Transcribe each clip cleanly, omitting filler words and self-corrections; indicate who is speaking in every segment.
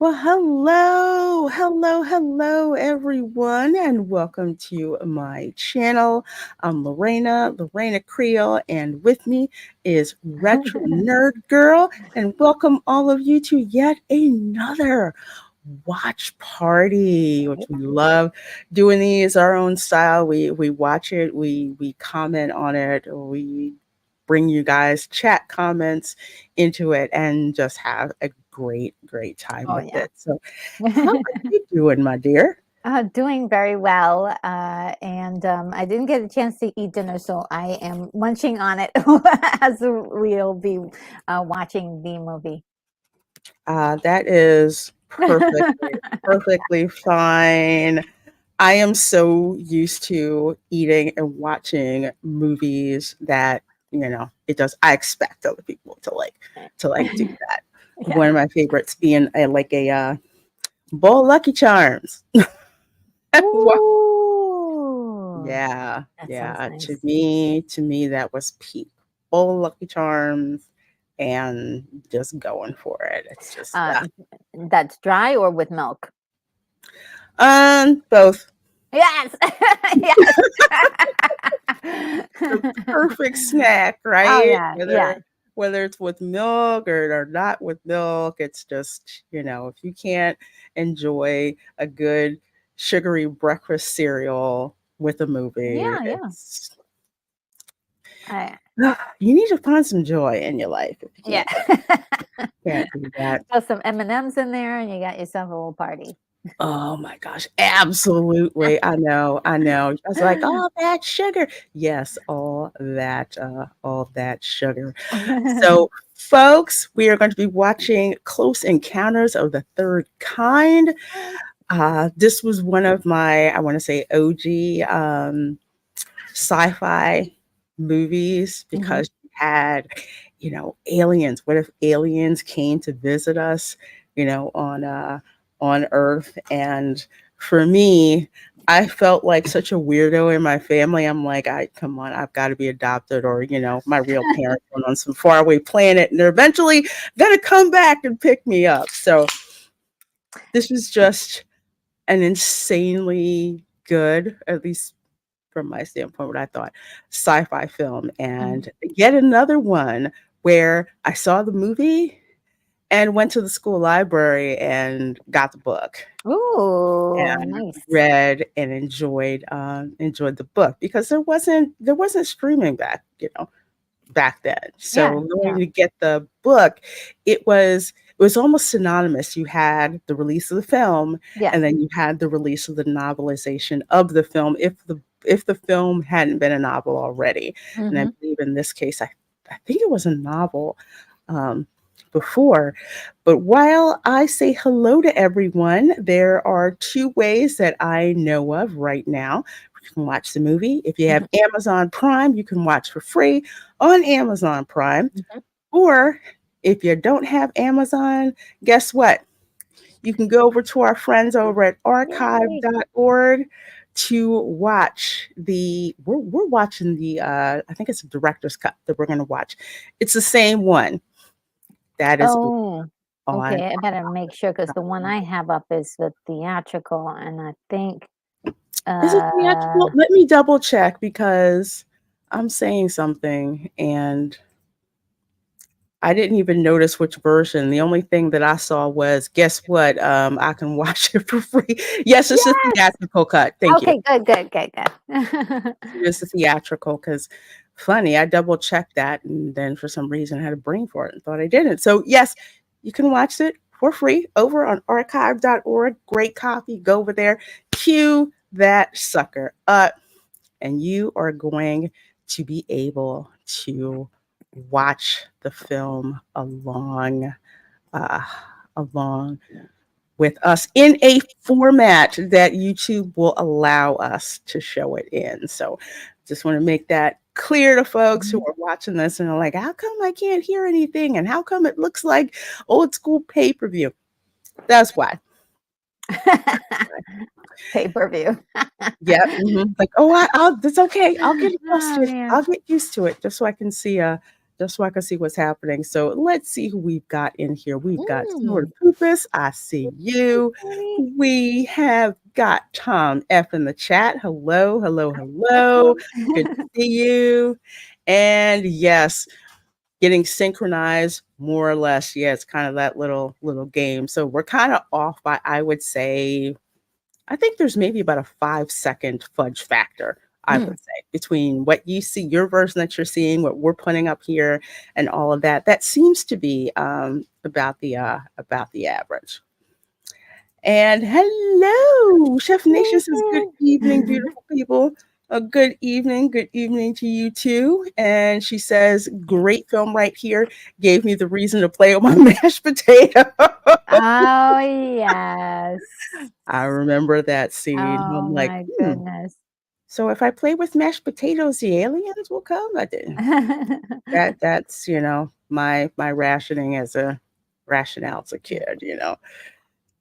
Speaker 1: Well, hello, everyone, and welcome to my channel. I'm Reina Creole, and with me is Retro Nerd Girl, and welcome all of you to yet another watch party, which we love doing these our own style. We watch it, we comment on it, we bring you guys chat comments into it and just have a great time
Speaker 2: Oh,
Speaker 1: with
Speaker 2: yeah.
Speaker 1: it. So how are you doing, my dear?
Speaker 2: Doing very well. And I didn't get a chance to eat dinner, so I am munching on it as we'll be watching the movie.
Speaker 1: That is perfectly fine. I am so used to eating and watching movies that, it does I expect other people to do that. One
Speaker 2: Yeah.
Speaker 1: of my favorites being a bowl of Lucky Charms. Wow.
Speaker 2: Ooh,
Speaker 1: Yeah,
Speaker 2: that sounds
Speaker 1: yeah. To
Speaker 2: nice.
Speaker 1: me, to me, that was peak. Bowl of Lucky Charms and just going for it. It's just
Speaker 2: Uh, that's dry or with milk?
Speaker 1: both.
Speaker 2: Yes,
Speaker 1: The
Speaker 2: yes.
Speaker 1: perfect snack,
Speaker 2: Oh
Speaker 1: right?
Speaker 2: yeah, yeah.
Speaker 1: Whether it's with milk or not with milk, it's just, if you can't enjoy a good sugary breakfast cereal with a movie,
Speaker 2: Yeah, yeah.
Speaker 1: it's
Speaker 2: I
Speaker 1: you need to find some joy in your life if you
Speaker 2: Yeah.
Speaker 1: can't do that.
Speaker 2: Throw some M&Ms in there, and you got yourself a little party.
Speaker 1: Oh my gosh, absolutely. I know. I was like, all that sugar. Yes, all that sugar. So, folks, we are going to be watching Close Encounters of the Third Kind. This was one of my, I want to say, OG sci-fi movies
Speaker 2: Mhm.
Speaker 1: because you had, aliens. What if aliens came to visit us, on Earth? And for me, I felt like such a weirdo in my family. I'm like, I come on, I've got to be adopted, or my real parents went on some faraway planet, and they're eventually gonna come back and pick me up. So this was just an insanely good, at least from my standpoint, what I thought, sci-fi film,
Speaker 2: Mhm.
Speaker 1: and yet another one where I saw the movie and went to the school library and got the book
Speaker 2: Ooh,
Speaker 1: and
Speaker 2: nice.
Speaker 1: read and enjoyed the book because there wasn't streaming back then.
Speaker 2: Yeah,
Speaker 1: So going
Speaker 2: yeah,
Speaker 1: to get the book, it was almost synonymous. You had the release of the film,
Speaker 2: yeah.
Speaker 1: and then you had the release of the novelization of the film if the film hadn't been a novel already. And I
Speaker 2: Mhm.
Speaker 1: believe in this case, I think it was a novel um, before. But while I say hello to everyone, there are two ways that I know of right now. You can watch the movie. If you have
Speaker 2: Mhm.
Speaker 1: Amazon Prime, you can watch for free on Amazon Prime.
Speaker 2: Mhm.
Speaker 1: Or if you don't have Amazon, guess what? You can go over to our friends over at
Speaker 2: Yay.
Speaker 1: archive.org to watch we're watching the I think it's a director's cut that we're going to watch. It's the same one that is
Speaker 2: Oh,
Speaker 1: on.
Speaker 2: okay, I better make sure because the one I have up is the theatrical, and I think,
Speaker 1: Is it
Speaker 2: uh
Speaker 1: theatrical? Let me double check because I'm saying something and I didn't even notice which version. The only thing that I saw was, guess what? I can watch it for free. Yes, it's a
Speaker 2: Yes!
Speaker 1: theatrical cut. Thank you.
Speaker 2: Okay, good, good, good, good.
Speaker 1: It's a theatrical because funny, I double checked that and then for some reason I had a brain for it and thought I didn't. So yes, you can watch it for free over on archive.org. Great copy. Go over there, cue that sucker up, and you are going to be able to watch the film uh, along with us in a format that YouTube will allow us to show it in. So just want to make that clear to folks who
Speaker 2: Mhm.
Speaker 1: are watching this and are like, how come I can't hear anything? And how come it looks like old school pay-per-view? That's why.
Speaker 2: Pay-per-view.
Speaker 1: Yeah. Like, oh, I'll, that's okay. I'll get
Speaker 2: Oh,
Speaker 1: adjusted.
Speaker 2: man.
Speaker 1: I'll get used to it just so I can see just so I can see what's happening. So let's see who we've got in here. We've got Sword
Speaker 2: Mm.
Speaker 1: Poopus. I see you.
Speaker 2: Hey,
Speaker 1: We have got Tom F in the chat. Hello, hello, hello. Good to see you. And yes, getting synchronized more or less. Yeah, it's kind of that little game. So we're kind of off by, I would say, I think there's maybe about a 5-second fudge factor, I would say, between what you see, your version that you're seeing, what we're putting up here, and all of that. That seems to be about the average. And hello, Chef Nation says good evening, beautiful people. A good evening to you too. And she says, great film right here. Gave me the reason to play with my mashed potato.
Speaker 2: Oh, yes.
Speaker 1: I remember that scene.
Speaker 2: Oh,
Speaker 1: I'm like,
Speaker 2: my goodness.
Speaker 1: so if I play with mashed potatoes, the aliens will come. I didn't. That's my rationing as a rationale as a kid.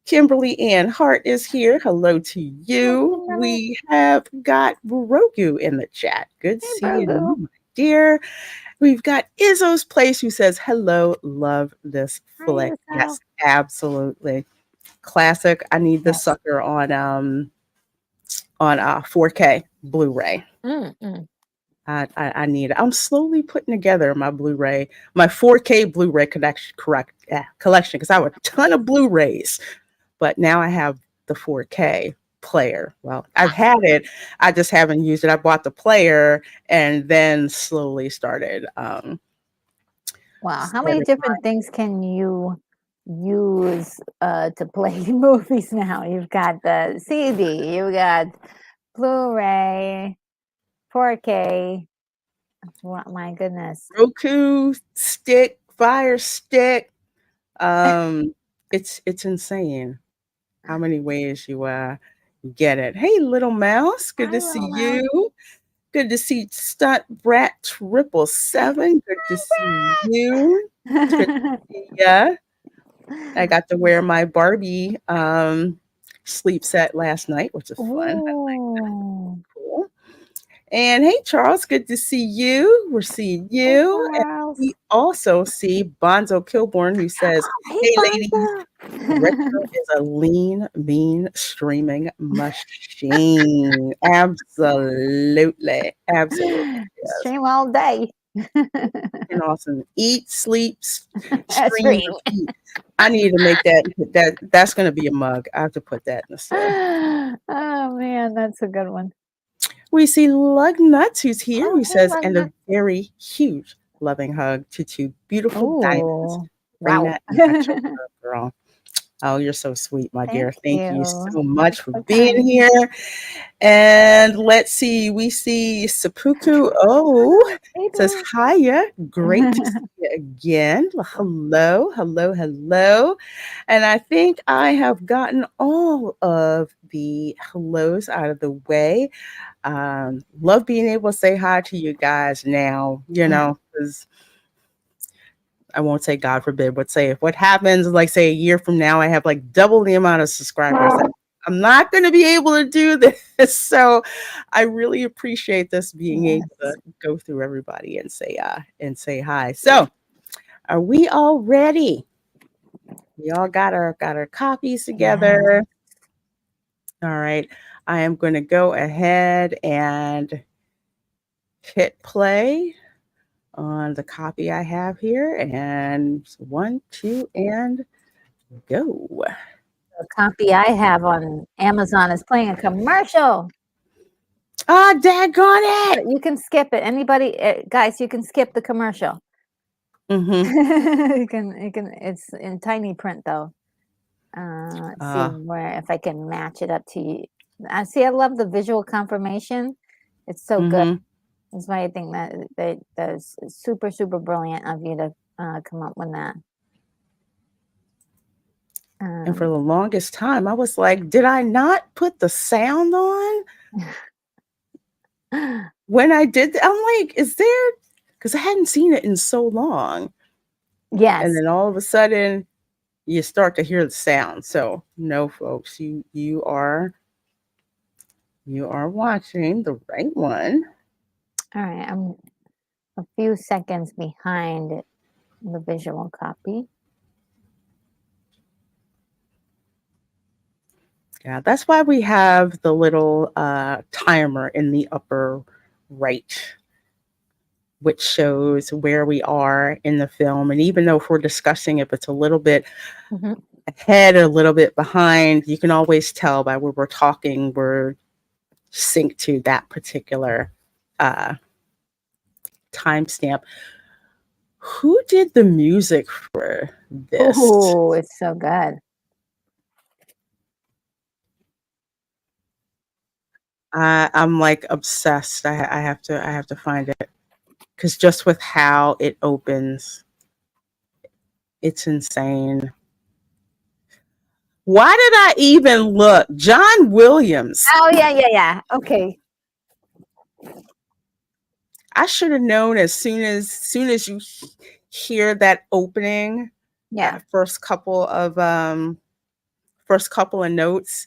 Speaker 1: Kimberly Ann Hart is here. Hello to you. We have got Roku in the chat. Good
Speaker 2: Hey,
Speaker 1: seeing
Speaker 2: Grogu.
Speaker 1: you, my dear. We've got Izzo's Place who says, hello, love this
Speaker 2: Hi,
Speaker 1: flick.
Speaker 2: Izzo.
Speaker 1: Yes, absolutely. Classic. I need this
Speaker 2: Yes.
Speaker 1: sucker on 4K Blu-ray.
Speaker 2: Mm.
Speaker 1: I need it. I'm slowly putting together my Blu-ray, my 4K Blu-ray collection because I have a ton of Blu-rays, but now I have the 4K player. Well, I've had it. I just haven't used it. I bought the player and then slowly started.
Speaker 2: Wow. How many different things can you use to play movies now? You've got the CD, you've got Blu-ray, 4K. My goodness.
Speaker 1: Roku stick, Fire Stick. It's insane how many ways you get it. Hey, little mouse, good
Speaker 2: Hi,
Speaker 1: to see
Speaker 2: little mouse.
Speaker 1: you. Good to see Stunt Brat 777. Good to see you. Good to see ya. I got to wear my Barbie sleep set last night, which is fun.
Speaker 2: Ooh.
Speaker 1: Cool. And hey, Charles, good to see you. We're seeing
Speaker 2: Hey,
Speaker 1: you. And
Speaker 2: Charles.
Speaker 1: we also see Bonzo Kilborn, who says,
Speaker 2: Hey,
Speaker 1: hey, ladies,
Speaker 2: Bonzo.
Speaker 1: Retro is a lean, mean streaming machine. Absolutely. Absolutely. Yes.
Speaker 2: Stream all day.
Speaker 1: And awesome. Eat, sleep, stream,
Speaker 2: Stream.
Speaker 1: repeat. I need to make that's gonna be a mug. I have to put that in the store.
Speaker 2: Oh man, that's a good one.
Speaker 1: We see Lug Nuts who's here,
Speaker 2: Oh,
Speaker 1: who
Speaker 2: hey,
Speaker 1: says, and
Speaker 2: Lugnuts.
Speaker 1: a very huge loving hug to two beautiful diamonds,
Speaker 2: Oh, wow.
Speaker 1: Reina and Metro Girl. Oh, you're so sweet, my dear.
Speaker 2: Thank
Speaker 1: Thank you
Speaker 2: you.
Speaker 1: so much for
Speaker 2: So
Speaker 1: being
Speaker 2: kind.
Speaker 1: here. And let's see, we see Seppuku. Oh,
Speaker 2: Hey,
Speaker 1: says, hiya. Great to see you again. Hello, hello, hello. And I think I have gotten all of the hellos out of the way. Love being able to say hi to you guys now, because I won't say God forbid, but say if what happens, like say a year from now, I have like double the amount of subscribers. I'm not going to be able to do this. So I really appreciate this being able to go through everybody and say hi. So are we all ready? We all got our copies together. All right. I am going to go ahead and hit play on the copy I have here. And 1, 2, and go.
Speaker 2: The copy I have on Amazon is playing a commercial.
Speaker 1: Ah, daggone it!
Speaker 2: But you can skip it. Anybody, guys, you can skip the commercial.
Speaker 1: Mm-hmm.
Speaker 2: you can. It's in tiny print though. Let's see where if I can match it up to you. I see. I love the visual confirmation. It's so good. That's why I think that's super brilliant of you to come up with that.
Speaker 1: And for the longest time, I was like, did I not put the sound on? When I did, I'm like, is there? Because I hadn't seen it in so long.
Speaker 2: Yes.
Speaker 1: And then all of a sudden, you start to hear the sound. So no, folks, you are watching the right one.
Speaker 2: All right, a few seconds behind the visual copy.
Speaker 1: Yeah, that's why we have the little timer in the upper right, which shows where we are in the film. And even though if we're discussing it, if it's a little bit ahead or a little bit behind, you can always tell by where we're talking, we're synced to that particular timestamp. Who did the music for this?
Speaker 2: Oh, it's so good.
Speaker 1: I'm like obsessed. I have to find it because just with how it opens, it's insane. Why did I even look? John Williams.
Speaker 2: Oh yeah. Okay.
Speaker 1: I should have known as soon as you hear that opening,
Speaker 2: Yeah.
Speaker 1: that first couple of notes.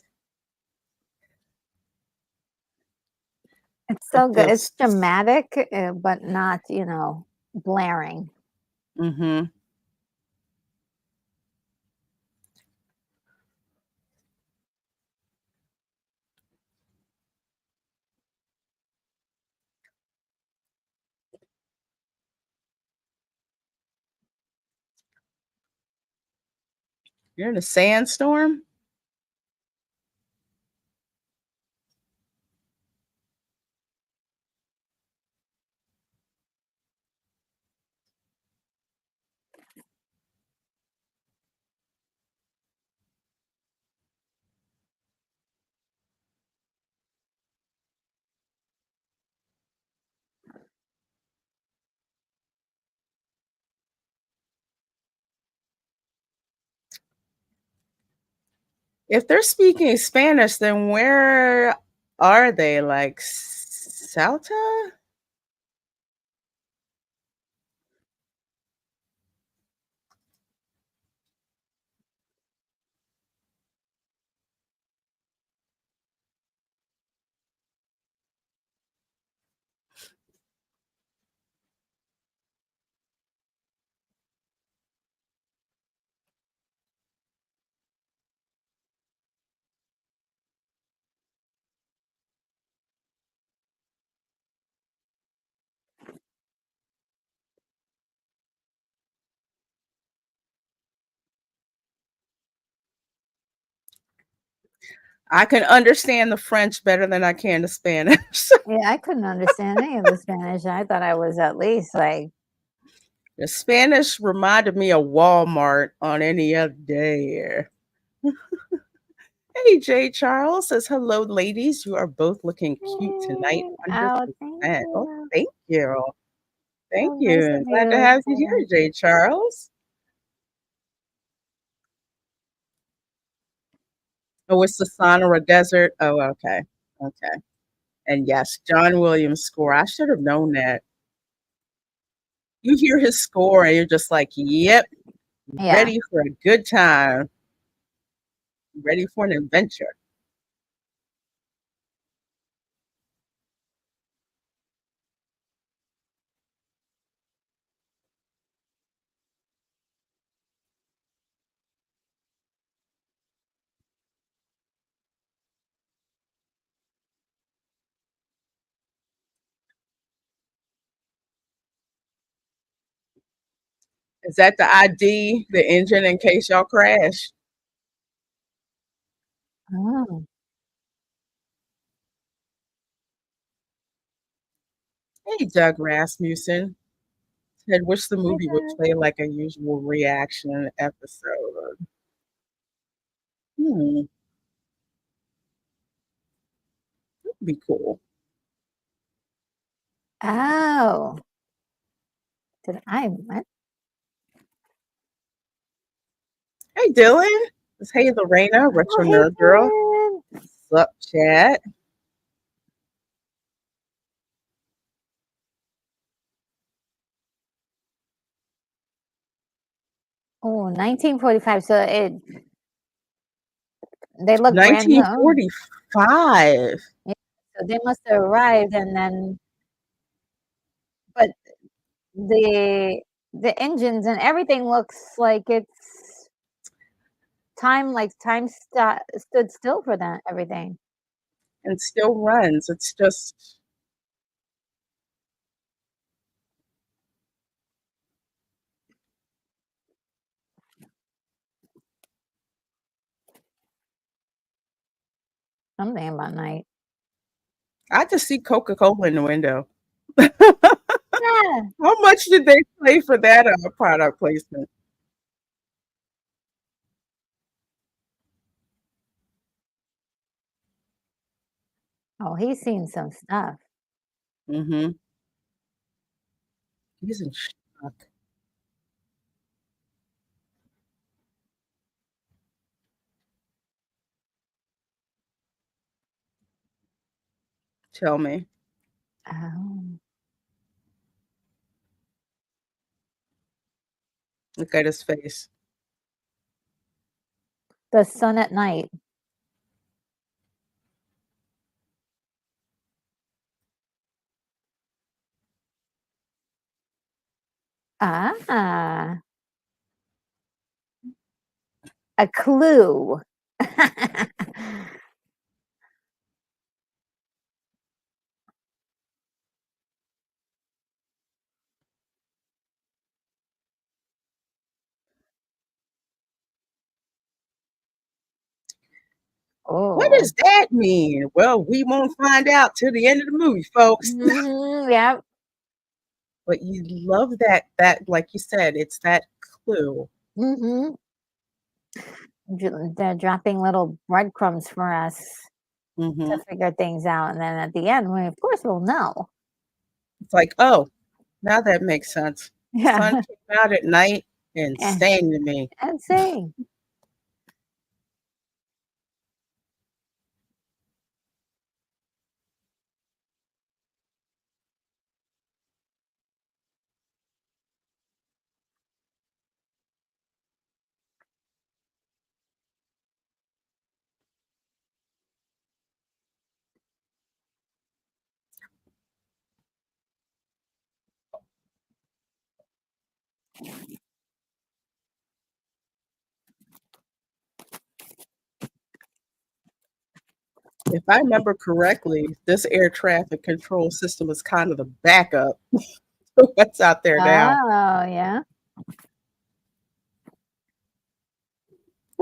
Speaker 2: It's so
Speaker 1: It
Speaker 2: good. It's
Speaker 1: feels.
Speaker 2: dramatic, but not, blaring.
Speaker 1: Mm-hmm. You're in a sandstorm? If they're speaking Spanish, then where are they? Like Salta? I can understand the French better than I can the Spanish.
Speaker 2: Yeah, I couldn't understand any of the Spanish. I thought I was at least like,
Speaker 1: The Spanish reminded me of Walmart on any other day. Hey, Jay Charles says, hello, ladies. You are both looking cute tonight,
Speaker 2: oh, thank
Speaker 1: 100%. Oh,
Speaker 2: you.
Speaker 1: thank you. Thank
Speaker 2: So nice
Speaker 1: you.
Speaker 2: of
Speaker 1: Glad to
Speaker 2: you.
Speaker 1: have you here, Jay Charles. Oh, it's the Sonora Desert. Oh, okay. Okay. And yes, John Williams' score. I should have known that. You hear his score and you're just like, yep,
Speaker 2: Yeah.
Speaker 1: ready for a good time, ready for an adventure. Is that the ID, the engine in case y'all crash?
Speaker 2: Oh.
Speaker 1: Hey, Doug Rasmussen. Said, wish the
Speaker 2: Hi,
Speaker 1: movie would
Speaker 2: Doug.
Speaker 1: play like a usual reaction episode. Hmm, that'd be cool.
Speaker 2: Oh. Did I? What?
Speaker 1: Hey, Dylan. It's Hey, Lorena,
Speaker 2: Oh,
Speaker 1: Retro
Speaker 2: hey,
Speaker 1: Nerd Girl.
Speaker 2: Dylan.
Speaker 1: What's up, chat?
Speaker 2: Oh, 1945. So they look brand new.
Speaker 1: 1945.
Speaker 2: Yeah, so they must have arrived and then, but the engines and everything looks like it's time stood still for that everything.
Speaker 1: and still runs. It's just
Speaker 2: I'm thinking about night.
Speaker 1: I just see Coca-Cola in the window.
Speaker 2: Yeah.
Speaker 1: How much did they pay for that product placement?
Speaker 2: Oh, he's seen some stuff.
Speaker 1: Mm-hmm. He's in shock. Tell me.
Speaker 2: Oh.
Speaker 1: Look at his face.
Speaker 2: The sun at night. Ah. A clue.
Speaker 1: What
Speaker 2: Oh.
Speaker 1: does that mean? Well, we won't find out till the end of the movie, folks.
Speaker 2: Mhm, yep.
Speaker 1: But you love that like you said, it's that clue.
Speaker 2: Mhm. They're dropping little breadcrumbs for us to
Speaker 1: Hmm.
Speaker 2: figure things out, and then at the end, we of course we'll know.
Speaker 1: It's like, oh, now that makes sense. Sun
Speaker 2: Yeah.
Speaker 1: came out at night and
Speaker 2: Eh,
Speaker 1: sang to me.
Speaker 2: and sing.
Speaker 1: If I remember correctly, this air traffic control system is kind of the backup to what's out there now.
Speaker 2: Oh, yeah.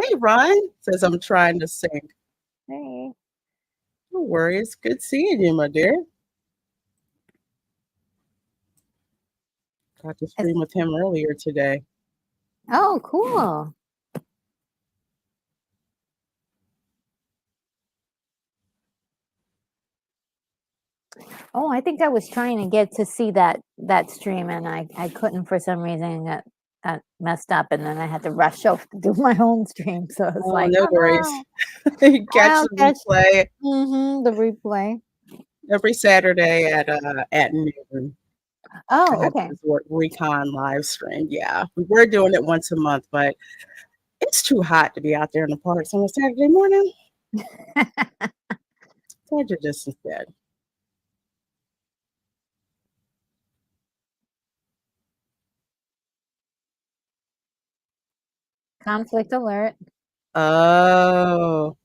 Speaker 1: Hey, Ron, says I'm trying to sing.
Speaker 2: Hey.
Speaker 1: No worries. Good seeing you, my dear. Got to
Speaker 2: It's,
Speaker 1: stream with him earlier today.
Speaker 2: oh, cool. Oh, I think I was trying to get to see that stream, and I couldn't for some reason. Got messed up, and then I had to rush off to do my own stream. So it's
Speaker 1: Oh,
Speaker 2: like,
Speaker 1: no
Speaker 2: oh
Speaker 1: worries.
Speaker 2: no,
Speaker 1: You catch
Speaker 2: I'll
Speaker 1: the
Speaker 2: catch
Speaker 1: replay
Speaker 2: the replay.
Speaker 1: every Saturday at noon. I
Speaker 2: Oh,
Speaker 1: got
Speaker 2: okay.
Speaker 1: this recon live stream. Yeah, we're doing it once a month, but it's too hot to be out there in the parks on a Saturday morning. So I did this instead.
Speaker 2: Conflict alert.
Speaker 1: Oh,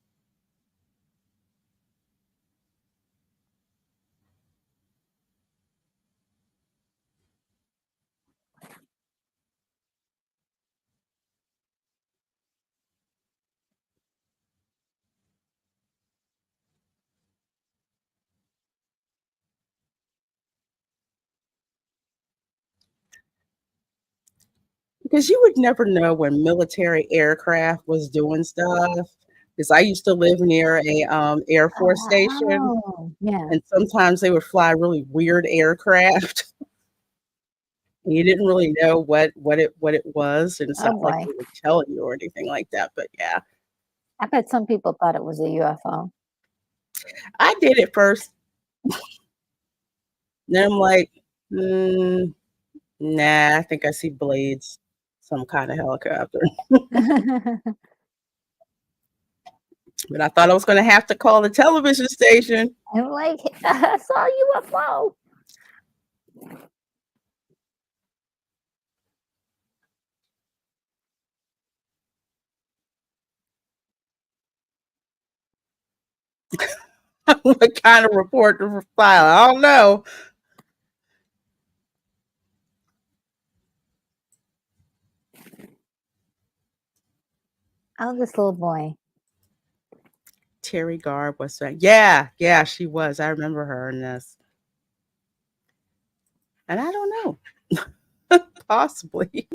Speaker 1: because you would never know when military aircraft was doing stuff. Because I used to live near a Air Force station,
Speaker 2: Oh, yeah.
Speaker 1: and sometimes they would fly really weird aircraft. And you didn't really know what it was, and it's
Speaker 2: Oh
Speaker 1: not like
Speaker 2: boy.
Speaker 1: they would tell you or anything like that. But yeah,
Speaker 2: I bet some people thought it was a UFO.
Speaker 1: I did it first. Then I'm like, mm, nah, I think I see blades, some kind of helicopter. But I thought I was going to have to call the television station.
Speaker 2: I'm like, I saw a UFO.
Speaker 1: What kind of report to file? I don't know.
Speaker 2: Oh, this little boy.
Speaker 1: Terry Garb was that? Yeah, she was. I remember her in this. And I don't know. Possibly.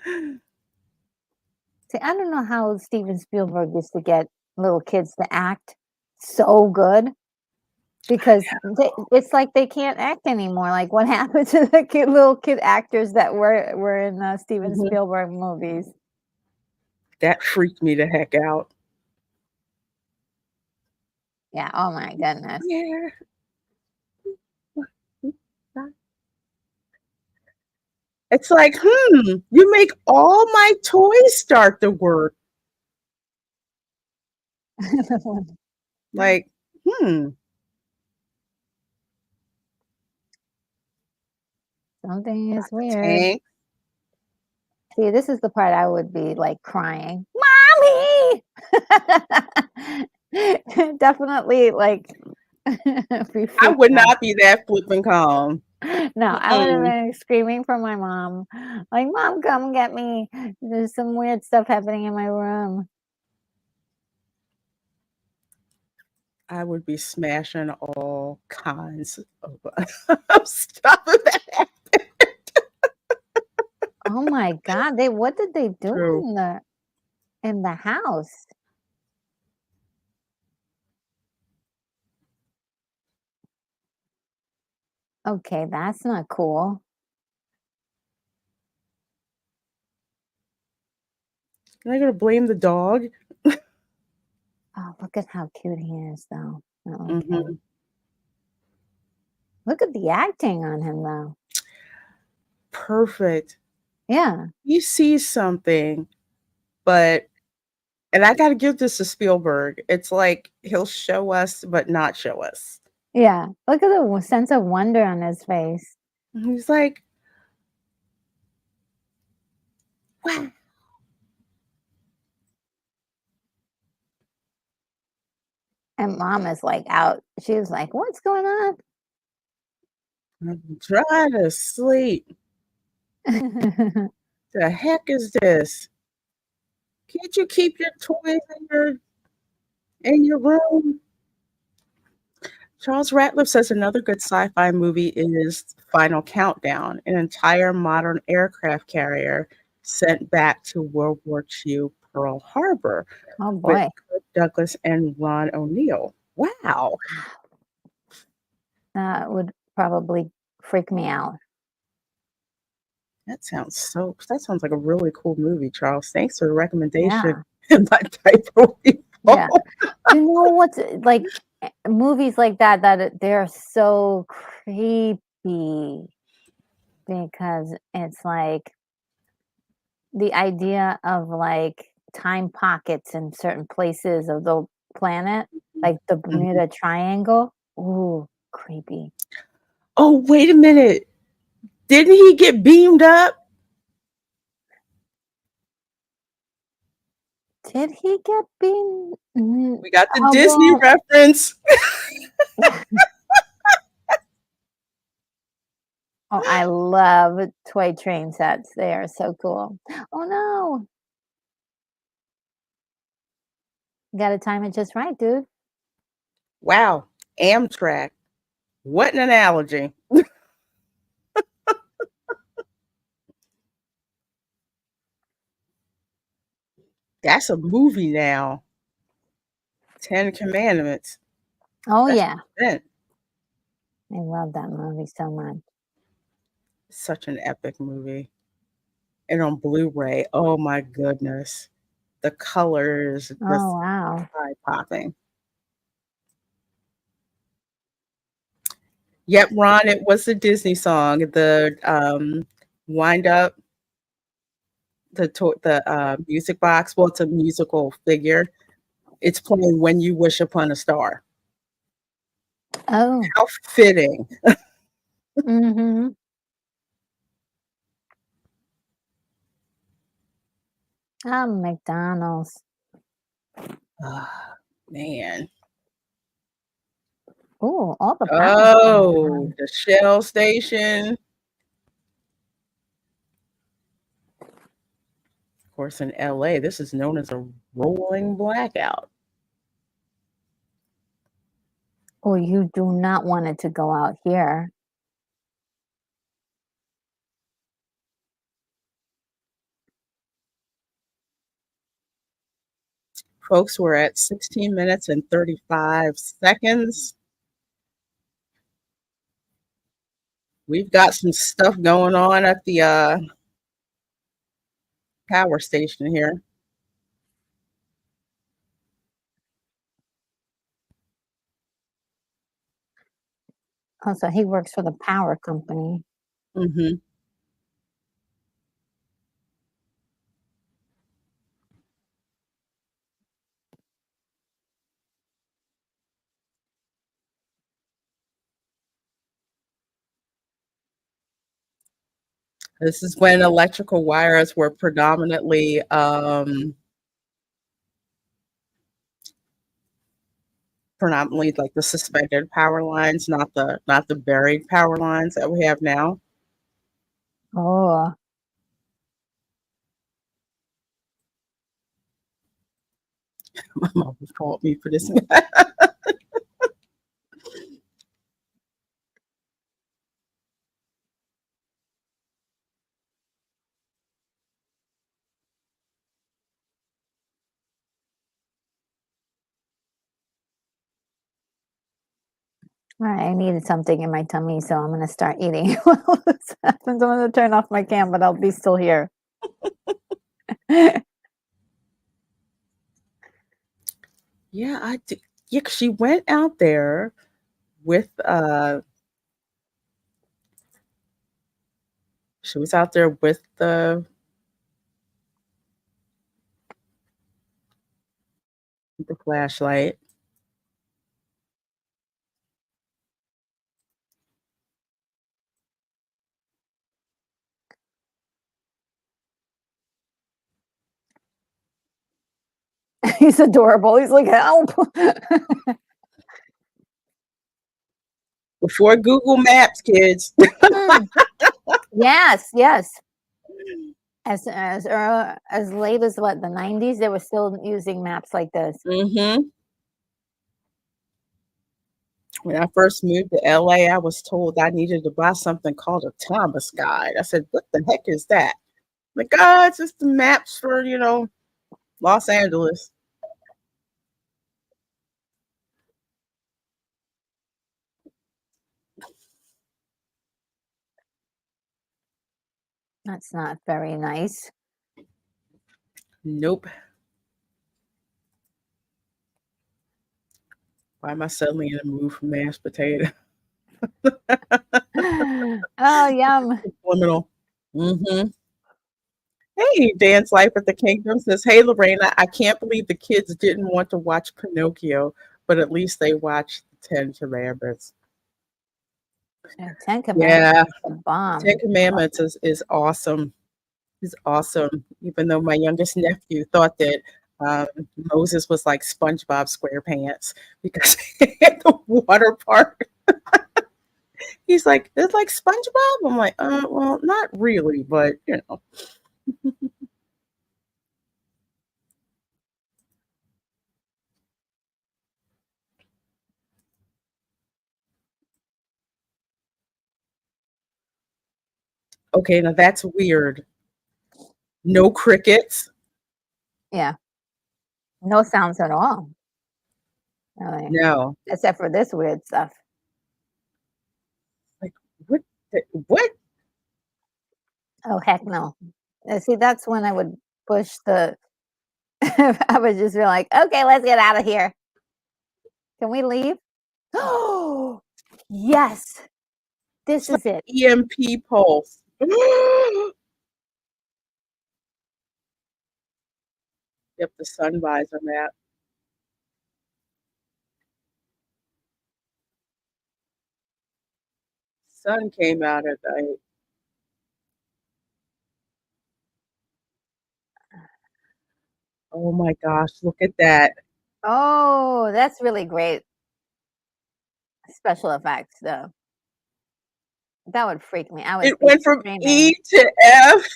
Speaker 2: See, I don't know how Steven Spielberg used to get little kids to act so good because it's like they can't act anymore. Like, what happened to the little kid actors that were in Steven
Speaker 1: Mhm.
Speaker 2: Spielberg movies?
Speaker 1: That freaked me the heck out.
Speaker 2: Yeah. Oh my goodness.
Speaker 1: Yeah. It's like, you make all my toys start to work. Like,
Speaker 2: Something is
Speaker 1: got the
Speaker 2: weird.
Speaker 1: tank.
Speaker 2: See, this is the part I would be like crying, "Mommy!" Definitely like be
Speaker 1: I
Speaker 2: freaked
Speaker 1: would
Speaker 2: out.
Speaker 1: not be that flipping calm.
Speaker 2: No, I would have
Speaker 1: Mm-mm.
Speaker 2: been screaming for my mom, like, "Mom, come get me. There's some weird stuff happening in my room."
Speaker 1: I would be smashing all kinds of stuff if that happened.
Speaker 2: Oh my god, what did they do
Speaker 1: True.
Speaker 2: in the house? Okay, that's not cool.
Speaker 1: Am I gonna blame the dog?
Speaker 2: Oh, look at how cute he is, though. That little kid.
Speaker 1: Mm-hmm.
Speaker 2: Look at the acting on him, though.
Speaker 1: Perfect.
Speaker 2: Yeah.
Speaker 1: He sees something, and I got to give this to Spielberg. It's like he'll show us, but not show us.
Speaker 2: Yeah. Look at the sense of wonder on his face.
Speaker 1: He's like, wow.
Speaker 2: And mom is like out. She was like, "What's going on?"
Speaker 1: I'm trying to sleep. The heck is this? Can't you keep your toys in your room? Charles Ratliff says another good sci-fi movie is Final Countdown, an entire modern aircraft carrier sent back to World War II Pearl Harbor
Speaker 2: Oh
Speaker 1: with
Speaker 2: boy.
Speaker 1: Kirk Douglas and Ron O'Neal. Wow,
Speaker 2: That would probably freak me out.
Speaker 1: that sounds like a really cool movie, Charles. Thanks for the recommendation
Speaker 2: Yeah.
Speaker 1: in my type of
Speaker 2: Yeah.
Speaker 1: people.
Speaker 2: You know what's like movies like that they're so creepy because it's like the idea of like time pockets in certain places of the planet, like the
Speaker 1: Mhm.
Speaker 2: Bermuda Triangle. Ooh, creepy.
Speaker 1: Oh, wait a minute. Didn't he get beamed up?
Speaker 2: Did he get beamed?
Speaker 1: We got the
Speaker 2: Oh,
Speaker 1: Disney
Speaker 2: well,
Speaker 1: reference.
Speaker 2: oh, I love toy train sets. They are so cool. Oh no, you gotta time it just right, dude.
Speaker 1: Wow, Amtrak. What an analogy. That's a movie now. Ten Commandments.
Speaker 2: Oh
Speaker 1: That's
Speaker 2: yeah,
Speaker 1: an event.
Speaker 2: I love that movie so much.
Speaker 1: Such an epic movie. And on Blu-ray, oh my goodness. The colors
Speaker 2: Oh
Speaker 1: just
Speaker 2: wow.
Speaker 1: eye-popping. Yep, Ron, it was the Disney song. The wind up the music box. Well, it's a musical figure. It's playing When You Wish Upon a Star.
Speaker 2: Oh.
Speaker 1: How fitting.
Speaker 2: Mm-hmm. McDonald's.
Speaker 1: Man.
Speaker 2: Ooh, all the power
Speaker 1: Oh,
Speaker 2: stations.
Speaker 1: the Shell station. Of course, in LA, this is known as a rolling blackout.
Speaker 2: Oh, you do not want it to go out here.
Speaker 1: Folks, we're at 16 minutes and 35 seconds. We've got some stuff going on at the power station here.
Speaker 2: Oh, so he works for the power company.
Speaker 1: Mm-hmm. This is when electrical wires were predominantly like the suspended power lines, not the buried power lines that we have now.
Speaker 2: Oh,
Speaker 1: My mom called me for this.
Speaker 2: all right. I needed something in my tummy, so I'm gonna start eating while this happens. I'm gonna turn off my cam, but I'll be still here.
Speaker 1: Yeah, I did. Yeah, 'cause she went out there with she was out there with the flashlight.
Speaker 2: He's adorable. He's like, help.
Speaker 1: Before Google Maps, kids.
Speaker 2: Yes, yes. As late as what, the 90s, they were still using maps like this.
Speaker 1: Mm-hmm. When I first moved to LA, I was told I needed to buy something called a Thomas Guide. I said, "What the heck is that?" Like, oh, it's just the maps for Los Angeles.
Speaker 2: That's not very nice.
Speaker 1: Nope. Why am I suddenly in a mood for mashed potato?
Speaker 2: Oh, yum.
Speaker 1: Subliminal. Mm-hmm. Hey, Dan's Life at the Kingdom says, "Hey, Lorena, I can't believe the kids didn't want to watch Pinocchio, but at least they watched the Ten Commandments."
Speaker 2: Yeah, Ten Commandments
Speaker 1: Yeah,
Speaker 2: is the bomb.
Speaker 1: Ten Commandments is awesome. Is awesome. Even though my youngest nephew thought that um, Moses was like SpongeBob SquarePants because the water part. He's like, "It's like SpongeBob." I'm like, well, not really, but you know." Okay, now that's weird. No crickets.
Speaker 2: Yeah, no sounds at all. Really.
Speaker 1: No.
Speaker 2: Except for this weird stuff.
Speaker 1: Like what? What?
Speaker 2: Oh, heck no. See, that's when I would push the I would just be like, "Okay, let's get out of here. Can we leave?" Oh, yes. This
Speaker 1: It's like
Speaker 2: is it.
Speaker 1: EMP pulse. Yep, the sun visor map. Sun came out at night. Oh my gosh, look at that.
Speaker 2: Oh, that's really great. Special effects, though. That would freak me. I would
Speaker 1: It
Speaker 2: be
Speaker 1: went from E
Speaker 2: screaming.
Speaker 1: to F.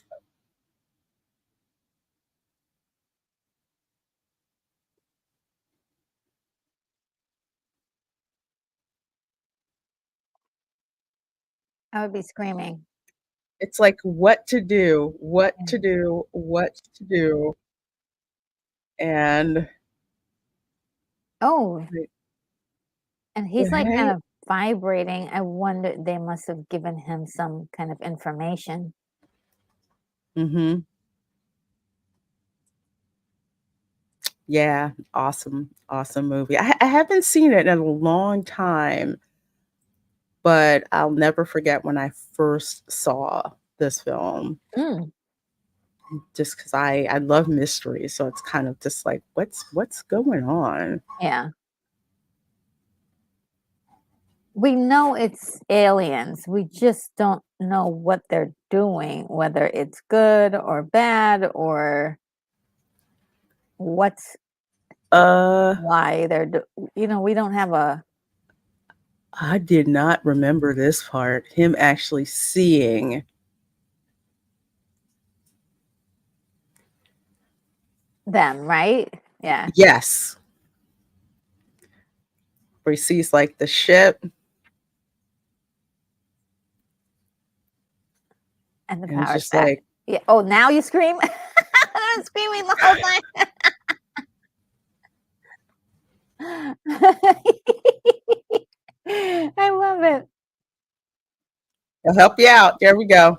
Speaker 2: I would be screaming.
Speaker 1: It's like what to do, what to do, what to do. And
Speaker 2: Oh, and he's like kind
Speaker 1: right.
Speaker 2: of vibrating. I wonder they must have given him some kind of information.
Speaker 1: Mm-hmm. Yeah, awesome, awesome movie. I haven't seen it in a long time, but I'll never forget when I first saw this film.
Speaker 2: Mm,
Speaker 1: Just because I love mystery, so it's kind of just like what's going on?
Speaker 2: yeah. We know it's aliens. We just don't know what they're doing, whether it's good or bad or what's
Speaker 1: Uh,
Speaker 2: why they're we don't have a
Speaker 1: I did not remember this part. Him actually seeing.
Speaker 2: them, right? Yeah.
Speaker 1: Yes, where he sees like the ship,
Speaker 2: And the
Speaker 1: and it's
Speaker 2: power's
Speaker 1: just
Speaker 2: back.
Speaker 1: like,
Speaker 2: Yeah. Oh, now you scream? I'm screaming the whole time. I love it.
Speaker 1: "I'll help you out." There we go.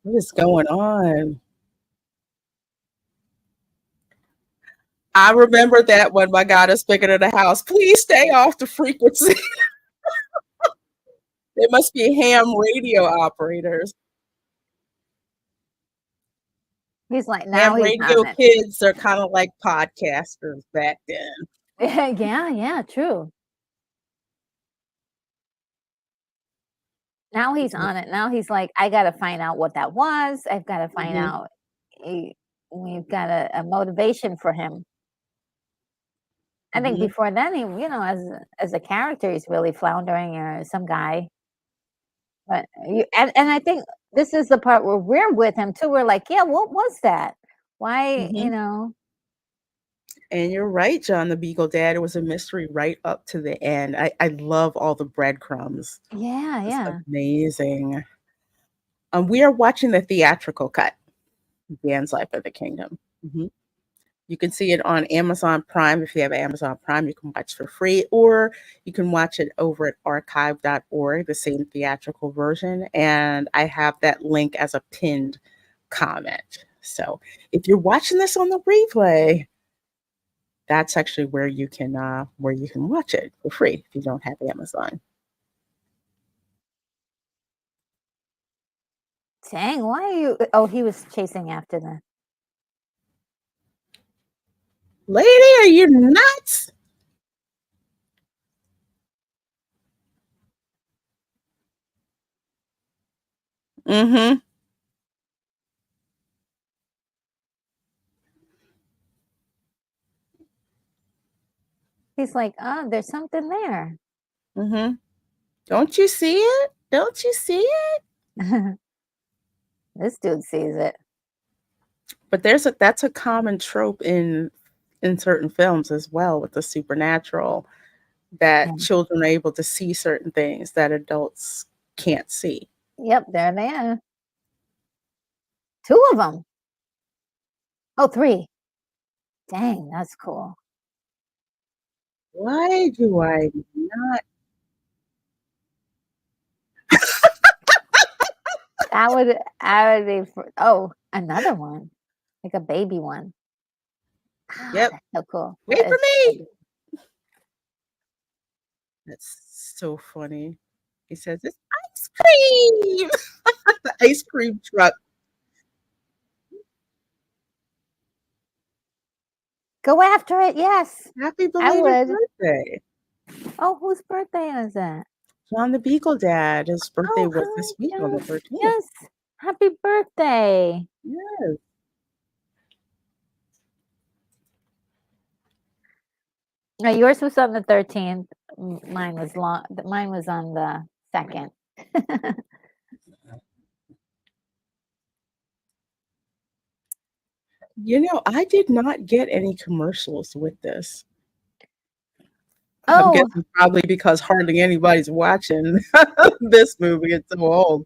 Speaker 1: What is going on? I remember that when my God is speaking in the house. Please stay off the frequency. They must be ham radio operators.
Speaker 2: He's like, now
Speaker 1: Ham
Speaker 2: he's on
Speaker 1: radio
Speaker 2: it.
Speaker 1: kids are kind of like podcasters back then.
Speaker 2: Yeah, yeah, true. Now he's on it. Now he's like, I got to find out what that was. I've got to find
Speaker 1: Mhm,
Speaker 2: out. We've got a motivation for him. I think
Speaker 1: mhm.
Speaker 2: before then, as a character, he's really floundering or some guy. But and I think this is the part where we're with him too. We're like, yeah, what was that? Why,
Speaker 1: Mhm. And you're right, John the Beagle Dad. It was a mystery right up to the end. I love all the breadcrumbs.
Speaker 2: Yeah,
Speaker 1: It's
Speaker 2: yeah.
Speaker 1: amazing. We are watching the theatrical cut, Dan's Life of the Kingdom. Mhm. You can see it on Amazon Prime. If you have Amazon Prime, you can watch for free, or you can watch it over at archive.org, the same theatrical version. And I have that link as a pinned comment. So if you're watching this on the replay, that's actually where you can watch it for free if you don't have Amazon.
Speaker 2: Dang, why are you? Oh, he was chasing after them.
Speaker 1: Lady, are you nuts? Mm-hmm.
Speaker 2: He's like, oh, there's something there.
Speaker 1: Mm-hmm. Don't you see it? Don't you see it?
Speaker 2: This dude sees it.
Speaker 1: But that's a common trope in certain films as well with the supernatural,
Speaker 2: Yeah.
Speaker 1: that children are able to see certain things that adults can't see.
Speaker 2: Yep, there they are. Two of them. Oh, three. Dang, that's cool.
Speaker 1: Why do I not?
Speaker 2: I would be oh, another one. Like a baby one. Ah,
Speaker 1: Yep.
Speaker 2: that's so cool.
Speaker 1: Wait
Speaker 2: That
Speaker 1: for
Speaker 2: is so
Speaker 1: me.
Speaker 2: cool.
Speaker 1: That's so funny. He says it's ice cream. The ice cream truck.
Speaker 2: Go after it, yes.
Speaker 1: Happy
Speaker 2: I
Speaker 1: belated
Speaker 2: would.
Speaker 1: birthday.
Speaker 2: Oh, whose birthday is that?
Speaker 1: John the Beagle Dad. His birthday
Speaker 2: Oh,
Speaker 1: was
Speaker 2: hi,
Speaker 1: this week on the
Speaker 2: John.
Speaker 1: 13th.
Speaker 2: Yes. Happy birthday.
Speaker 1: Yes.
Speaker 2: No, yours was on the 13th. Mine was on the 2nd.
Speaker 1: You know, I did not get any commercials with this. I'm
Speaker 2: Oh,
Speaker 1: guessing probably because hardly anybody's watching this movie. It's so old.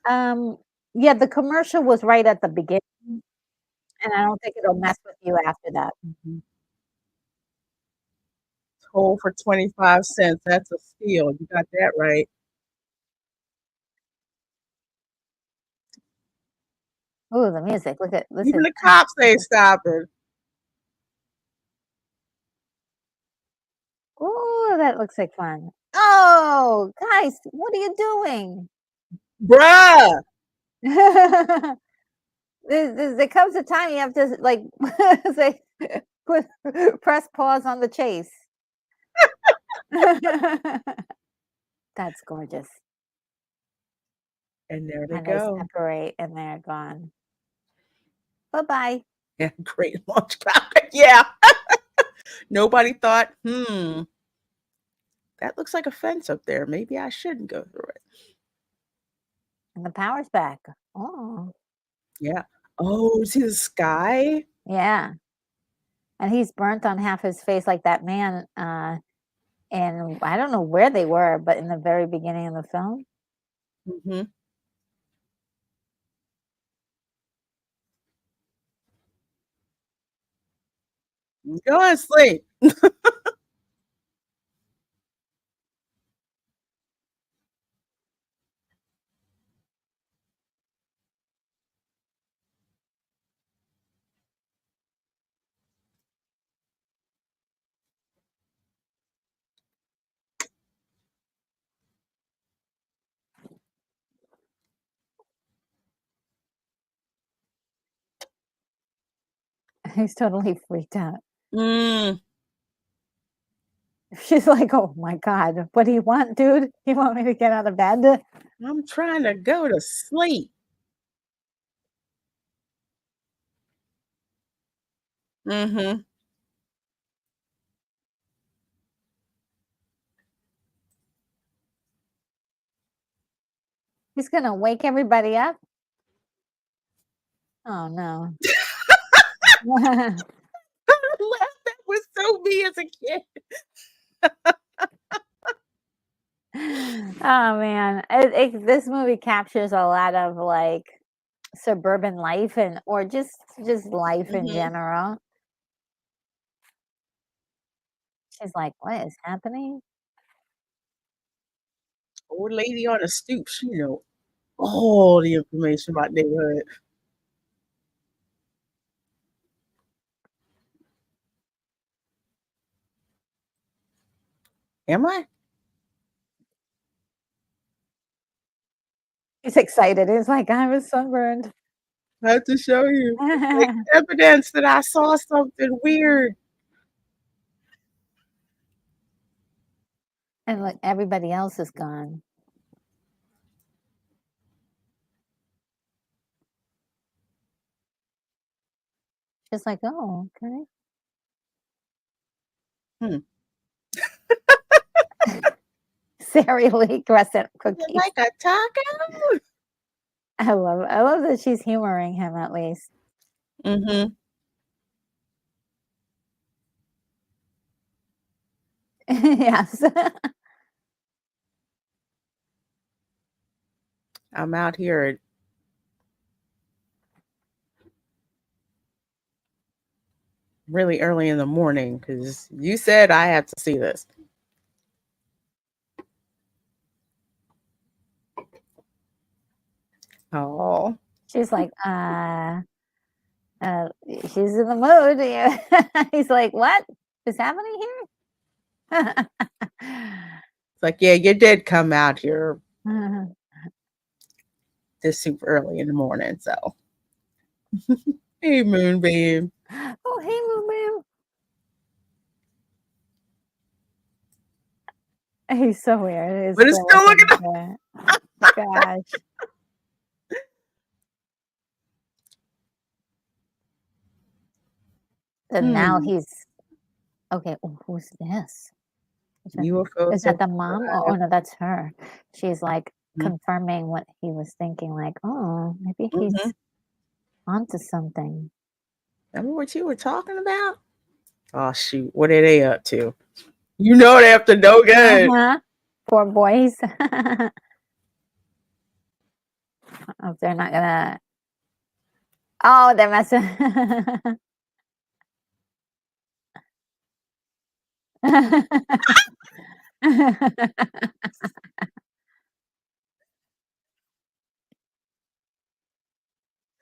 Speaker 2: yeah, the commercial was right at the beginning, and I don't think it'll mess with you after that.
Speaker 1: Mhm. Toll for 25 cents. That's a steal. You got that right.
Speaker 2: Ooh, the music.
Speaker 1: Even
Speaker 2: Listen.
Speaker 1: the cops ain't stopping.
Speaker 2: Ooh, that looks like fun. Oh, guys, what are you doing?
Speaker 1: Bruh.
Speaker 2: There comes a time you have to like say, press pause on the chase. That's gorgeous.
Speaker 1: And there they
Speaker 2: And they
Speaker 1: go.
Speaker 2: separate and they're gone. Bye-bye.
Speaker 1: Yeah, great launch pad. Yeah. Nobody thought, that looks like a fence up there. Maybe I shouldn't go through it.
Speaker 2: And the power's back. Oh,
Speaker 1: Yeah. Oh, see the sky?
Speaker 2: yeah. And he's burnt on half his face like that man. And I don't know where they were, but in the very beginning of the film.
Speaker 1: Mm-hmm. Go and sleep.
Speaker 2: He's totally freaked out.
Speaker 1: Mm,
Speaker 2: She's like, "Oh my god, what do you want, dude? You want me to get out of bed?"
Speaker 1: I'm trying to go to sleep. Mm-hmm.
Speaker 2: He's gonna wake everybody up. Oh no.
Speaker 1: That was so me as a kid.
Speaker 2: Oh man, this movie captures a lot of like suburban life or just life in
Speaker 1: Mm-hmm.
Speaker 2: general. She's like, "What is happening?"
Speaker 1: Old lady on a stoop. She know all the information about neighborhood. Am I?
Speaker 2: He's excited. He's like, "I was sunburned."
Speaker 1: I have to show you. It's like evidence that I saw something weird.
Speaker 2: And look, everybody else is gone. She's like, "Oh, okay."
Speaker 1: Hmm.
Speaker 2: Cereally crescent
Speaker 1: You
Speaker 2: cookies.
Speaker 1: like a taco?
Speaker 2: I love that she's humoring him at least.
Speaker 1: Mm-hmm.
Speaker 2: Yes.
Speaker 1: I'm out here really early in the morning because you said I had to see this. Oh.
Speaker 2: She's like, she's in the mood. Yeah. He's like, "What is happening here?"
Speaker 1: It's like, yeah, you did come out here this super early in the morning. So, hey, Moonbeam.
Speaker 2: Oh, hey, Moo Moo. He's so weird. He's
Speaker 1: But it's still looking up.
Speaker 2: there. Gosh. And now he's okay. Oh, who's this?
Speaker 1: UFO
Speaker 2: Is that the mom? Oh no, that's her. She's like confirming what he was thinking. Like, oh, maybe he's onto something.
Speaker 1: Remember what you were talking about? Oh shoot, what are they up to? You know they have to know good.
Speaker 2: Poor boys. Oh, they're not gonna. Oh, they're messing.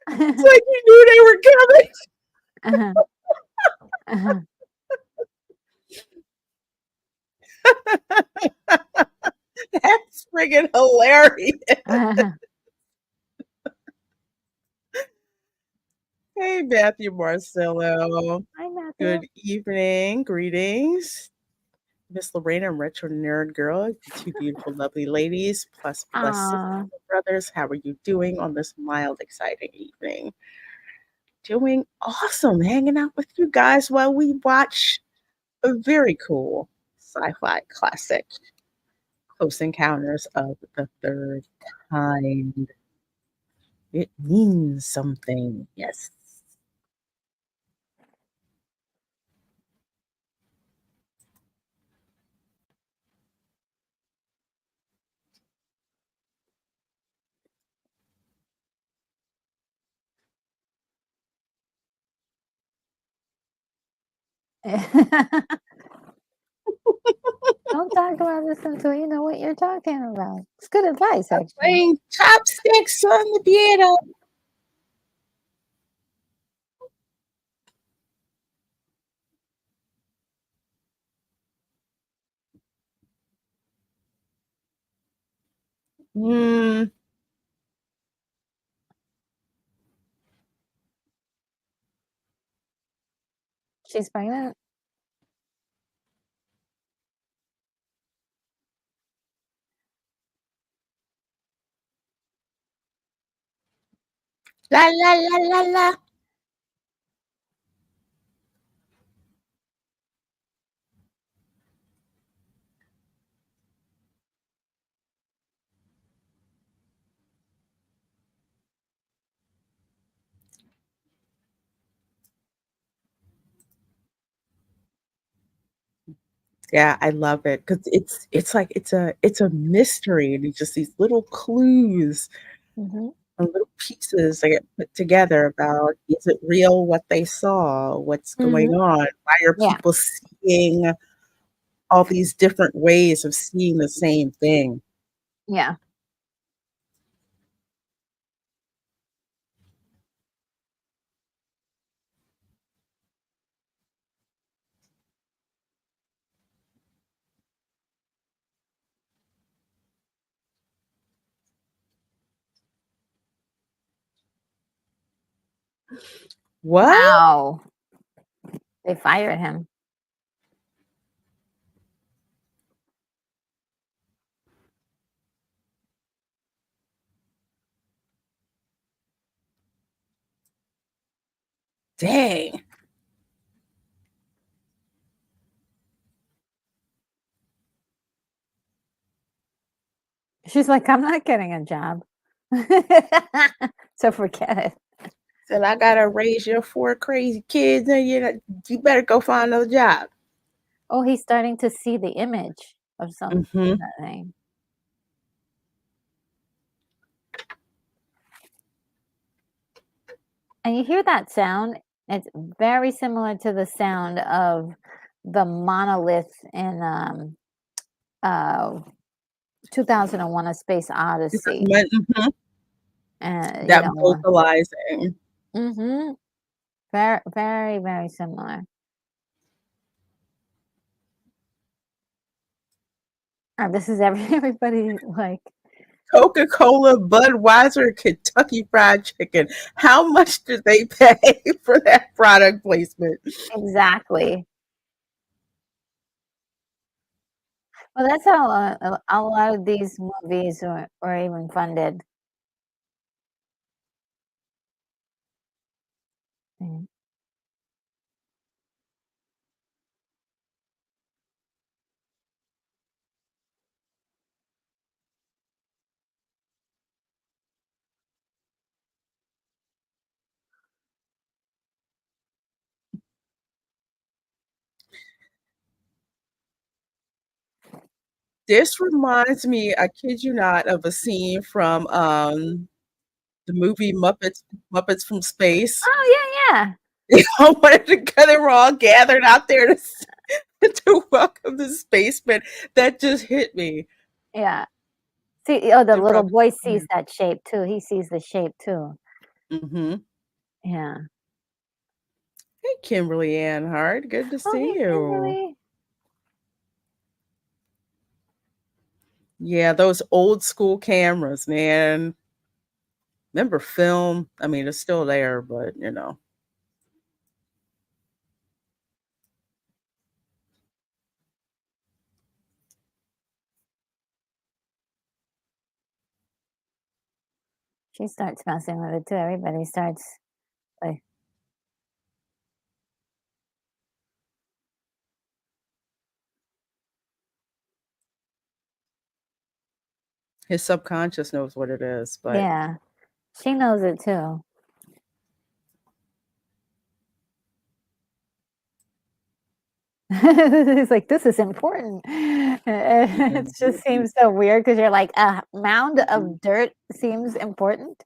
Speaker 1: It's like you knew they were coming. That's friggin' hilarious. Hey, Matthew Marcello.
Speaker 2: Hi, Matthew.
Speaker 1: Good evening. Greetings. Miss Lorena and Retro Nerd Girl, two beautiful, lovely ladies, plus sister brothers. How are you doing on this mild, exciting evening? Doing awesome. Hanging out with you guys while we watch a very cool sci-fi classic, Close Encounters of the Third Kind. It means something. Yes.
Speaker 2: Don't talk about this until you know what you're talking about. It's good advice, actually.
Speaker 1: Playing chopsticks on the piano.
Speaker 2: She's pregnant?
Speaker 1: La la la la la. Yeah, I love it because it's like it's a mystery and it's just these little clues and little pieces that get put together about is it real what they saw? What's going on? Why are people seeing all these different ways of seeing the same thing?
Speaker 2: Yeah.
Speaker 1: What?
Speaker 2: Wow. They fired him.
Speaker 1: Dang.
Speaker 2: She's like, I'm not getting a job. So forget it.
Speaker 1: Said I gotta raise your 4 crazy kids and you better go find another job.
Speaker 2: Oh, he's starting to see the image of something. That thing. And you hear that sound? It's very similar to the sound of the monolith in 2001: A Space Odyssey.
Speaker 1: That vocalizing.
Speaker 2: Very, very, very similar. This is everybody like
Speaker 1: Coca-Cola, Budweiser, Kentucky Fried Chicken. How much did they pay for that product placement?
Speaker 2: Exactly. Well, that's how a lot of these movies were even funded. Mm.
Speaker 1: This reminds me, I kid you not, of a scene from, the movie Muppets from Space.
Speaker 2: Oh, yeah, yeah.
Speaker 1: They were all gathered out there to welcome the spaceman. That just hit me.
Speaker 2: Yeah. See, oh, the
Speaker 1: They
Speaker 2: little
Speaker 1: brought
Speaker 2: boy
Speaker 1: yeah.
Speaker 2: sees that shape too. He sees the shape too.
Speaker 1: Mhm.
Speaker 2: Yeah.
Speaker 1: Hey, Kimberly Ann Hart, good to
Speaker 2: Oh,
Speaker 1: see
Speaker 2: hey,
Speaker 1: you.
Speaker 2: Kimberly.
Speaker 1: Yeah, those old school cameras, man. Remember film? I mean, it's still there, but,
Speaker 2: She starts messing with it too. Everybody starts like,
Speaker 1: his subconscious knows what it is, but
Speaker 2: yeah. She knows it too. It's like this is important. It just seems so weird because you're like a mound of dirt seems important.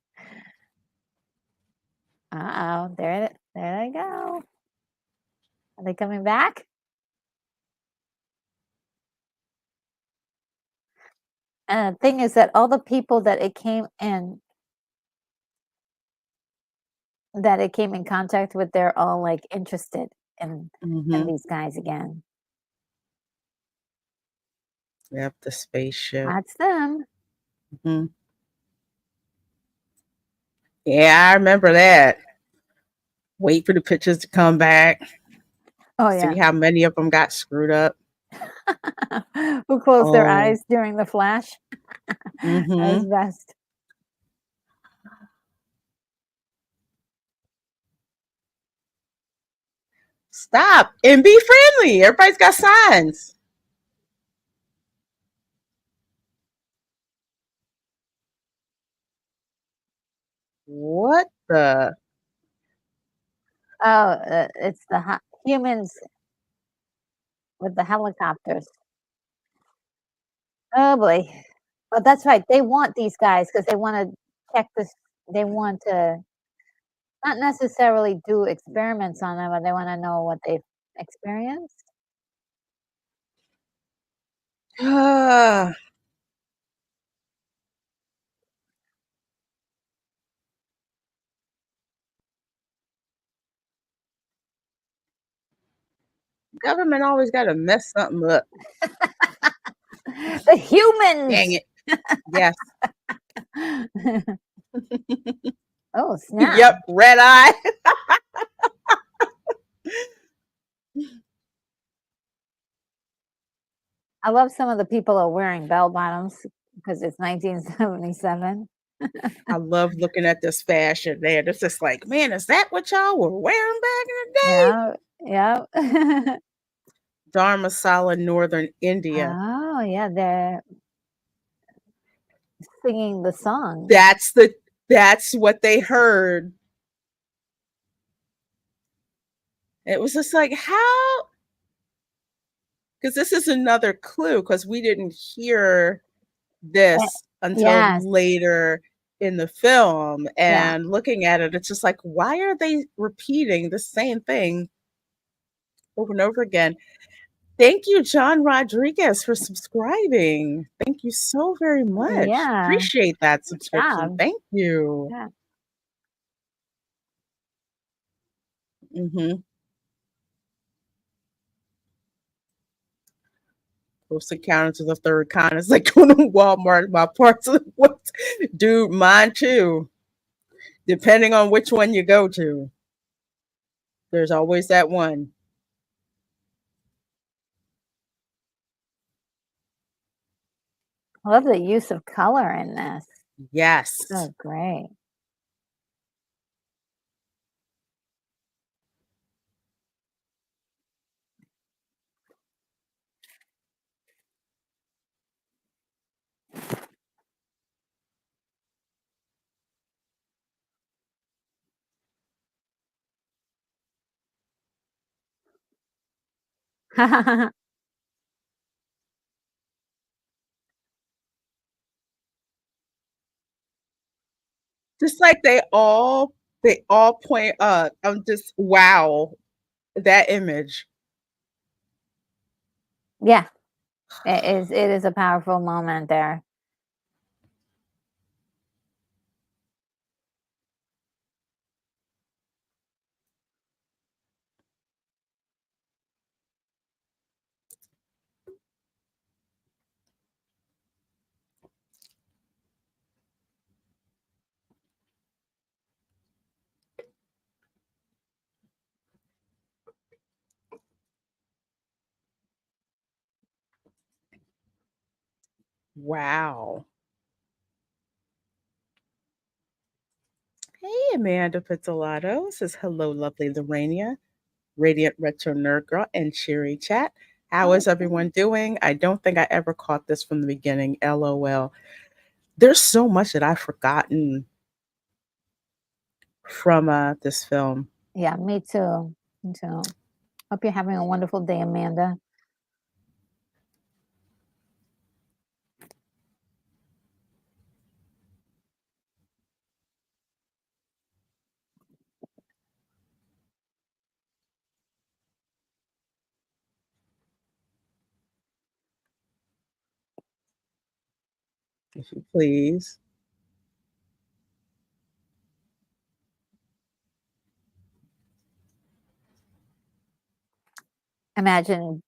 Speaker 2: Uh-oh, there they go. Are they coming back? And the thing is that all the people that it came in contact with, they're all like interested in
Speaker 1: Mhm.
Speaker 2: these guys again.
Speaker 1: Yep, the spaceship.
Speaker 2: That's them.
Speaker 1: Mhm. Yeah, I remember that. Wait for the pictures to come back.
Speaker 2: Oh
Speaker 1: See
Speaker 2: yeah.
Speaker 1: how many of them got screwed up.
Speaker 2: Who closed their
Speaker 1: Oh.
Speaker 2: eyes during the flash? That was
Speaker 1: Mhm.
Speaker 2: best.
Speaker 1: Stop and be friendly. Everybody's got signs. What the?
Speaker 2: Oh, it's the humans with the helicopters. Oh boy. Well, that's right. They want these guys because they want to check this. They want to not necessarily do experiments on them, but they want to know what they've experienced.
Speaker 1: Government always got to mess something up.
Speaker 2: The humans.
Speaker 1: Dang it. Yes.
Speaker 2: Oh snap!
Speaker 1: Yep. Red eye.
Speaker 2: I love some of the people are wearing bell bottoms because it's 1977.
Speaker 1: I love looking at this fashion there. It's just like, man, is that what y'all were wearing back in the day?
Speaker 2: Yeah, yeah.
Speaker 1: Dharmasala, Northern India.
Speaker 2: Oh yeah, they're singing the song.
Speaker 1: That's what they heard. It was just like, how? Because this is another clue, because we didn't hear
Speaker 2: Eh,
Speaker 1: this until
Speaker 2: Yes,
Speaker 1: later in the film.
Speaker 2: yeah.
Speaker 1: And looking at it, it's just like, why are they repeating the same thing over and over again? Thank you, John Rodriguez, for subscribing. Thank you so very much.
Speaker 2: Yeah,
Speaker 1: Appreciate that
Speaker 2: good
Speaker 1: subscription.
Speaker 2: job.
Speaker 1: Thank you.
Speaker 2: Yeah.
Speaker 1: Mhm. Close Encounters of the Third Kind. It's like going to Walmart. My parts of what, dude, mine too. Depending on which one you go to, there's always that one.
Speaker 2: I love the use of color in this.
Speaker 1: Yes.
Speaker 2: So great.
Speaker 1: Just like they all point up. I'm just wow, that image.
Speaker 2: Yeah, it is a powerful moment there.
Speaker 1: Wow. Hey, Amanda Pizzolato says, hello, lovely Lorania, Radiant Retro Nerd Girl, and Cheery Chat. How is everyone doing? I don't think I ever caught this from the beginning. LOL. There's so much that I've forgotten from this film.
Speaker 2: Yeah, me too. Me too. Hope you're having a wonderful day, Amanda.
Speaker 1: If you please.
Speaker 2: Imagine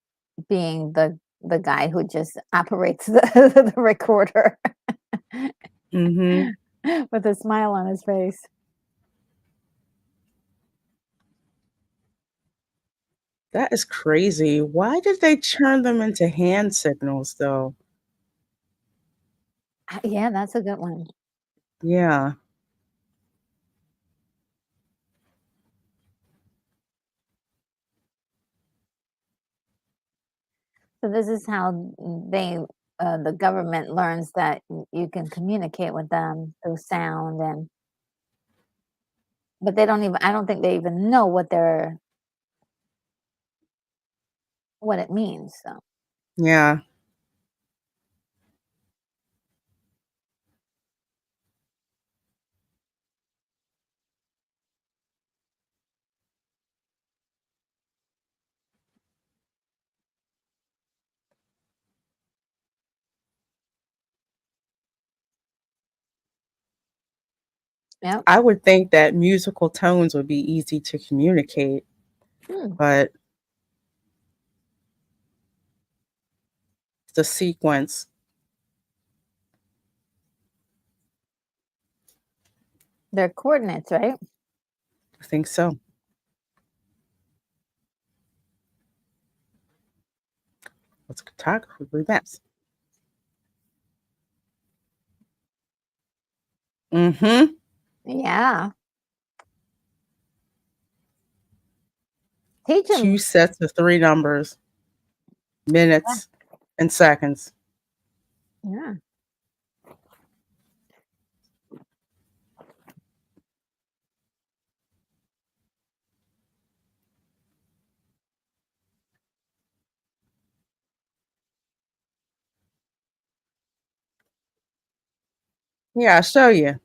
Speaker 2: being the guy who just operates the, the recorder
Speaker 1: Mm-hmm.
Speaker 2: with a smile on his face.
Speaker 1: That is crazy. Why did they turn them into hand signals, though?
Speaker 2: Yeah, that's a good one.
Speaker 1: Yeah.
Speaker 2: So this is how the government learns that you can communicate with them through sound, and but they don't even. I don't think they even know what it means. So
Speaker 1: Yeah.
Speaker 2: yeah.
Speaker 1: I would think that musical tones would be easy to communicate,
Speaker 2: Hmm.
Speaker 1: but the sequence,
Speaker 2: They're coordinates, right?
Speaker 1: I think so. What's cartography maps? Mm-hmm.
Speaker 2: Yeah. Teach
Speaker 1: Two
Speaker 2: them.
Speaker 1: sets of three numbers,
Speaker 2: Yeah.
Speaker 1: minutes, and seconds.
Speaker 2: Yeah.
Speaker 1: Yeah, I'll show you.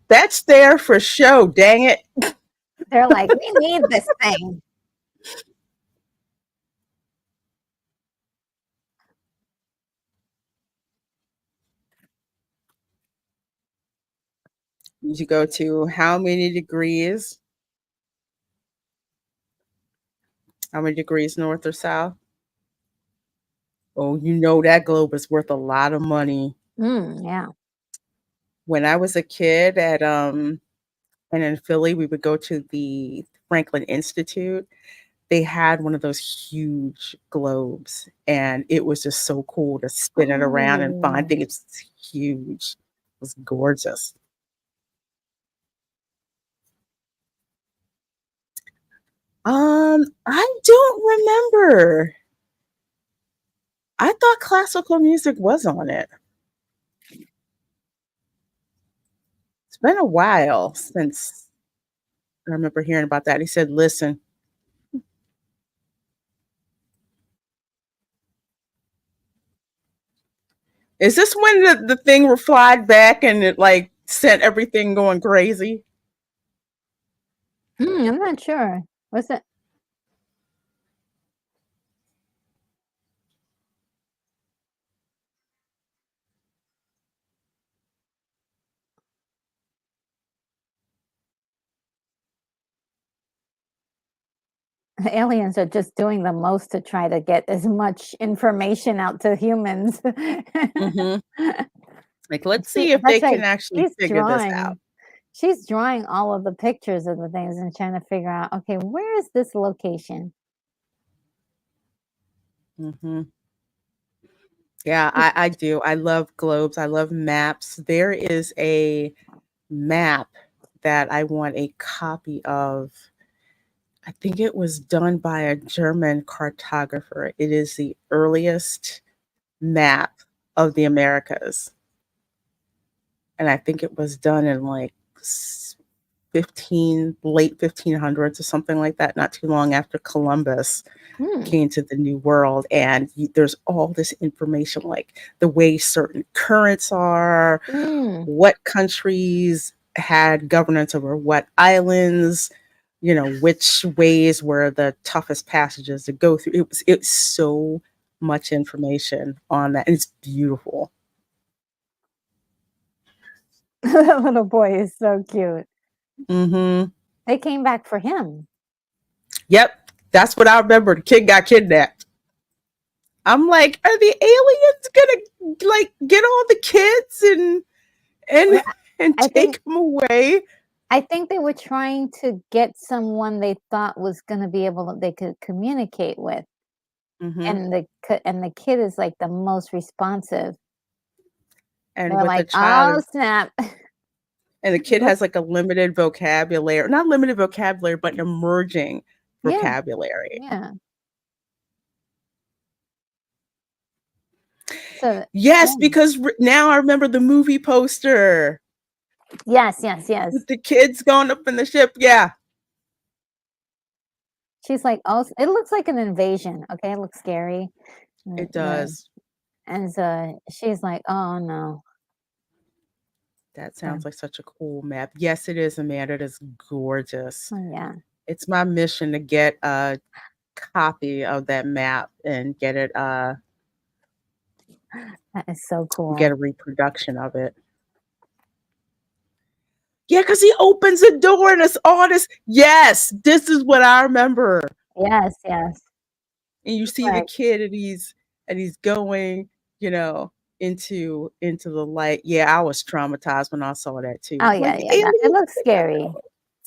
Speaker 1: That's there for show, dang it.
Speaker 2: They're like, we need this thing.
Speaker 1: You go to how many degrees? How many degrees north or south? Oh, you know that globe is worth a lot of money.
Speaker 2: Yeah.
Speaker 1: When I was a kid and in Philly, we would go to the Franklin Institute, they had one of those huge globes, and it was just so cool to spin it around and find
Speaker 2: Oh.
Speaker 1: things. It's huge. It was gorgeous. I don't remember. I thought classical music was on it. It's been a while since I remember hearing about that. He said, "Listen, is this when the thing replied back and it like sent everything going crazy?"
Speaker 2: I'm not sure. Was it? Aliens are just doing the most to try to get as much information out to humans.
Speaker 1: Mm-hmm. Like, let's
Speaker 2: See,
Speaker 1: see if they
Speaker 2: that's
Speaker 1: can
Speaker 2: right.
Speaker 1: actually
Speaker 2: She's
Speaker 1: figure this out.
Speaker 2: drawing. She's drawing all of the pictures of the things and trying to figure out, okay, where is this location?
Speaker 1: Mm-hmm. Yeah, I do. I love globes. I love maps. There is a map that I want a copy of. I think it was done by a German cartographer. It is the earliest map of the Americas. And I think it was done in like 15 late 1500s or something like that, not too long after Columbus came to the new world. And there's all this information, like the way certain currents are, what countries had governance over what islands, which ways were the toughest passages to go through. It's so much information on that, and it's beautiful.
Speaker 2: That little boy is so cute.
Speaker 1: Mm-hmm.
Speaker 2: They came back for him.
Speaker 1: Yep, that's what I remember. The kid got kidnapped. I'm like, are the aliens gonna like get all the kids and
Speaker 2: Well,
Speaker 1: and
Speaker 2: I
Speaker 1: take
Speaker 2: think
Speaker 1: them away?
Speaker 2: I think they were trying to get someone they thought was going to be able to, they could communicate with,
Speaker 1: Mm-hmm.
Speaker 2: and the kid is like the most responsive.
Speaker 1: And
Speaker 2: They're
Speaker 1: with the
Speaker 2: like,
Speaker 1: child,
Speaker 2: oh snap!
Speaker 1: and the kid has like a limited vocabulary, not limited vocabulary, but emerging
Speaker 2: Yeah,
Speaker 1: vocabulary.
Speaker 2: yeah. So
Speaker 1: Yes,
Speaker 2: yeah.
Speaker 1: because now I remember the movie poster
Speaker 2: Yes.
Speaker 1: with the kids going up in the ship. Yeah,
Speaker 2: She's like, oh, it looks like an invasion. Okay, it looks scary.
Speaker 1: it does.
Speaker 2: And so she's like, oh no.
Speaker 1: That sounds like such a cool map. Yes, it is, Amanda. It is gorgeous.
Speaker 2: Oh, yeah.
Speaker 1: It's my mission to get a copy of that map and get it
Speaker 2: That is so cool.
Speaker 1: get a reproduction of it. Yeah, because he opens the door and it's all this. Yes, this is what I remember.
Speaker 2: Yes.
Speaker 1: And you see the kid and he's going, into the light. Yeah, I was traumatized when I saw that too.
Speaker 2: Oh
Speaker 1: Like
Speaker 2: yeah,
Speaker 1: the
Speaker 2: yeah. It
Speaker 1: aliens.
Speaker 2: looks scary.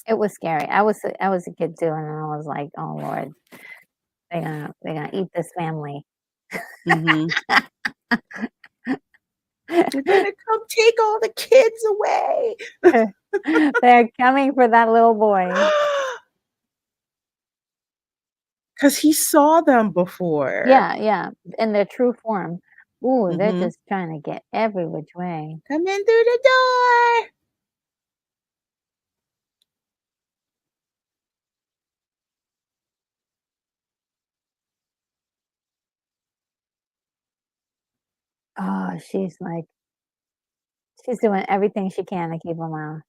Speaker 2: It was scary. I was a kid too, and I was like, oh Lord, they're gonna eat this family.
Speaker 1: Mm-hmm. They're gonna come take all the kids away.
Speaker 2: They're coming for that little boy.
Speaker 1: Because he saw them before.
Speaker 2: Yeah, in their true form. Ooh, they're
Speaker 1: Mm-hmm.
Speaker 2: just trying to get every which way.
Speaker 1: Come in through the door.
Speaker 2: Oh, she's doing everything she can to keep them out.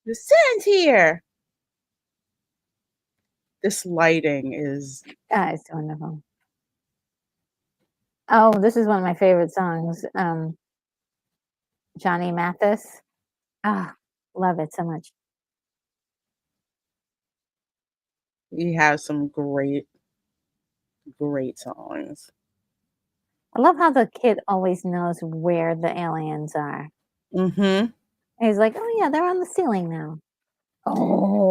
Speaker 1: The sun's here. This lighting is.
Speaker 2: It's wonderful. Oh, this is one of my favorite songs. Johnny Mathis. Ah, love it so much.
Speaker 1: He has some great songs.
Speaker 2: I love how the kid always knows where the aliens are.
Speaker 1: Mm-hmm.
Speaker 2: He's like, oh yeah, they're on the ceiling now.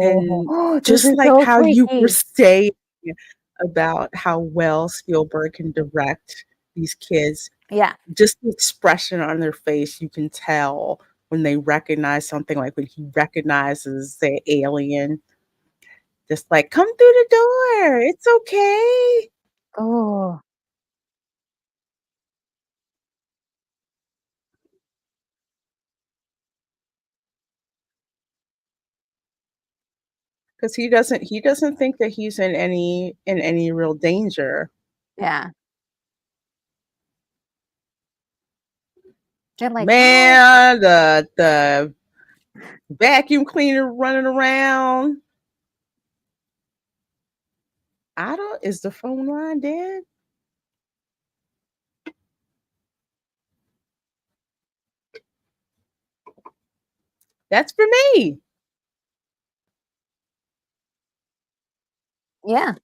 Speaker 1: And
Speaker 2: Oh, this
Speaker 1: just
Speaker 2: is
Speaker 1: like
Speaker 2: so
Speaker 1: how you were
Speaker 2: freaky.
Speaker 1: saying, about how well Spielberg can direct these kids.
Speaker 2: Yeah.
Speaker 1: Just the expression on their face, you can tell when they recognize something, like when he recognizes the alien, just like, "Come through the door, it's okay."
Speaker 2: Oh,
Speaker 1: Because he doesn't think that he's in any real danger.
Speaker 2: yeah. They're like, "Help."
Speaker 1: Man, the vacuum cleaner running around. I don't Is the phone line dead? That's for me.
Speaker 2: Yeah.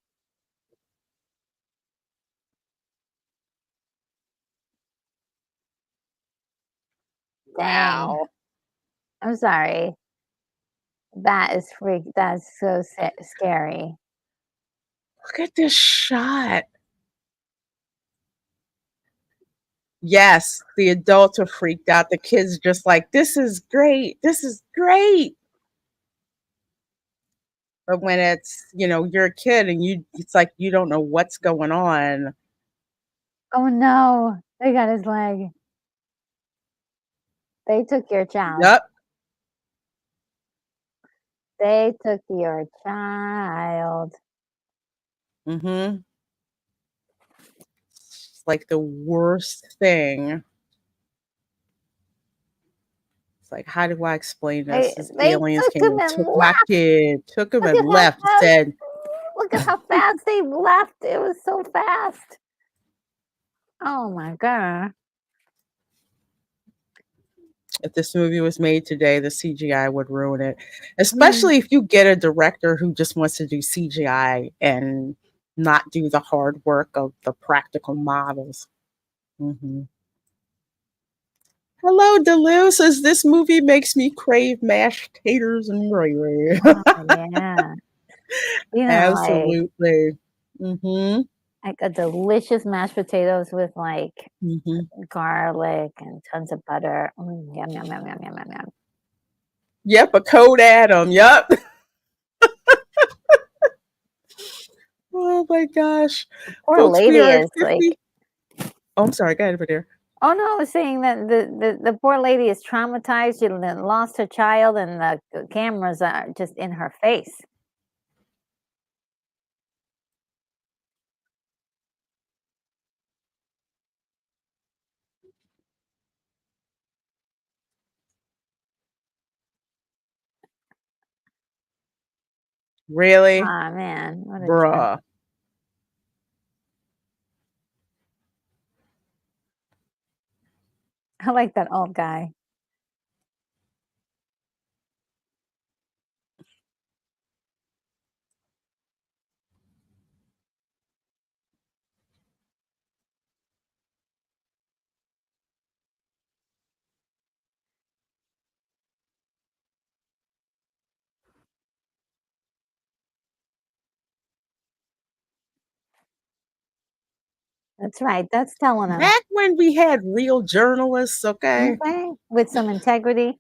Speaker 2: Dang.
Speaker 1: Wow.
Speaker 2: I'm sorry. That's so scary.
Speaker 1: Look at this shot. Yes, the adults are freaked out. The kids are just like, "This is great. This is great." But when you're a kid and it's like you don't know what's going on.
Speaker 2: Oh no, they got his leg. They took your child.
Speaker 1: Yep.
Speaker 2: They took your child.
Speaker 1: Mhm. It's like the worst thing. It's like, how do I explain this? These
Speaker 2: They
Speaker 1: aliens
Speaker 2: took
Speaker 1: came
Speaker 2: him
Speaker 1: and
Speaker 2: and
Speaker 1: took my
Speaker 2: left.
Speaker 1: kid, took him
Speaker 2: Look
Speaker 1: and
Speaker 2: at how
Speaker 1: left,
Speaker 2: fast.
Speaker 1: said,
Speaker 2: Look at how fast they left. It was so fast. Oh my god.
Speaker 1: if this movie was made today, the CGI would ruin it.
Speaker 2: Mm.
Speaker 1: Especially if you get a director who just wants to do CGI and not do the hard work of the practical models. Hmm. Hello, Delu says this movie makes me crave mashed taters and gravy.
Speaker 2: Oh yeah.
Speaker 1: Absolutely. Hmm.
Speaker 2: Like a delicious mashed potatoes with like
Speaker 1: Hmm.
Speaker 2: garlic and tons of butter. Yum yum yum yum yum yum yum.
Speaker 1: Yep, a code Adam. Yep. Oh my gosh.
Speaker 2: Poor
Speaker 1: Folks, we
Speaker 2: lady
Speaker 1: are at
Speaker 2: is like,
Speaker 1: 50. Oh, I'm sorry. Go ahead over there.
Speaker 2: oh no, I was saying that the poor lady is traumatized. She lost her child, and the cameras are just in her face.
Speaker 1: Really?
Speaker 2: Ah man, what a trip.
Speaker 1: Bruh.
Speaker 2: I like that old guy. That's right. That's telling him.
Speaker 1: Back when we had real journalists, okay?
Speaker 2: Okay, with some integrity.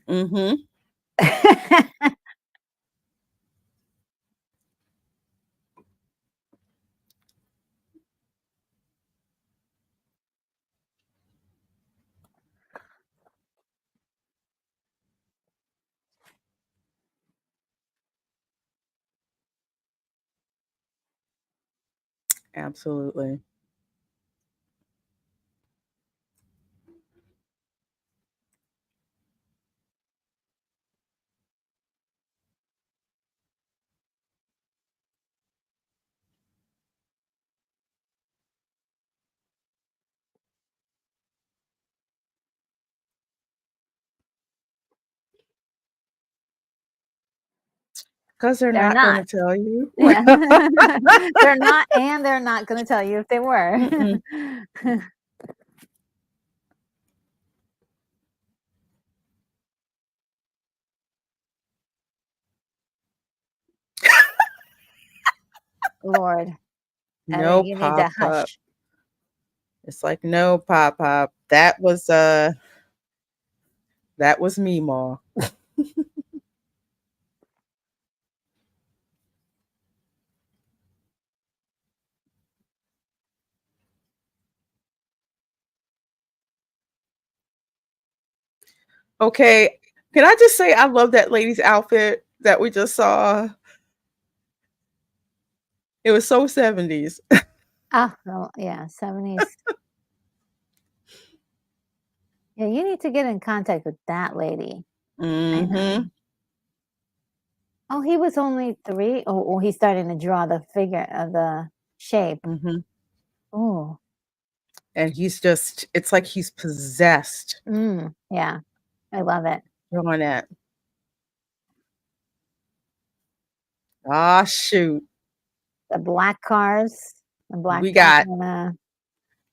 Speaker 1: Mm-hmm. Absolutely. Because they're
Speaker 2: They're
Speaker 1: not going
Speaker 2: not.
Speaker 1: to tell you.
Speaker 2: Yeah. They're not, and they're not going to tell you if they were.
Speaker 1: Mm-mm.
Speaker 2: Lord. And then
Speaker 1: No
Speaker 2: you need to
Speaker 1: pop-up.
Speaker 2: hush.
Speaker 1: It's like, no pop-up. That was me, Ma. Okay. Can I just say I love that lady's outfit that we just saw? It was so 70s.
Speaker 2: Oh, well, yeah, 70s. Yeah, you need to get in contact with that lady. I know.
Speaker 1: Mm-hmm.
Speaker 2: Oh, he was only 3? Oh, he's starting to draw the figure of the shape.
Speaker 1: Mm-hmm.
Speaker 2: Oh.
Speaker 1: And it's like he's possessed
Speaker 2: Yeah, I love it.
Speaker 1: drawing that. Ah, shoot.
Speaker 2: The black cars, the black
Speaker 1: We
Speaker 2: truck
Speaker 1: got,
Speaker 2: and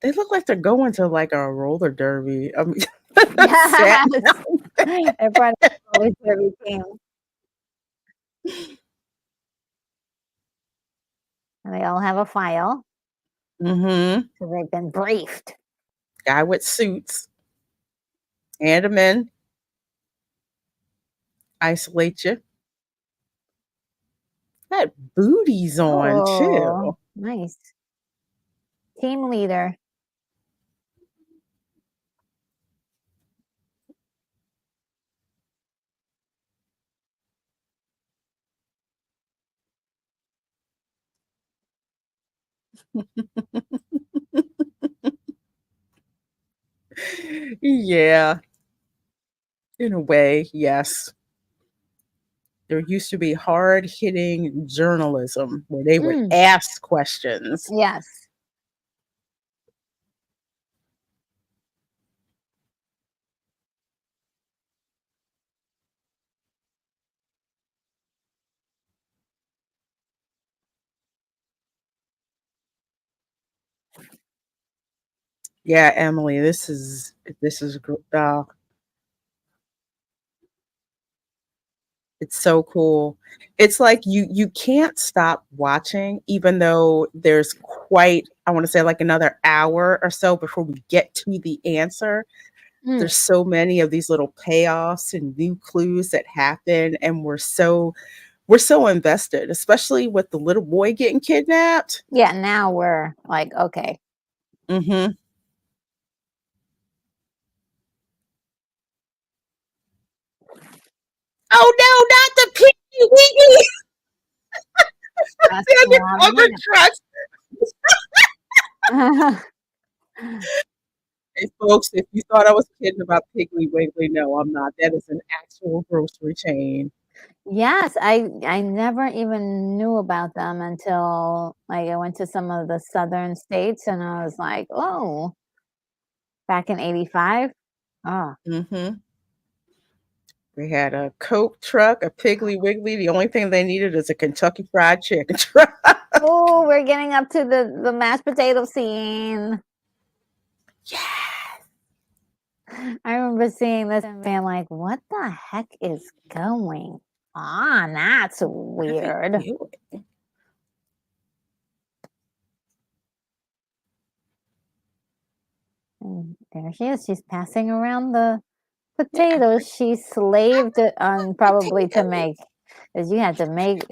Speaker 1: they look like they're going to like a roller derby. I mean,
Speaker 2: yes.
Speaker 1: sad.
Speaker 2: Everybody always everything. And they all have a file,
Speaker 1: Mm-hmm.
Speaker 2: so they've been briefed.
Speaker 1: Guy with suits. Hand him in. Isolate you. That booty's on
Speaker 2: Oh,
Speaker 1: too.
Speaker 2: nice. Team leader.
Speaker 1: Yeah, in a way, yes. There used to be hard hitting journalism where they would
Speaker 2: Mm,
Speaker 1: ask questions.
Speaker 2: yes.
Speaker 1: Yeah, Emily, this is it's so cool. It's like you can't stop watching, even though there's quite, I want to say like another hour or so before we get to the answer.
Speaker 2: Mm,
Speaker 1: There's so many of these little payoffs and new clues that happen, and we're so invested, especially with the little boy getting kidnapped.
Speaker 2: yeah, now we're like, okay.
Speaker 1: Mm-hmm. Oh no, not the piggy wiggy!
Speaker 2: That's
Speaker 1: The
Speaker 2: the wrong
Speaker 1: undercover trucks.
Speaker 2: map.
Speaker 1: Hey folks, if you thought I was kidding about Piggly Wiggly, no, I'm not. That is an actual grocery chain.
Speaker 2: Yes, I never even knew about them until, like, I went to some of the southern states, and I was like, "Oh, back in '85? Oh,
Speaker 1: Mm-hmm. They had a Coke truck, a Piggly Wiggly. The only thing they needed is a Kentucky Fried Chicken truck.
Speaker 2: oh, we're getting up to the mashed potato scene."
Speaker 1: Yeah.
Speaker 2: I remember seeing this and being like, "What the heck is going on? That's
Speaker 1: How do you
Speaker 2: weird."
Speaker 1: do it?
Speaker 2: And there she is. She's passing around the potatoes she slaved it on probably to
Speaker 1: Potato.
Speaker 2: make, because you had to make,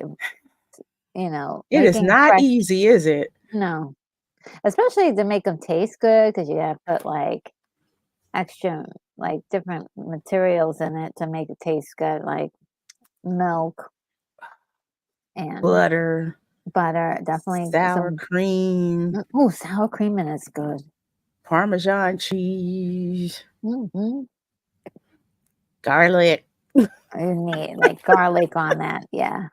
Speaker 1: It is
Speaker 2: making
Speaker 1: not
Speaker 2: fresh.
Speaker 1: easy, is it?
Speaker 2: No, especially to make them taste good, because you have to put like extra, like different materials in it to make it taste good, like milk and
Speaker 1: Butter,
Speaker 2: butter. Definitely
Speaker 1: sour
Speaker 2: some.
Speaker 1: cream,
Speaker 2: Oh, sour cream in it's good.
Speaker 1: Parmesan cheese,
Speaker 2: Hmm.
Speaker 1: garlic.
Speaker 2: You need like garlic on that, yeah.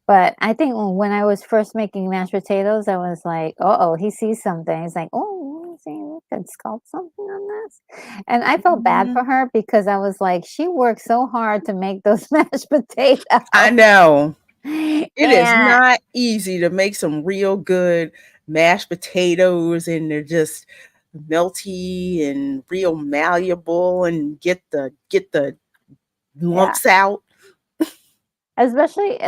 Speaker 2: But I think when I was first making mashed potatoes, I was like, "Uh-oh, he sees something." He's like, "Oh, let me see, we could sculpt something on this." And I felt bad
Speaker 1: Mhm.
Speaker 2: for her because I was like, she worked so hard to make those mashed
Speaker 1: I
Speaker 2: potatoes.
Speaker 1: know. It is
Speaker 2: And
Speaker 1: not easy to make some real good mashed potatoes, and they're just melty and real malleable and get the
Speaker 2: yeah,
Speaker 1: lumps out.
Speaker 2: especially,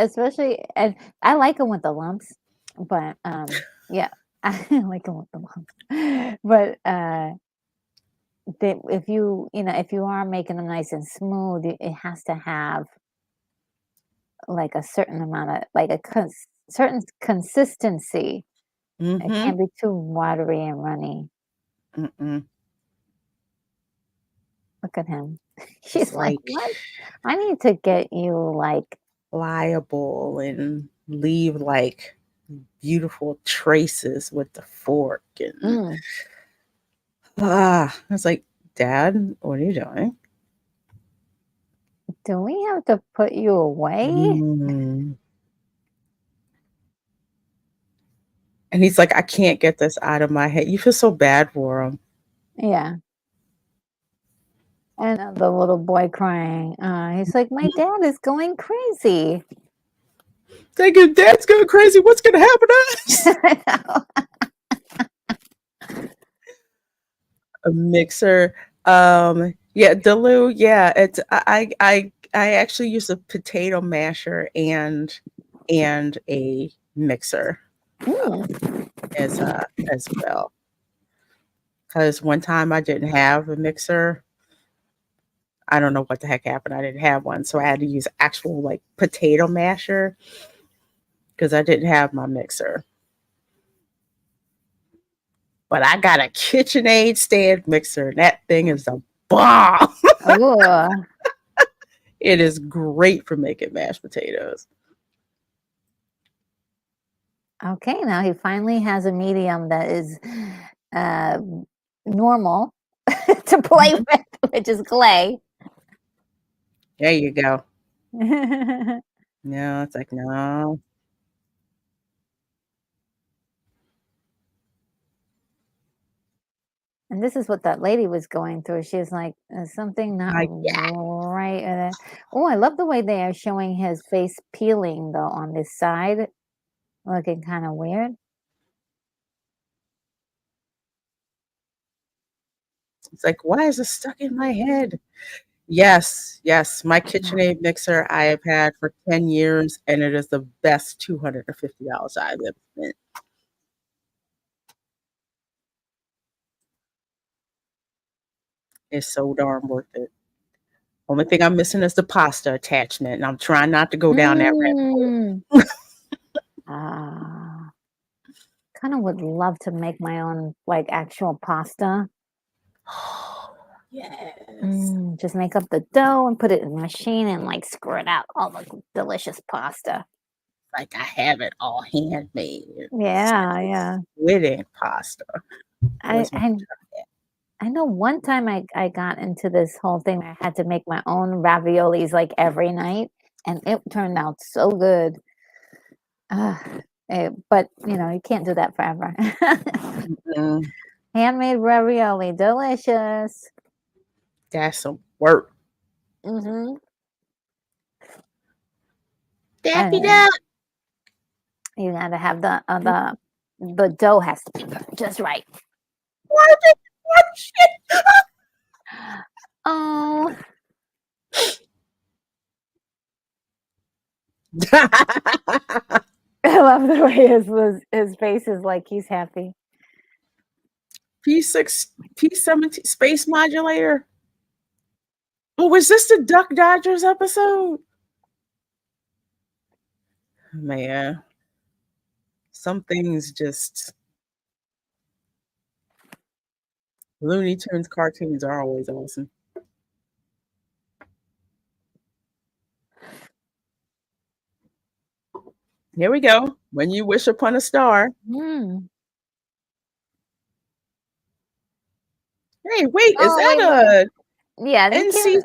Speaker 2: and I like them with the lumps. But yeah, I like them with the lumps. But if you are making them nice and smooth, it has to have like a certain amount of like certain consistency. It
Speaker 1: Mm-hmm.
Speaker 2: can't be too watery and runny.
Speaker 1: Mm-mm.
Speaker 2: Look at him.
Speaker 1: It's
Speaker 2: She's like,
Speaker 1: like
Speaker 2: what? I need to get you like
Speaker 1: pliable and leave like beautiful traces with the fork. And I was like, Dad, what are you doing?
Speaker 2: do we have to put you away?
Speaker 1: Mm. And he's like, I can't get this out of my head. You feel so bad for him.
Speaker 2: Yeah. And the little boy crying. He's like, my dad is going crazy.
Speaker 1: Thank you, Dad's going crazy. What's going to happen to us? A mixer. Yeah, Delu. Yeah, it's I actually use a potato masher and a mixer as well. Because one time I didn't have a mixer. I don't know what the heck happened. I didn't have one, so I had to use actual like potato masher because I didn't have my mixer. But I got a KitchenAid stand mixer, and that thing is a bomb.
Speaker 2: Ooh.
Speaker 1: It is great for making mashed potatoes.
Speaker 2: Okay, now he finally has a medium that is normal to play with, which is clay.
Speaker 1: There you go. No, it's like, no.
Speaker 2: And this is what that lady was going through. She was like, something not
Speaker 1: Like, yeah.
Speaker 2: right. Oh, I love the way they are showing his face peeling, though, on this side. Looking kind of weird.
Speaker 1: It's like, why is this stuck in my head? Yes, yes. My KitchenAid mixer I have had for 10 years, and it is the best $250 I've ever spent. It's so darn worth it. Only thing I'm missing is the pasta attachment, and I'm trying not to go down that rabbit hole.
Speaker 2: Ah, kind of would love to make my own like actual pasta.
Speaker 1: Yes.
Speaker 2: Just make up the dough and put it in the machine and like squirt out all the delicious pasta.
Speaker 1: Like I have it all handmade. It's
Speaker 2: Yeah.
Speaker 1: wedding pasta.
Speaker 2: I
Speaker 1: Always want
Speaker 2: I I know one time I got into this whole thing where I had to make my own raviolis like every night, and it turned out so good. But you can't do that forever.
Speaker 1: Mm,
Speaker 2: Handmade ravioli, delicious.
Speaker 1: that's some work.
Speaker 2: Mm-hmm.
Speaker 1: Daffy
Speaker 2: And
Speaker 1: Duck.
Speaker 2: you gotta have the dough has to be just right.
Speaker 1: What is it?
Speaker 2: Oh, I love the way his face is like he's happy.
Speaker 1: P6, P17 space modulator. Oh, was this the Duck Dodgers episode? Man, some things just Looney Tunes cartoons are always awesome. Here we go. When you wish upon a star.
Speaker 2: Mm.
Speaker 1: Hey, wait, is
Speaker 2: Oh, wait,
Speaker 1: that
Speaker 2: yeah,
Speaker 1: a
Speaker 2: you can't.
Speaker 1: NCC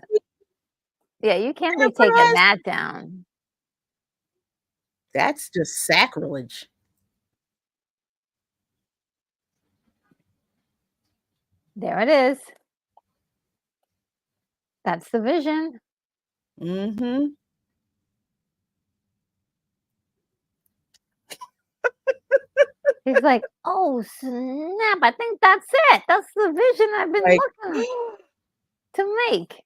Speaker 2: Yeah, you can't be taking
Speaker 1: advertised?
Speaker 2: that down.
Speaker 1: That's just sacrilege.
Speaker 2: There it is. That's the vision.
Speaker 1: Mm-hmm.
Speaker 2: He's like, oh snap! I think that's it. That's the vision I've been
Speaker 1: Like
Speaker 2: looking to make.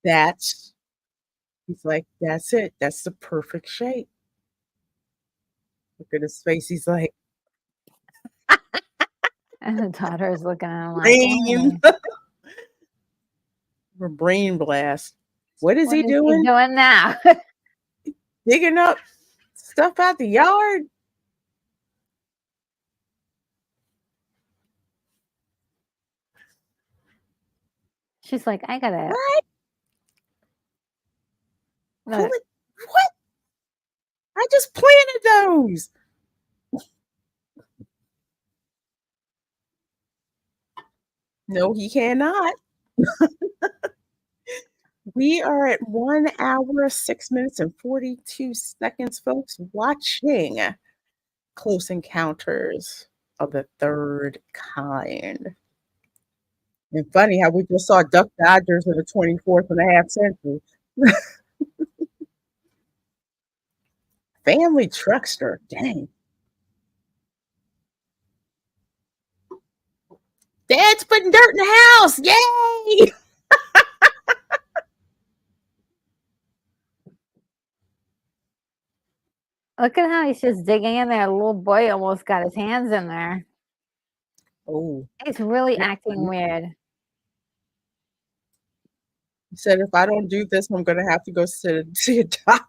Speaker 1: that's he's like, that's it. That's the perfect shape. Look at his face. He's like,
Speaker 2: And the daughter is looking at him like,
Speaker 1: brain.
Speaker 2: hey,
Speaker 1: For brain blast. What is
Speaker 2: what
Speaker 1: he
Speaker 2: is he
Speaker 1: doing?
Speaker 2: doing now?
Speaker 1: Digging up stuff out the yard?
Speaker 2: She's like, I gotta.
Speaker 1: What?
Speaker 2: Look,
Speaker 1: What? I just planted those. No, he cannot. We are at 1 hour, 6 minutes, and 42 seconds, folks, watching Close Encounters of the Third Kind. And funny how we just saw Duck Dodgers in the 24th and a half century. Family truckster. Dang. Dad's putting dirt in the house. Yay!
Speaker 2: look at how he's just digging in there. The little boy almost got his hands in there.
Speaker 1: Oh.
Speaker 2: He's really acting weird.
Speaker 1: He said, if I don't do this, I'm going to have to go see a doctor.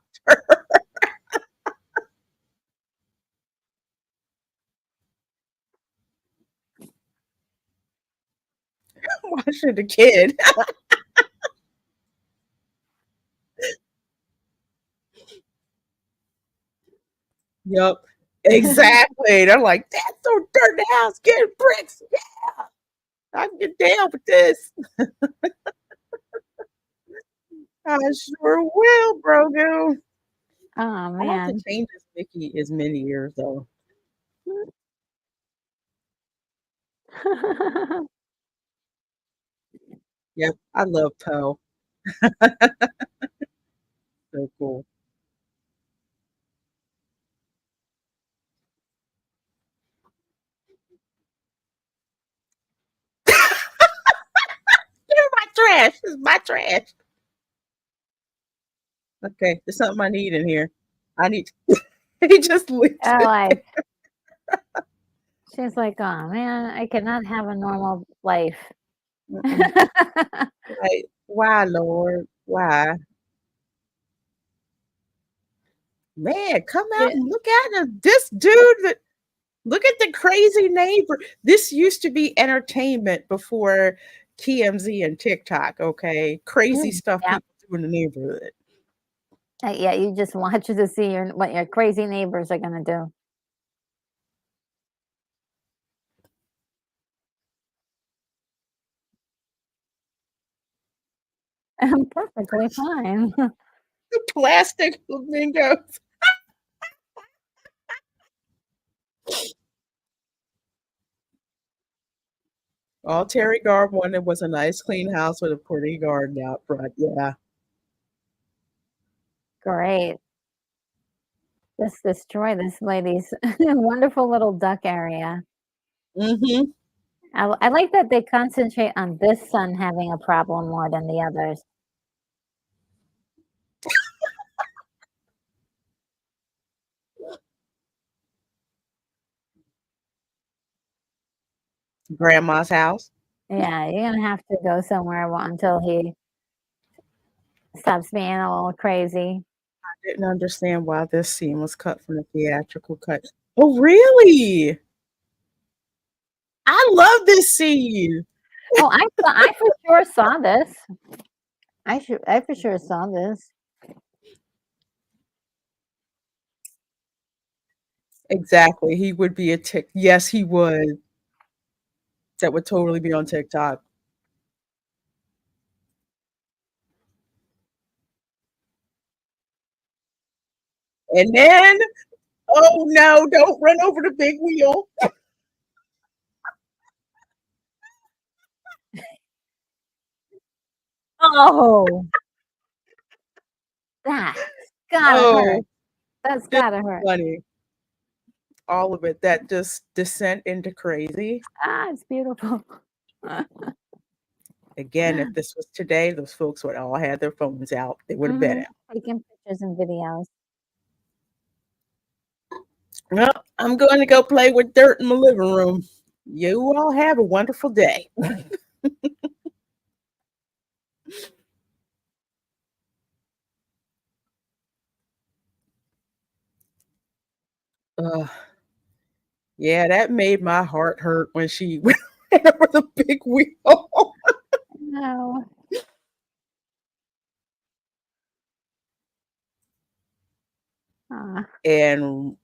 Speaker 1: Watching the kid. Yep. Exactly. They're like, Dad's so dirt in the house, get bricks. Yeah. I can get down with this. I sure will, Grogu.
Speaker 2: Oh,
Speaker 1: I have
Speaker 2: man.
Speaker 1: to change this Mickey is many years though. Yep. I love Poe. So cool. My trash. This is my trash. Okay, there's something I need in here. I need. He just leaves
Speaker 2: Oh,
Speaker 1: it.
Speaker 2: like, she's like, oh, man, I cannot have a normal life.
Speaker 1: Like, why, Lord? Why? Man, come out and look at this dude. Look at the crazy neighbor. This used to be entertainment before TMZ and TikTok. Okay, crazy stuff
Speaker 2: Yeah.
Speaker 1: people do in the neighborhood.
Speaker 2: Yeah, you just watch to see what your crazy neighbors are gonna do. I'm perfectly fine.
Speaker 1: The plastic flamingos. All Terry Garb wanted was a nice, clean house with a pretty garden out front. Yeah.
Speaker 2: Great. Just destroy this lady's wonderful little duck area.
Speaker 1: Mm-hmm.
Speaker 2: I like that they concentrate on this son having a problem more than the others.
Speaker 1: Grandma's house.
Speaker 2: Yeah, you're gonna have to go somewhere until he stops being a little crazy.
Speaker 1: I didn't understand why this scene was cut from the theatrical cut. Oh, really? I love this scene.
Speaker 2: Oh, I for sure saw this. I for sure saw this.
Speaker 1: Exactly. He would be a tick. Yes, he would. That would totally be on TikTok. And then, oh no, don't run over the big wheel.
Speaker 2: Oh, that's gotta hurt.
Speaker 1: Oh,
Speaker 2: That's
Speaker 1: this
Speaker 2: gotta
Speaker 1: is
Speaker 2: hurt.
Speaker 1: funny. All of it. That just descent into crazy.
Speaker 2: It's beautiful.
Speaker 1: Again, if this was today, those folks would all have their phones out. They would have been out.
Speaker 2: Taking pictures and videos.
Speaker 1: Well, I'm going to go play with dirt in my living room. You all have a wonderful day. Uh, yeah, that made my heart hurt when she went over the big wheel.
Speaker 2: No.
Speaker 1: And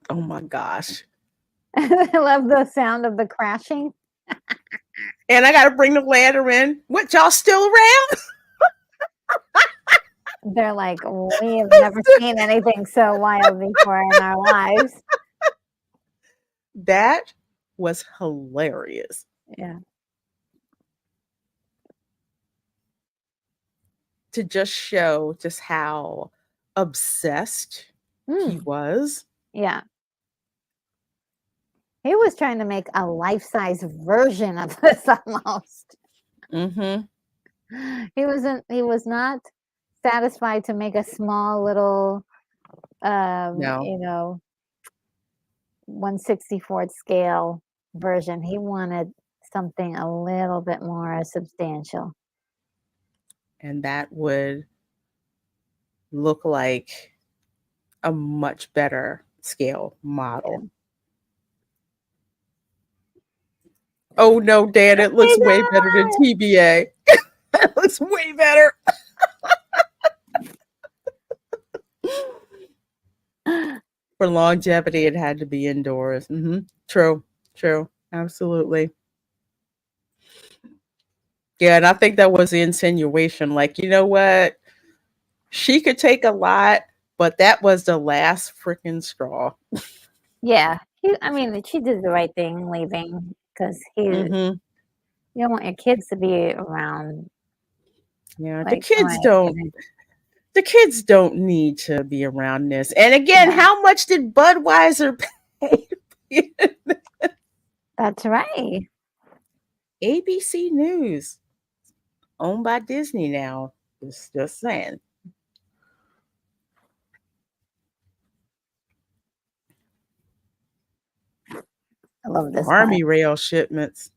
Speaker 1: oh my gosh.
Speaker 2: I love the sound of the crashing.
Speaker 1: And I got to bring the ladder in. What, y'all still around?
Speaker 2: They're like, we have never seen anything so wild before in our lives.
Speaker 1: That was hilarious.
Speaker 2: Yeah.
Speaker 1: To just show just how obsessed he was.
Speaker 2: Yeah. He was trying to make a life-size version of this almost.
Speaker 1: Mm-hmm.
Speaker 2: He was not satisfied to make a small little
Speaker 1: No.
Speaker 2: 1/64th scale version. He wanted something a little bit more substantial.
Speaker 1: And that would look like a much better scale model. Yeah. Oh no, Dan, it looks way better than TBA. It looks way better. For longevity, it had to be indoors. Mm-hmm. True. Absolutely. Yeah, and I think that was the insinuation. Like, you know what? She could take a lot, but that was the last freaking straw.
Speaker 2: Yeah. She did the right thing leaving because you don't want your kids to be around.
Speaker 1: Yeah, the kids don't need to be around this. And again, how much did Budweiser pay?
Speaker 2: That's right.
Speaker 1: ABC News, owned by Disney now. Just saying.
Speaker 2: I love this
Speaker 1: Army rail shipments.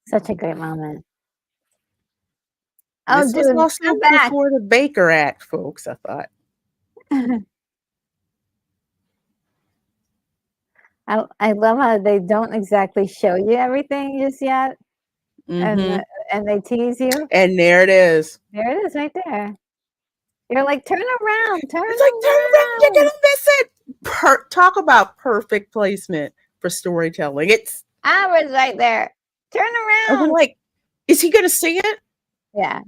Speaker 2: Such a great moment.
Speaker 1: This was also before the Baker Act, folks, I thought.
Speaker 2: I love how they don't exactly show you everything just yet. And they tease you.
Speaker 1: And there it is.
Speaker 2: There it is right there. You're like, turn around.
Speaker 1: Turn around. You're gonna miss it. Talk about perfect placement for storytelling.
Speaker 2: I was right there. Turn around.
Speaker 1: And we're like, is he gonna see it?
Speaker 2: Yeah.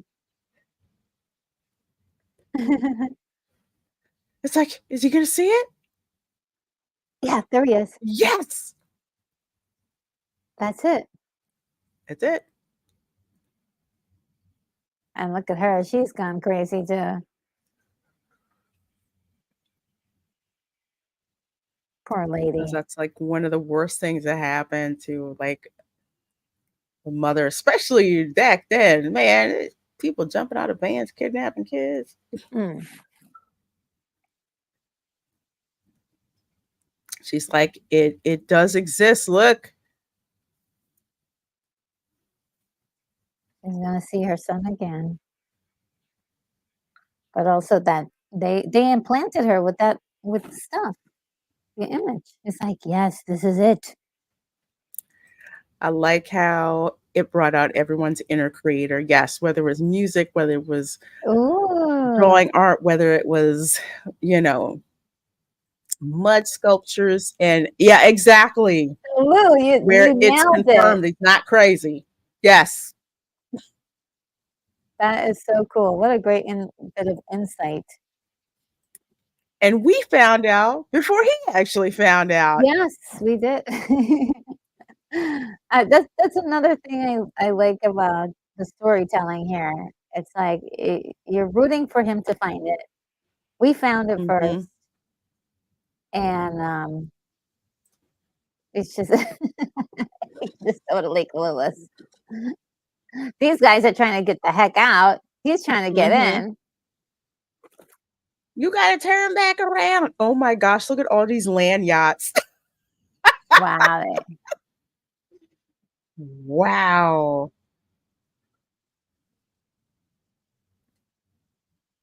Speaker 1: It's like, is he gonna see it?
Speaker 2: Yeah, there he is.
Speaker 1: Yes.
Speaker 2: That's it.
Speaker 1: That's it.
Speaker 2: And look at her. She's gone crazy too. Poor lady.
Speaker 1: That's like one of the worst things that happened to like a mother, especially back then. Man, people jumping out of vans, kidnapping kids. She's like, it does exist. Look.
Speaker 2: She's gonna see her son again. But also that they implanted her with stuff. The image. It's like, yes, this is it.
Speaker 1: I like how it brought out everyone's inner creator. Yes, whether it was music, whether it was drawing art, whether it was, mud sculptures, and yeah, exactly.
Speaker 2: Lou,
Speaker 1: where it's confirmed he's not crazy. Yes.
Speaker 2: That is so cool. What a great bit of insight.
Speaker 1: And we found out before he actually found out.
Speaker 2: Yes, we did. That's another thing I like about the storytelling here. It's like you're rooting for him to find it. We found it first, and it's just he's just totally clueless. These guys are trying to get the heck out. He's trying to get in.
Speaker 1: You got to turn back around. Oh my gosh, look at all these land yachts.
Speaker 2: Wow.
Speaker 1: Wow.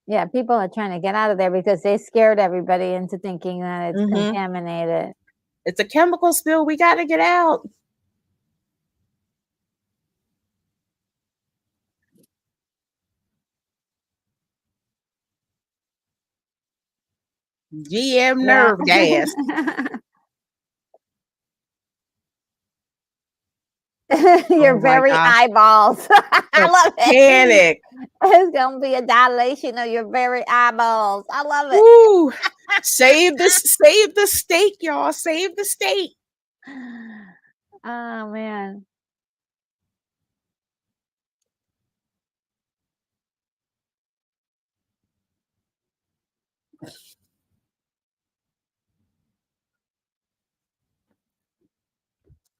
Speaker 2: Yeah, people are trying to get out of there because they scared everybody into thinking that it's contaminated.
Speaker 1: It's a chemical spill. We got to get out. GM nerve gas.
Speaker 2: Your very eyeballs. I love it.
Speaker 1: Panic.
Speaker 2: It's gonna be a dilation of your very eyeballs. I love it.
Speaker 1: Ooh, save the steak, y'all. Save the steak.
Speaker 2: Oh man.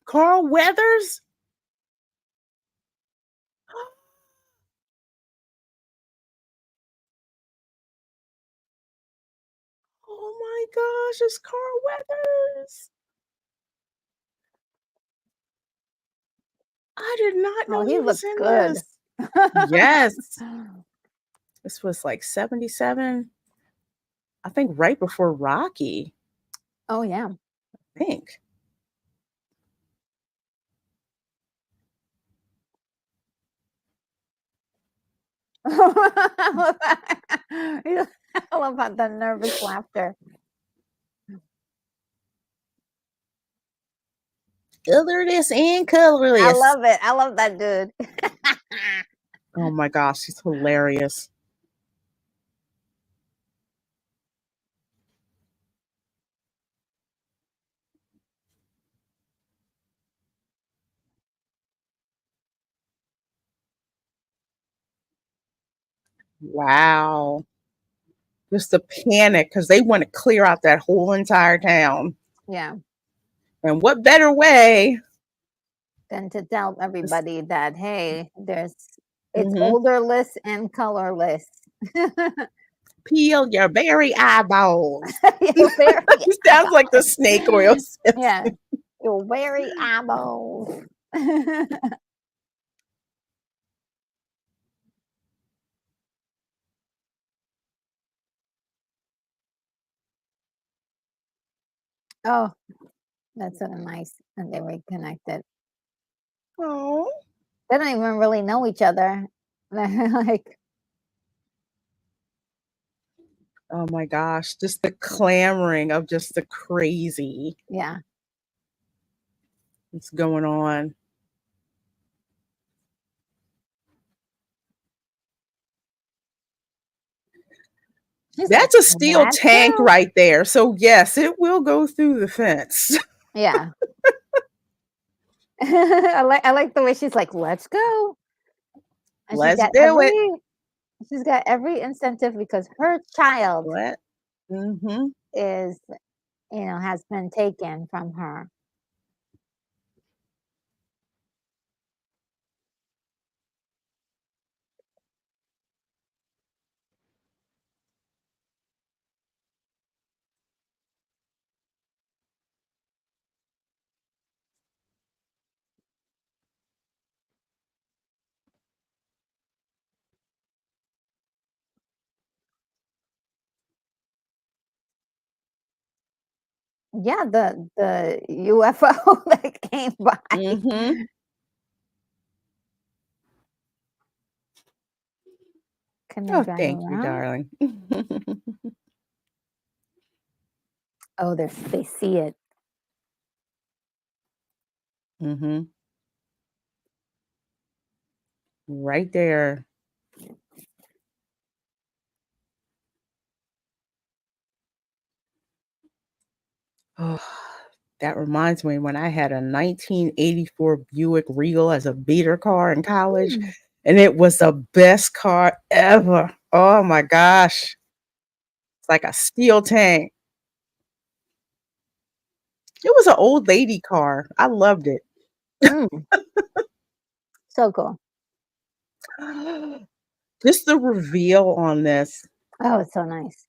Speaker 1: Carl Weathers? Oh my gosh, it's Carl Weathers. I did not know he was in
Speaker 2: good.
Speaker 1: this. Yes. This was like 77. I think right before Rocky.
Speaker 2: Oh yeah.
Speaker 1: I think.
Speaker 2: I love about the nervous laughter.
Speaker 1: Colorless and colorless.
Speaker 2: I love it. I love that dude.
Speaker 1: Oh my gosh, he's hilarious. Wow. Just the panic because they want to clear out that whole entire town.
Speaker 2: Yeah.
Speaker 1: And what better way
Speaker 2: than to tell everybody that, hey, it's odorless and colorless.
Speaker 1: Peel your very eyeballs.
Speaker 2: It
Speaker 1: sounds like the snake oil.
Speaker 2: Yeah, your very eyeballs. Oh, that's so nice. And they reconnected.
Speaker 1: Oh.
Speaker 2: They don't even really know each other. They're like,
Speaker 1: oh my gosh, just the clamoring of just the crazy.
Speaker 2: Yeah.
Speaker 1: What's going on? That's a steel tank right there. So yes, it will go through the fence.
Speaker 2: Yeah. I like the way she's like, let's go. And
Speaker 1: Let's do it.
Speaker 2: She's got every incentive because her child is, has been taken from her. Yeah, the UFO that came by. Can they drive
Speaker 1: thank
Speaker 2: around?
Speaker 1: you, darling.
Speaker 2: Oh, they see it.
Speaker 1: Right there. Oh, That reminds me when I had a 1984 Buick Regal as a beater car in college,
Speaker 2: Mm.
Speaker 1: and it was the best car ever. Oh my gosh. It's like a steel tank. It was an old lady car. I loved it.
Speaker 2: Mm. So cool.
Speaker 1: Just the reveal on this,
Speaker 2: Oh, it's so nice.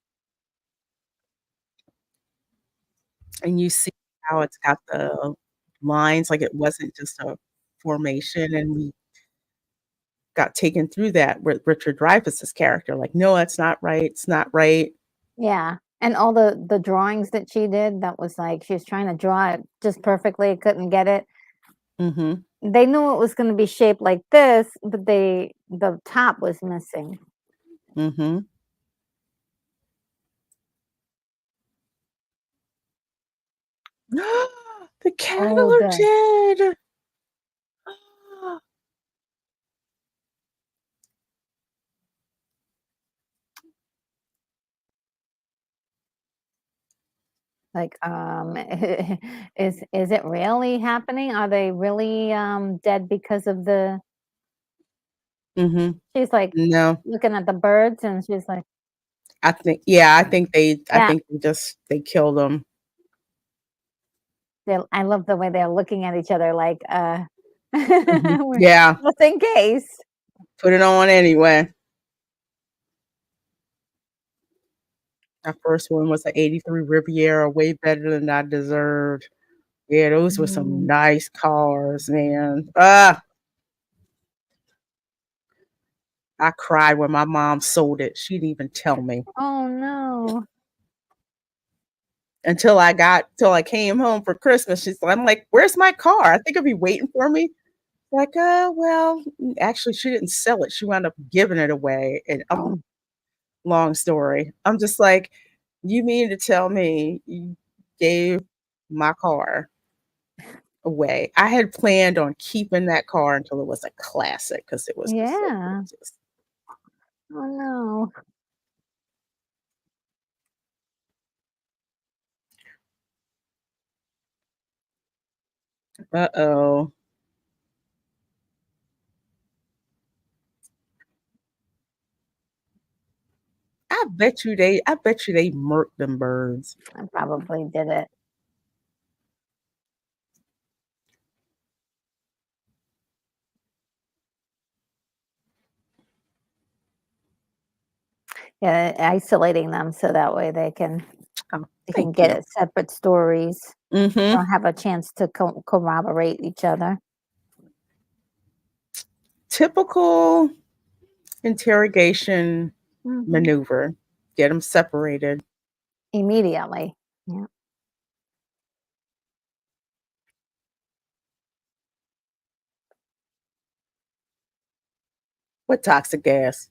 Speaker 1: and you see how it's got the lines, like it wasn't just a formation, and we got taken through that with Richard Dreyfuss's character, like, "No, that's not right, it's not right."
Speaker 2: Yeah, and all the drawings that she did, that was like she was trying to draw it just perfectly, couldn't get it.
Speaker 1: Mhm,
Speaker 2: They knew it was gonna be shaped like this, but the top was missing.
Speaker 1: mhm. The
Speaker 2: Oh,
Speaker 1: Cattler
Speaker 2: good.
Speaker 1: did!
Speaker 2: Like, is it really happening? Are they really, dead because of the
Speaker 1: Mhm.
Speaker 2: she's, like,
Speaker 1: No,
Speaker 2: looking at the birds, and she's like
Speaker 1: I
Speaker 2: yeah,
Speaker 1: think they killed him.
Speaker 2: I love the way they're looking at each other like,
Speaker 1: Mhm.
Speaker 2: we're
Speaker 1: Yeah,
Speaker 2: just in case.
Speaker 1: put it on anyway. That first one was a '83 Riviera, way better than I deserved. Yeah, those were some
Speaker 2: Mm.
Speaker 1: nice cars, man. Ah, I cried when my mom sold it. She didn't even tell me
Speaker 2: Oh, no.
Speaker 1: till I came home for Christmas. I'm like, "Where's my car? I think it'll be waiting for me." Like, well, actually, she didn't sell it. She wound up giving it away, and
Speaker 2: Oh,
Speaker 1: long story. I'm just like, "You mean to tell me you gave my car away?" I had planned on keeping that car until it was a classic because it was just so
Speaker 2: yeah.
Speaker 1: gorgeous.
Speaker 2: Oh, no.
Speaker 1: Uh-oh. I bet you they murked them birds.
Speaker 2: I probably did it. Yeah, isolating them so that way
Speaker 1: Oh,
Speaker 2: they can
Speaker 1: thank
Speaker 2: get
Speaker 1: you.
Speaker 2: it separate stories.
Speaker 1: Mhm.
Speaker 2: Don't have a chance to corroborate each other.
Speaker 1: Typical interrogation
Speaker 2: Mhm.
Speaker 1: maneuver. Get them separated.
Speaker 2: Immediately. Yeah.
Speaker 1: What toxic gas?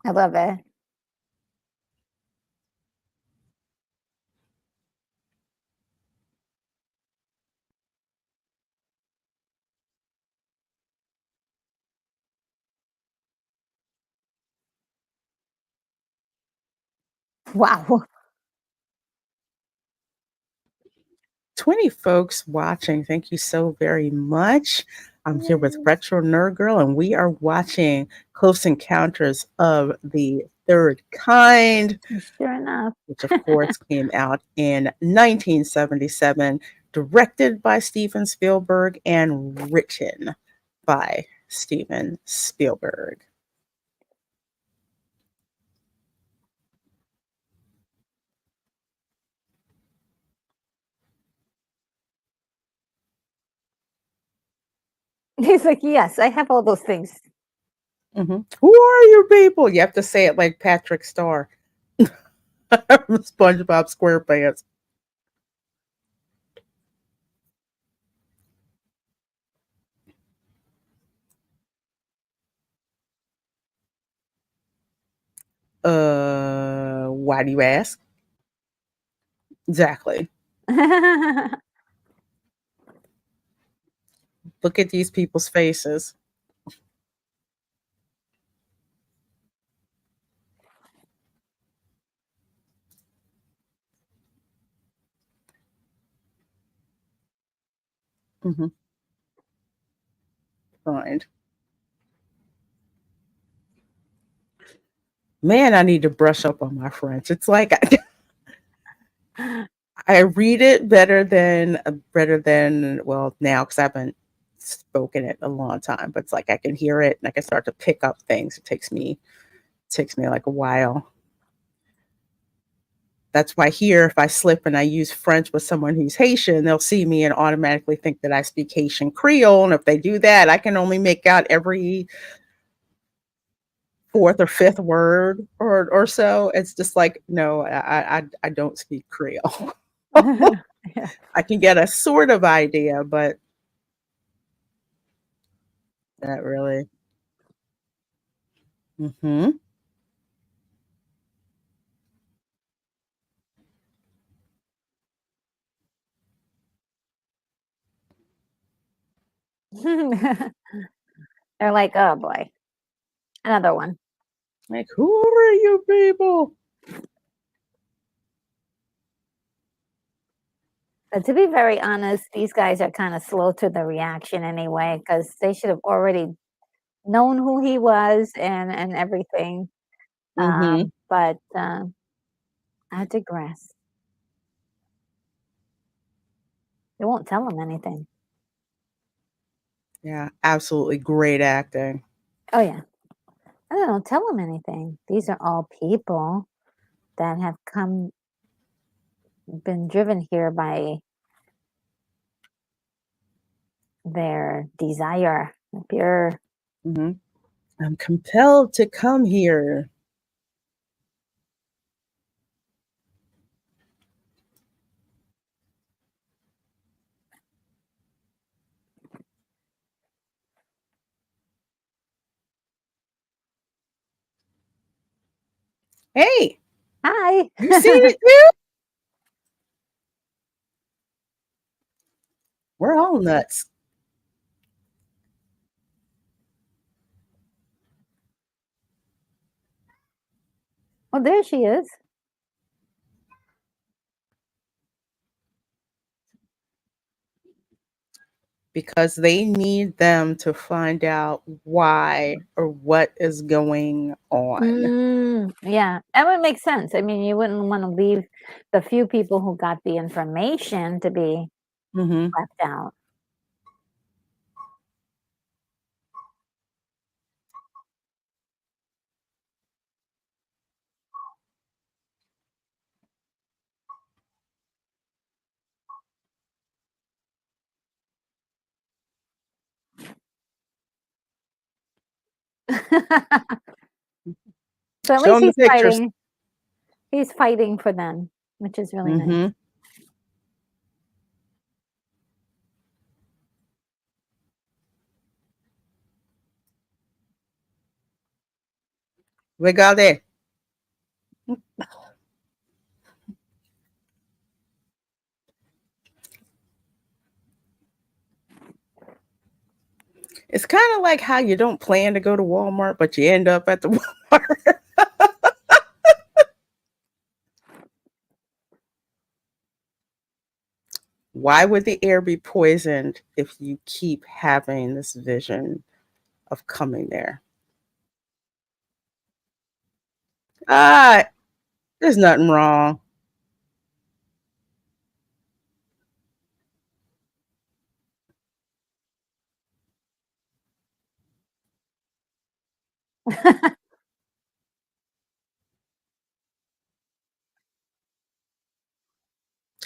Speaker 2: I love it. Wow.
Speaker 1: 20 folks watching. Thank you so very much. I'm here with
Speaker 2: Yes.
Speaker 1: Retro Nerd Girl, and we are watching Close Encounters of the Third Kind,
Speaker 2: Sure enough.
Speaker 1: which of course came out in 1977, directed by Steven Spielberg and written by Steven Spielberg.
Speaker 2: He's like, "Yes, I have all those things."
Speaker 1: Who are you people? You have to say it like Patrick Star from SpongeBob SquarePants. Why do you ask? Exactly. Look at these people's faces. Mhm. Find. Man, I need to brush up on my French. It's like I read it better than well, now because I haven't spoken it a long time, but it's like I can hear it and I can start to pick up things. It takes me like a while. That's why here, if I slip and I use French with someone who's Haitian, they'll see me and automatically think that I speak Haitian Creole. And if they do that, I can only make out every fourth or fifth word or so. It's just like, no, I don't speak Creole.
Speaker 2: Yeah.
Speaker 1: I can get a sort of idea, but not really. Hmm.
Speaker 2: They're like, oh boy, another one.
Speaker 1: Like, who are you people?
Speaker 2: But to be very honest, these guys are kind of slow to the reaction anyway, because they should have already known who he was and everything.
Speaker 1: Hmm.
Speaker 2: But I digress. They won't tell him anything.
Speaker 1: Yeah, absolutely great acting.
Speaker 2: Oh yeah, I don't tell him anything. These are all people that have been driven here by their desire, pure.
Speaker 1: Hmm. I'm compelled to come here. Hey,
Speaker 2: Hi.
Speaker 1: you seen it too? We're all nuts.
Speaker 2: Oh, there she is.
Speaker 1: Because they need them to find out why or what is going on.
Speaker 2: Yeah, that would make sense. I mean, you wouldn't want to leave the few people who got the information to be
Speaker 1: Hmm.
Speaker 2: left out. So at
Speaker 1: Show
Speaker 2: least
Speaker 1: them the
Speaker 2: he's
Speaker 1: pictures.
Speaker 2: fighting. He's fighting for them, which is really nice.
Speaker 1: Hmm. Regardez. It's kind of like how you don't plan to go to Walmart, but you end up at the Walmart. Why would the air be poisoned if you keep having this vision of coming there? Ah, there's nothing wrong.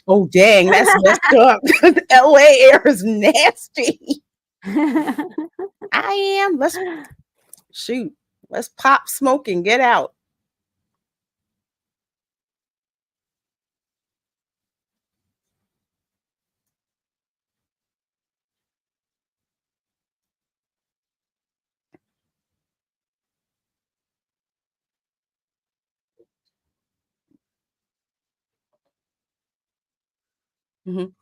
Speaker 1: Oh, dang, that's messed up. LA air is nasty. I am. Let's shoot. Let's pop smoke and get out. Mhm.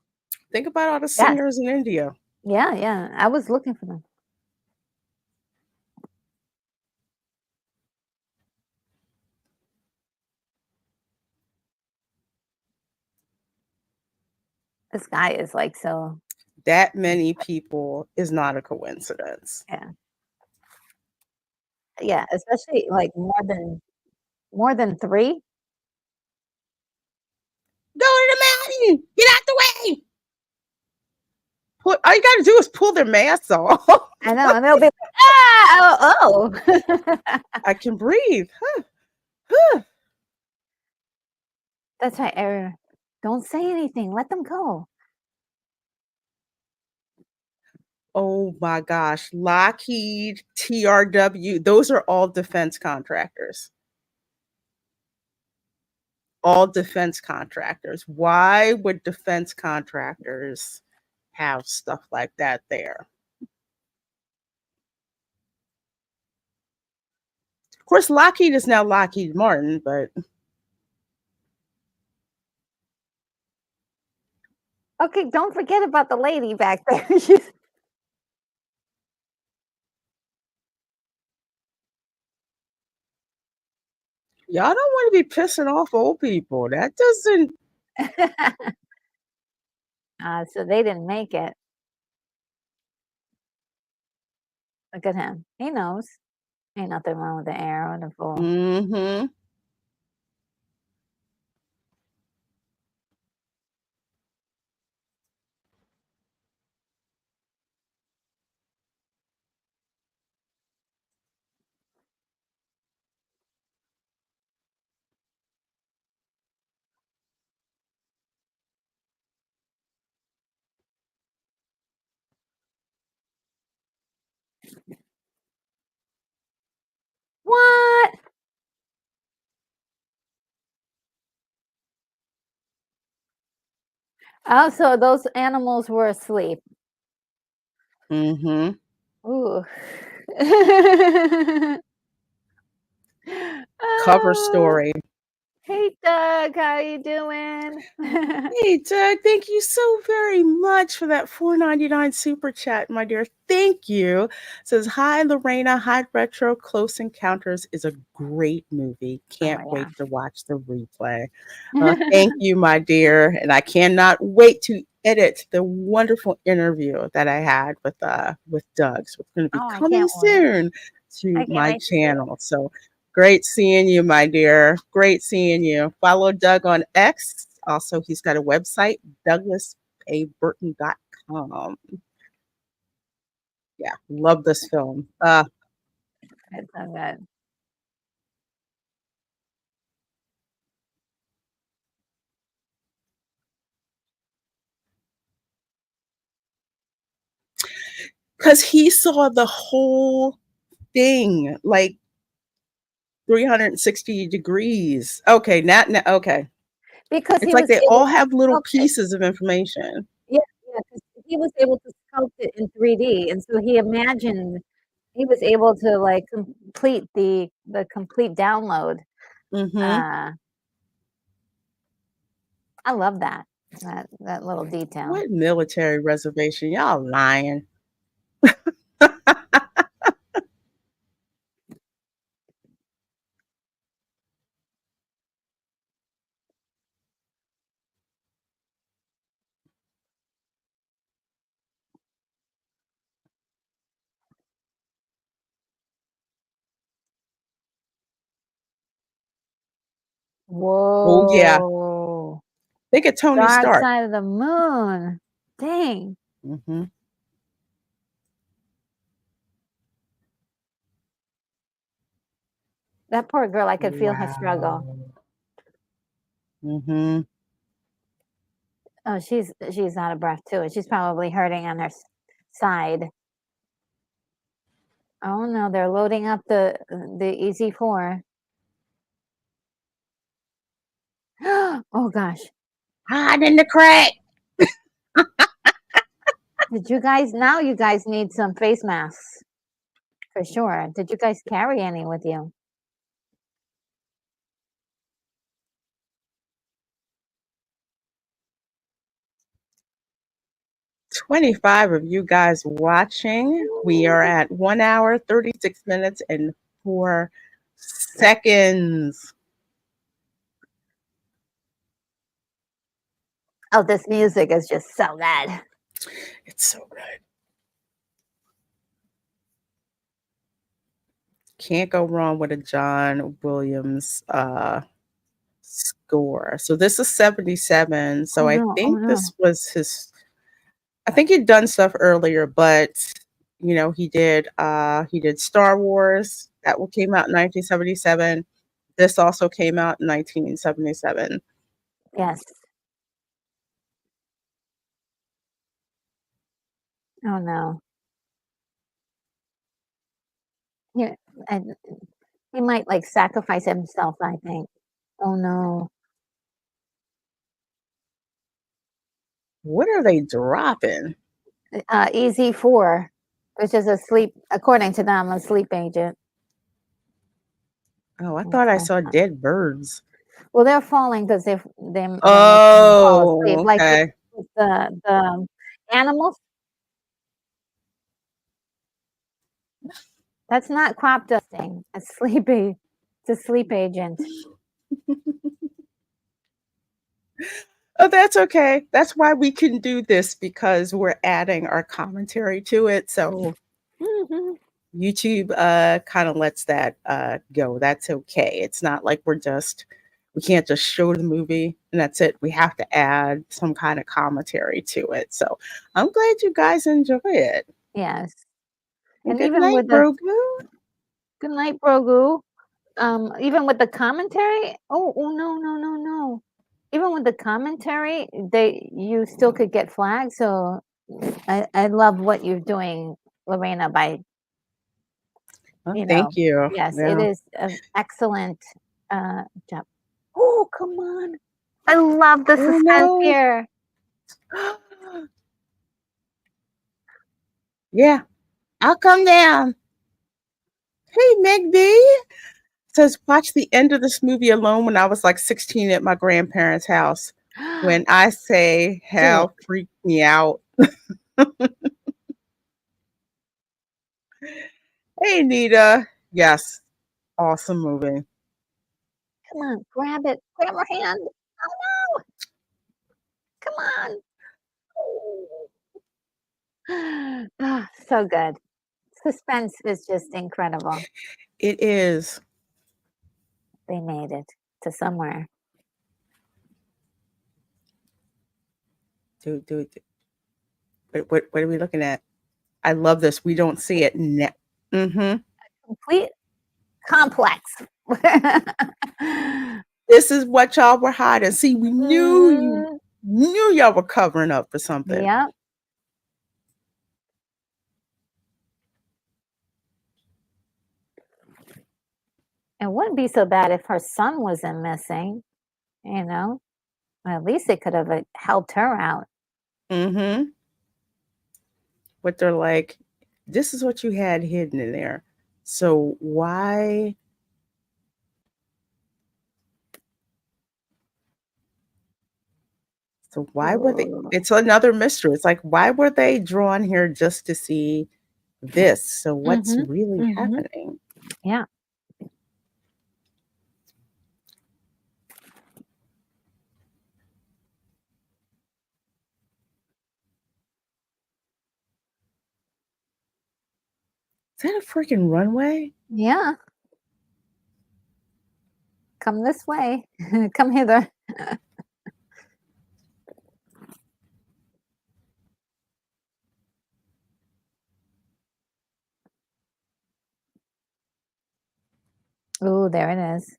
Speaker 1: Think about all the
Speaker 2: Yes.
Speaker 1: singers in India.
Speaker 2: Yeah, yeah. I was looking for them. This guy is like so
Speaker 1: That many people is not a coincidence.
Speaker 2: yeah. Yeah, especially like more than 3.
Speaker 1: Go to the mountain! Get out the way! All you gotta do is pull their masks off.
Speaker 2: I know, and they'll be like, "Ah, oh."
Speaker 1: I can breathe. Huh. Huh.
Speaker 2: That's right, don't say anything, let them go.
Speaker 1: Oh my gosh. Lockheed, TRW, those are all defense contractors. All defense contractors. Why would defense contractors have stuff like that there? Of course, Lockheed is now Lockheed Martin, but
Speaker 2: Okay, don't forget about the lady back there. She's
Speaker 1: y'all don't want to be pissing off old people. That doesn't.
Speaker 2: So they didn't make it. Look at him. He knows. Ain't nothing wrong with the air or the full.
Speaker 1: Mm-hmm.
Speaker 2: What? Oh, so those animals were asleep.
Speaker 1: Mm-hmm.
Speaker 2: Ooh.
Speaker 1: Cover
Speaker 2: Oh,
Speaker 1: story.
Speaker 2: hey Doug, how you doing?
Speaker 1: Hey, Doug, thank you so very much for that $4.99 super chat, my dear. Thank you. Says, hi, Lorena. Hi, Retro. Close Encounters is a great movie.
Speaker 2: Oh
Speaker 1: Can't
Speaker 2: yeah.
Speaker 1: wait to watch the replay. Thank you, my dear. And I cannot wait to edit the wonderful interview that I had with Doug. So it's going to be
Speaker 2: Oh, I
Speaker 1: coming
Speaker 2: can't wait.
Speaker 1: soon
Speaker 2: I
Speaker 1: to
Speaker 2: can't
Speaker 1: my
Speaker 2: wait to see it.
Speaker 1: channel. So great seeing you, my dear. Great seeing you. Follow Doug on X. Also, he's got a website, douglasaburton.com. Yeah, love this film.
Speaker 2: It's so good.
Speaker 1: Because he saw the whole thing, like 360 degrees. Okay, okay.
Speaker 2: Because
Speaker 1: It's
Speaker 2: he
Speaker 1: like
Speaker 2: was
Speaker 1: they
Speaker 2: able
Speaker 1: all
Speaker 2: to
Speaker 1: have little
Speaker 2: sculpt it.
Speaker 1: pieces of information.
Speaker 2: Yeah, yeah, 'cause he was able to sculpt it in 3D, and so he imagined he was able to, like, complete the complete download.
Speaker 1: Mm-hmm.
Speaker 2: Uh, I love that little detail.
Speaker 1: What military reservation? Y'all lying. Oh, yeah.
Speaker 2: Whoa.
Speaker 1: Think of Tony
Speaker 2: Dark
Speaker 1: Stark.
Speaker 2: Side of the Moon. Dang.
Speaker 1: Mm-hmm.
Speaker 2: That poor girl, I could feel her struggle.
Speaker 1: Wow. Mm-hmm.
Speaker 2: Oh, she's out of breath too, and she's probably hurting on her side. Oh no, they're loading up the EZ4. Oh gosh.
Speaker 1: Hide in the crack.
Speaker 2: Did you guys now you guys need some face masks for sure. Did you guys carry any with you?
Speaker 1: 25 of you guys watching. We are at 1 hour, 36 minutes, and 4 seconds.
Speaker 2: Oh, this music is just so good.
Speaker 1: It's so good. Can't go wrong with a John Williams score. So this is 77. So I think this was his, I think he'd done stuff earlier, but he did Star Wars. That came out in 1977. This also came out in 1977.
Speaker 2: Yes. Oh no. Yeah, and he might like sacrifice himself, I think. Oh no.
Speaker 1: What are they dropping?
Speaker 2: Easy 4, which is according to them, a sleep agent.
Speaker 1: Oh, I thought I saw dead birds.
Speaker 2: Well, they're falling because they
Speaker 1: Oh,
Speaker 2: fall asleep.
Speaker 1: okay.
Speaker 2: Like the animals. That's not crop dusting. It's sleepy. It's a sleep agent.
Speaker 1: Oh, that's okay. That's why we can do this, because we're adding our commentary to it. So YouTube kind of lets that go. That's okay. It's not like we can't just show the movie and that's it. We have to add some kind of commentary to it. So I'm glad you guys enjoy it.
Speaker 2: Yes.
Speaker 1: And good night, Grogu.
Speaker 2: Good night, Grogu. Even with the commentary. Oh no. Even with the commentary, you still could get flagged. So I love what you're doing, Lorena, by
Speaker 1: thank you.
Speaker 2: Yes, it is an excellent job. Oh, come on. I love the suspense here.
Speaker 1: Yeah, I'll come down. Hey, Meg B. Says, watch the end of this movie alone when I was like 16 at my grandparents' house. When I say how freaked me out. Hey, Nita. Yes. Awesome movie.
Speaker 2: Come on, grab it. Grab her hand. Oh, no. Come on. Oh, so good. Suspense is just incredible.
Speaker 1: It is.
Speaker 2: They made it to somewhere.
Speaker 1: Do it. What are we looking at? I love this. We don't see it.
Speaker 2: A complete complex.
Speaker 1: This is what y'all were hiding. See, we knew y'all were covering up for something.
Speaker 2: Yeah. It wouldn't be so bad if her son wasn't missing, Well, at least it could have helped her out.
Speaker 1: But they're like, this is what you had hidden in there. So why? So why were they? It's another mystery. It's like, why were they drawn here just to see this? So what's really happening?
Speaker 2: Yeah.
Speaker 1: Is that a freaking runway?
Speaker 2: Yeah. Come this way. Come hither. Oh, there it is.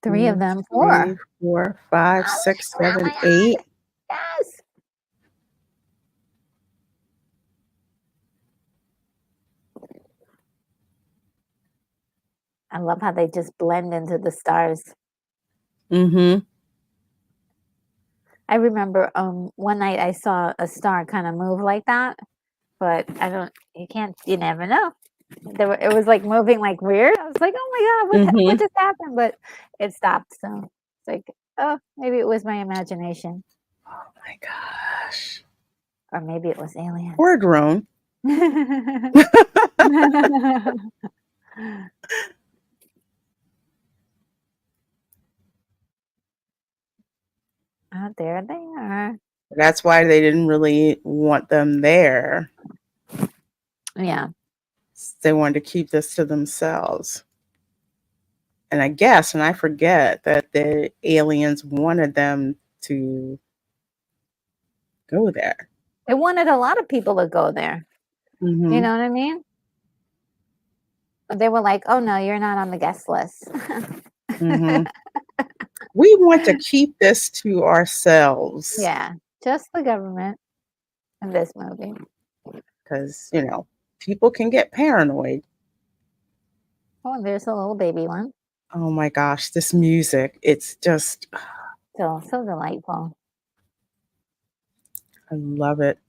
Speaker 2: 3 of them. 4.
Speaker 1: 3, 4, 5, 6, 7, 8.
Speaker 2: Yes. I love how they just blend into the stars. I remember one night I saw a star kind of move like that, but you never know. It was like moving like weird. I was like, oh my God, what just happened? But it stopped. So it's like, oh, maybe it was my imagination.
Speaker 1: Oh my gosh.
Speaker 2: Or maybe it was aliens.
Speaker 1: Or a drone.
Speaker 2: Oh, there they are.
Speaker 1: That's why they didn't really want them there.
Speaker 2: Yeah.
Speaker 1: They wanted to keep this to themselves. And I guess, and I forget, that the aliens wanted them to go there.
Speaker 2: They wanted a lot of people to go there.
Speaker 1: Mm-hmm.
Speaker 2: You know what I mean? They were like, oh no, you're not on the guest list.
Speaker 1: Mm-hmm. We want to keep this to ourselves.
Speaker 2: Yeah, just the government in this movie.
Speaker 1: Because, people can get paranoid.
Speaker 2: Oh, there's a little baby one.
Speaker 1: Oh my gosh, this music, it's just,
Speaker 2: So delightful.
Speaker 1: I love it.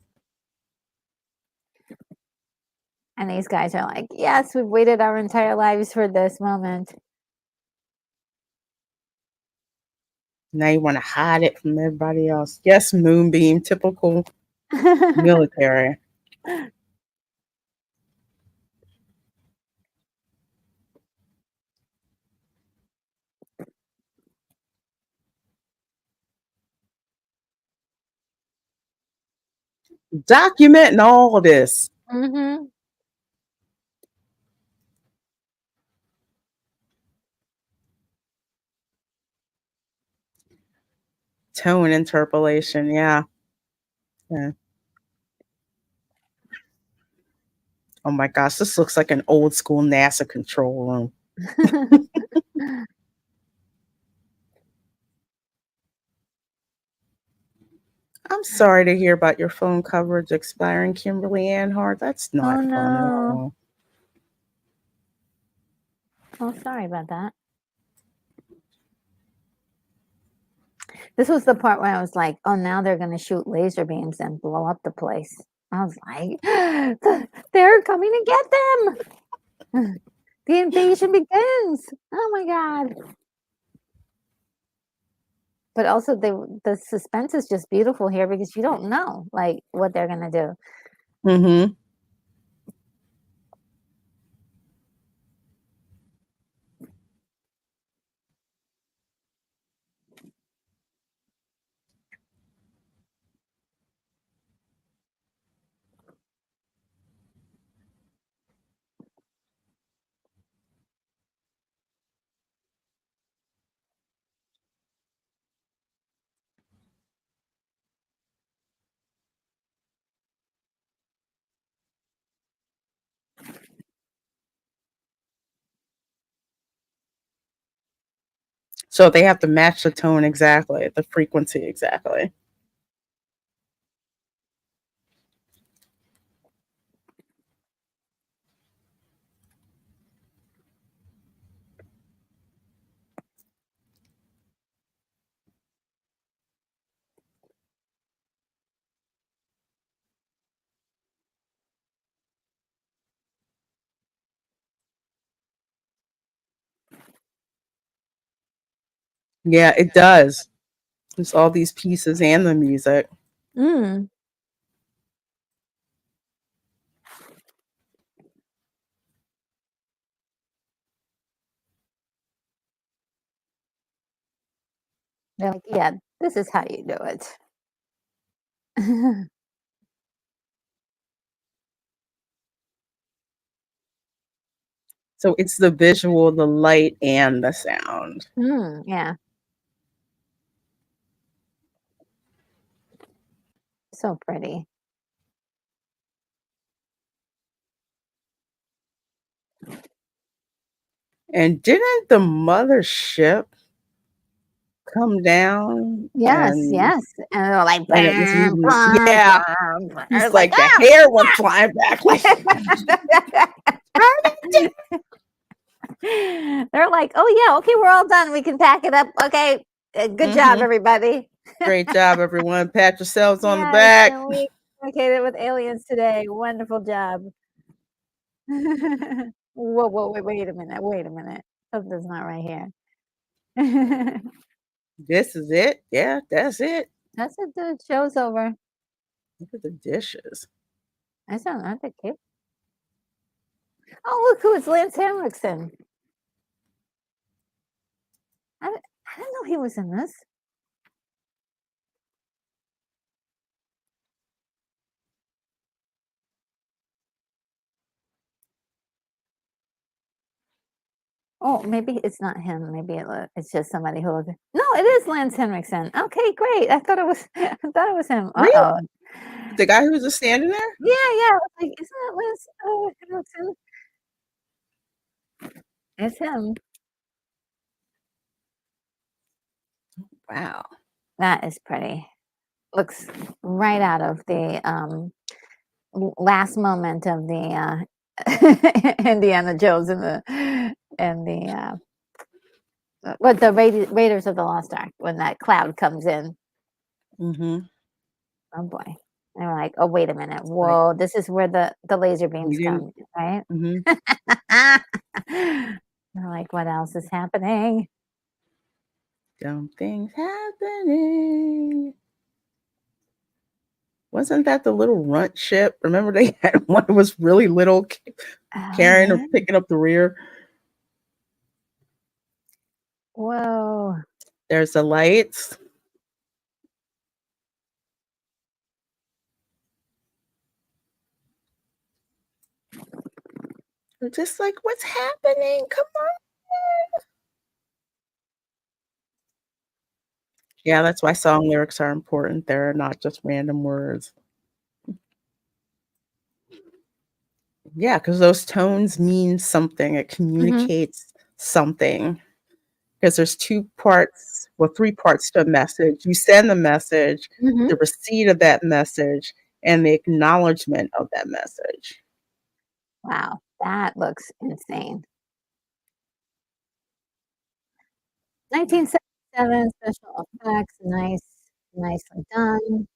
Speaker 2: And these guys are like, yes, we've waited our entire lives for this moment.
Speaker 1: Now you want to hide it from everybody else. Yes, Moonbeam, typical military. Documenting all of this.
Speaker 2: Mm-hmm.
Speaker 1: Tone interpolation, yeah. Oh my gosh, this looks like an old school NASA control room. I'm sorry to hear about your phone coverage expiring, Kimberly Ann Hart. That's not fun at all.
Speaker 2: Oh, sorry about that. This was the part where I was like, oh, now they're going to shoot laser beams and blow up the place. I was like, they're coming to get them. The invasion begins. Oh my God. But also the suspense is just beautiful here because you don't know like what they're going to do.
Speaker 1: Mm-hmm. So they have to match the tone exactly, the frequency exactly. Yeah, it does. There's all these pieces and the music.
Speaker 2: Mm. They're like, yeah, this is how you do it.
Speaker 1: So it's the visual, the light, and the sound.
Speaker 2: Yeah. So pretty.
Speaker 1: And didn't the mothership come down?
Speaker 2: Yes,
Speaker 1: And
Speaker 2: and they're like,
Speaker 1: and it was
Speaker 2: bam,
Speaker 1: leaving.
Speaker 2: bam,
Speaker 1: Yeah,
Speaker 2: bam, bam.
Speaker 1: he's
Speaker 2: It's
Speaker 1: like the
Speaker 2: ah!
Speaker 1: hair went flying back. Like,
Speaker 2: they're like, oh yeah, okay, we're all done. We can pack it up. Okay, good job, everybody.
Speaker 1: Great job, everyone. Pat yourselves on the
Speaker 2: Yes,
Speaker 1: back.
Speaker 2: and we communicated with aliens today. Wonderful job. Whoa, wait a minute. Something's not right here.
Speaker 1: This is it. Yeah, that's it.
Speaker 2: That's it. The show's over.
Speaker 1: Look at the dishes.
Speaker 2: Aren't they cute? Oh, look who it's Lance Henriksen. I didn't know he was in this. Oh, maybe it's not him. Maybe it's just somebody who. No, it is Lance Henriksen. Okay, great. I thought it was. I thought it was him.
Speaker 1: Really?
Speaker 2: Uh-oh.
Speaker 1: The guy who was just standing there?
Speaker 2: Yeah. I was like, isn't that Lance Henriksen? It's him.
Speaker 1: Wow.
Speaker 2: That is pretty. Looks right out of the last moment of the Indiana Jones and the what the Raiders of the Lost Ark when that cloud comes in.
Speaker 1: Mm-hmm.
Speaker 2: Oh boy. And we're like, oh wait a minute.
Speaker 1: Like,
Speaker 2: Whoa, this is where the laser beams come, right?
Speaker 1: Mm-hmm.
Speaker 2: We're like, what else is happening?
Speaker 1: Something's happening. Wasn't that the little runt ship? Remember they had one that was really little carrying or picking up the rear?
Speaker 2: Whoa.
Speaker 1: There's the lights. We're just like, what's happening? Come on. Yeah, that's why song lyrics are important. They're not just random words. Yeah, because those tones mean something. It communicates something. Because there's three parts to a message. You send the message, the receipt of that message, and the acknowledgement of that message.
Speaker 2: Wow, that looks insane. 1977 special effects, nicely done.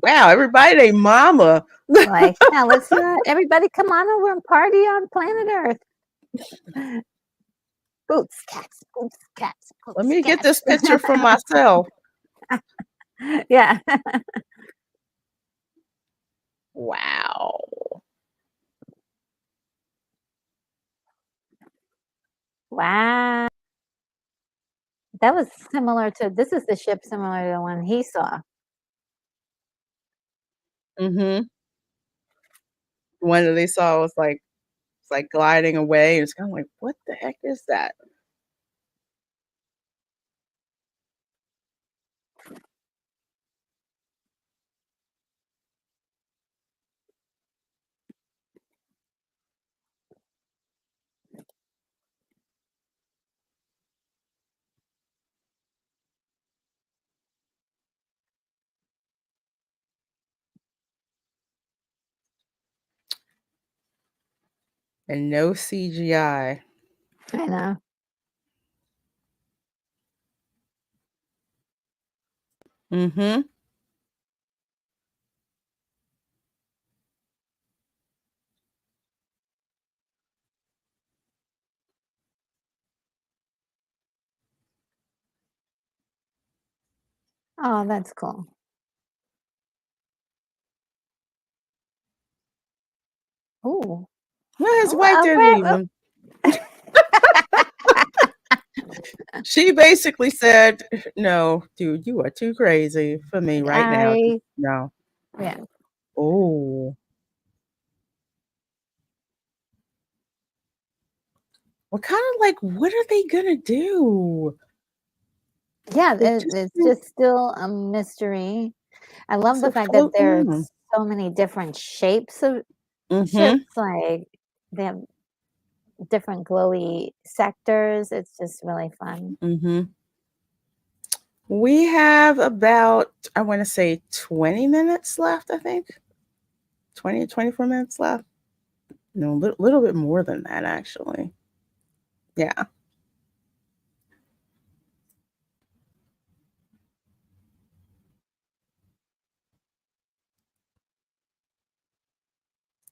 Speaker 1: Wow, everybody, they mama.
Speaker 2: Like, yeah, let's everybody come on over and party on planet Earth. Boots, cats, boots, cats. Boots,
Speaker 1: Let me get
Speaker 2: cats.
Speaker 1: this picture for myself.
Speaker 2: Yeah.
Speaker 1: Wow.
Speaker 2: Wow. That was similar to, this is the ship similar to the one he saw.
Speaker 1: Mm-hmm. The one that they saw was like, it's like gliding away. And it's kind of like, what the heck is that? And no CGI.
Speaker 2: I know.
Speaker 1: Mm-hmm.
Speaker 2: Oh, that's cool. Ooh.
Speaker 1: Well, his wife didn't leave him. She basically said, no, dude, you are too crazy for me right now. No.
Speaker 2: Yeah.
Speaker 1: Oh. Well, kind of like, what are they gonna do?
Speaker 2: Yeah, it's just still a mystery. I love the fact that there's so many different shapes of ships. Like they have different glowy sectors. It's just really fun.
Speaker 1: Mm-hmm. We have about, I want to say 20 minutes left, I think. 20 to 24 minutes left. No, a little bit more than that, actually. Yeah.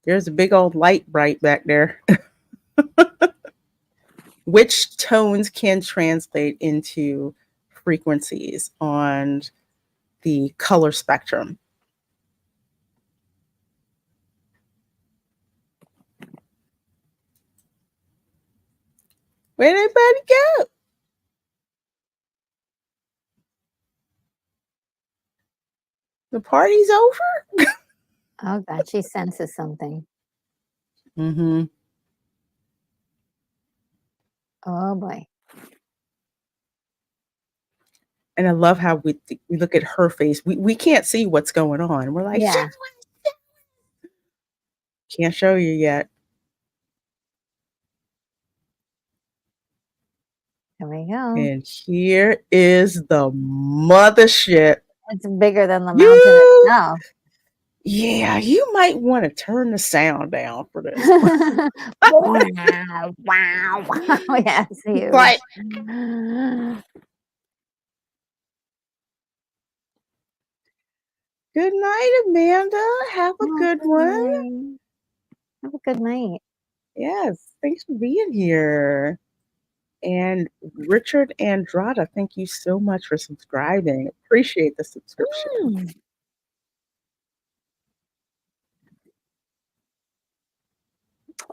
Speaker 1: There's a big old light bright back there. which tones can translate into frequencies on the color spectrum. Where'd everybody go? The party's over?
Speaker 2: Oh God, she senses something.
Speaker 1: Mm-hmm.
Speaker 2: Oh boy.
Speaker 1: And I love how we look at her face. We can't see what's going on. We're like,
Speaker 2: Yeah.
Speaker 1: can't show you yet.
Speaker 2: There we go.
Speaker 1: And here is the mothership.
Speaker 2: It's bigger than the mountain
Speaker 1: You,
Speaker 2: itself.
Speaker 1: yeah, you might want to turn the sound down for this.
Speaker 2: Wow. Wow. Yeah, it's huge.
Speaker 1: But good night, Amanda. Have a good one.
Speaker 2: night. Have a good night.
Speaker 1: Yes, thanks for being here. And Richard Andrada, thank you so much for subscribing. Appreciate the subscription.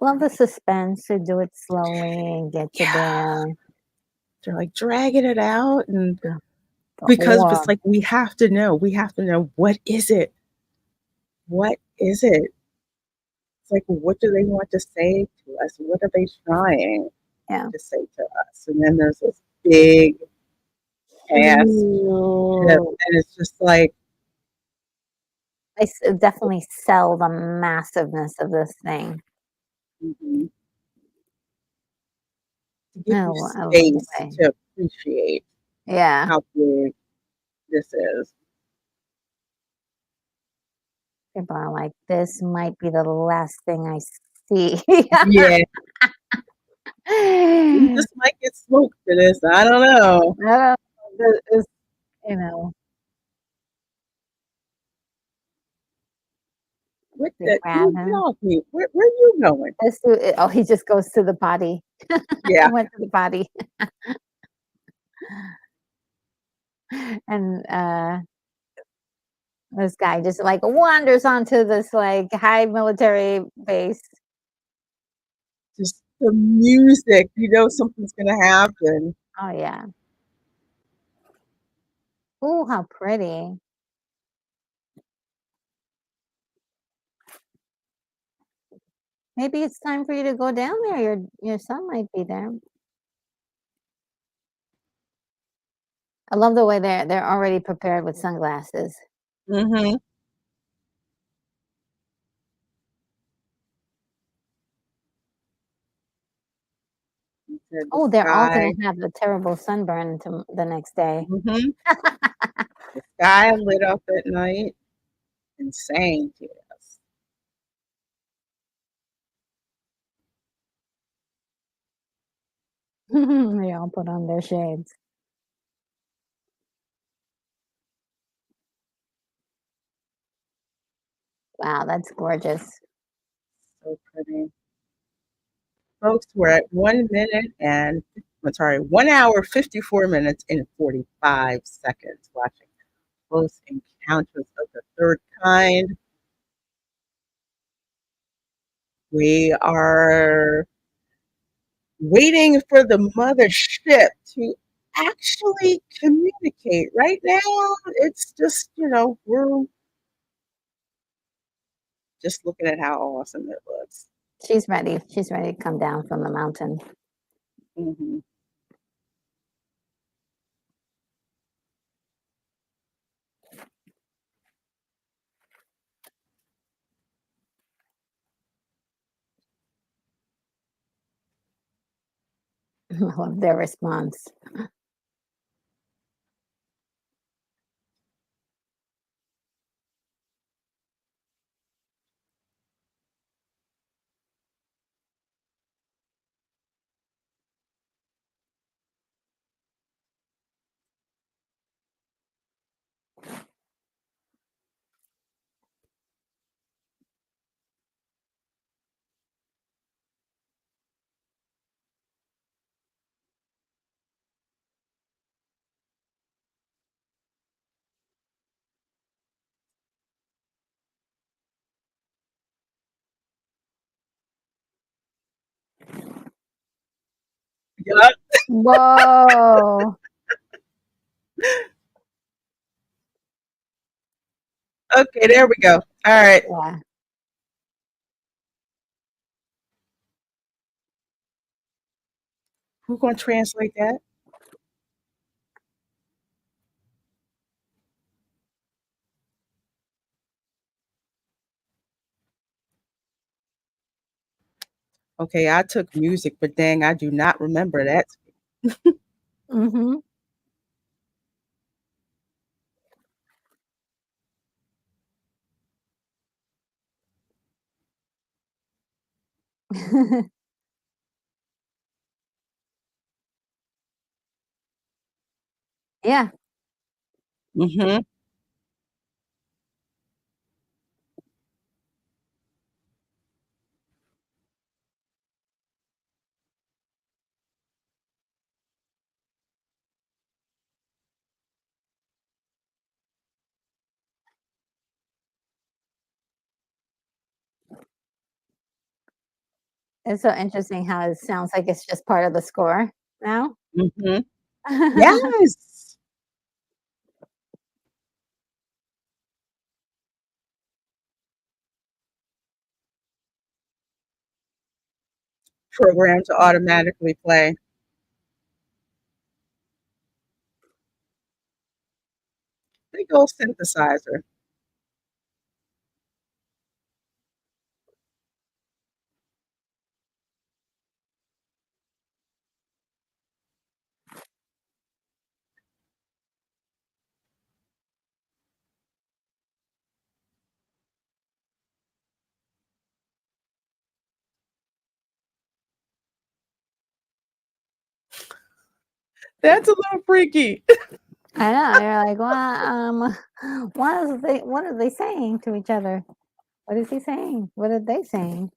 Speaker 2: Love the suspense to do it slowly and get you there.
Speaker 1: They're like dragging it out, and
Speaker 2: The
Speaker 1: because
Speaker 2: orb.
Speaker 1: it's like we have to know what is it? What is it? It's like, what do they want to say to us? What are they trying to say to us? And then there's this big ass ship, and it's just like,
Speaker 2: I definitely sell the massiveness of this thing.
Speaker 1: mm-hmm. To give you
Speaker 2: Oh, I love the
Speaker 1: space
Speaker 2: way.
Speaker 1: to appreciate how big this is.
Speaker 2: People are like, this might be the last thing I see.
Speaker 1: Yeah. You just might get smoked for this. I don't know.
Speaker 2: It's, you know.
Speaker 1: What
Speaker 2: They
Speaker 1: the?
Speaker 2: grab
Speaker 1: Get
Speaker 2: him.
Speaker 1: off me. Where are you going?
Speaker 2: Oh, he just goes to the body.
Speaker 1: Yeah.
Speaker 2: He went to the body. And this guy just like wanders onto this like high military base.
Speaker 1: Just the music, you know something's gonna happen.
Speaker 2: Oh yeah. Oh, how pretty. Maybe it's time for you to go down there. Your son might be there. I love the way they're already prepared with sunglasses.
Speaker 1: Mm-hmm.
Speaker 2: Oh, they're all gonna have a terrible sunburn the next day.
Speaker 1: Mm-hmm. The sky lit up at night and sang to us.
Speaker 2: They all put on their shades. Wow, that's gorgeous.
Speaker 1: So pretty. Folks, we're at 1 hour, 54 minutes, and 45 seconds watching Close Encounters of the Third Kind. We are waiting for the mothership to actually communicate. Right now, it's just, we're just looking at how awesome it looks.
Speaker 2: She's ready. She's ready to come down from the mountain.
Speaker 1: Mm-hmm.
Speaker 2: I love their response.
Speaker 1: Yeah.
Speaker 2: Whoa.
Speaker 1: Okay, there we go. All right.
Speaker 2: Yeah.
Speaker 1: Who's going to translate that? Okay, I took music, but dang, I do not remember that.
Speaker 2: Mm-hmm. Yeah.
Speaker 1: Mm-hmm.
Speaker 2: It's so interesting how it sounds like it's just part of the score now.
Speaker 1: Mm-hmm. Yes. Program to automatically play. Big old synthesizer. That's a little freaky.
Speaker 2: I know. You're like, well, what are they saying to each other? What is he saying? What are they saying?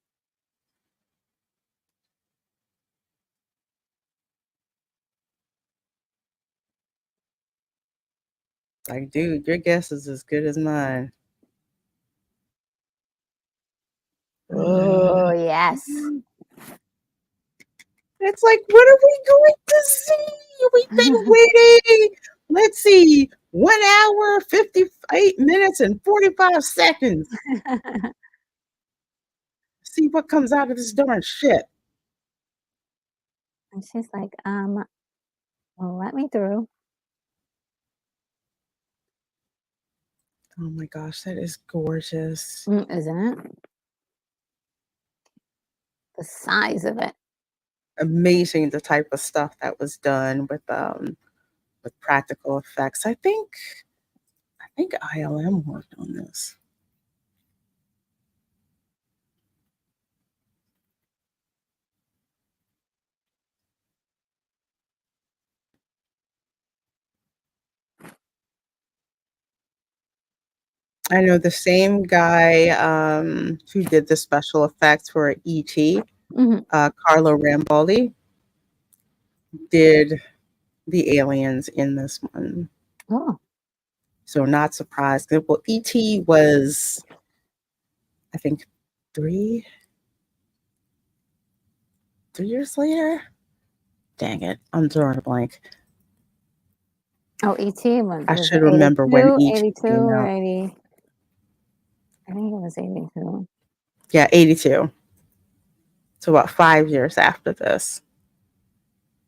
Speaker 1: Like, dude, your guess is as good as mine.
Speaker 2: Oh, yes.
Speaker 1: It's like, what are we going to see? We've been waiting. Let's see, 1 hour, 58 minutes, and 45 seconds. See what comes out of this darn shit.
Speaker 2: And she's like, well, let me through.
Speaker 1: Oh my gosh, that is gorgeous.
Speaker 2: Isn't it? The size of it.
Speaker 1: Amazing the type of stuff that was done with practical effects. I think ILM worked on this. I know the same guy who did the special effects for E.T.,
Speaker 2: Hmm.
Speaker 1: Carlo Rambaldi, did the aliens in this one.
Speaker 2: Oh,
Speaker 1: So not surprised. Well, E.T. was, I think, three 3 years later. Dang it, I'm drawing a blank.
Speaker 2: oh, E.T.
Speaker 1: I
Speaker 2: was
Speaker 1: should
Speaker 2: it
Speaker 1: remember when
Speaker 2: 82,
Speaker 1: E.T.
Speaker 2: 82
Speaker 1: came
Speaker 2: or
Speaker 1: out.
Speaker 2: 80? I think it was 82.
Speaker 1: Yeah, 82. So about 5 years after this.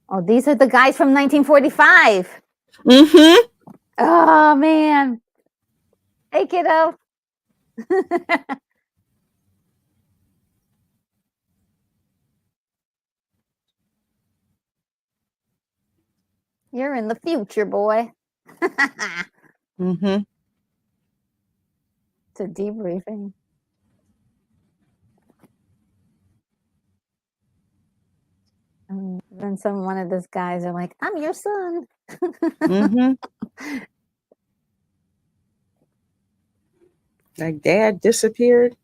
Speaker 2: Oh, these are the guys from 1945.
Speaker 1: Mm-hmm.
Speaker 2: Oh, man. Hey, kiddo. You're in the future, boy.
Speaker 1: Mm-hmm.
Speaker 2: It's a debriefing. Then one of those guys are like, I'm your son.
Speaker 1: Mm-hmm. Like dad disappeared.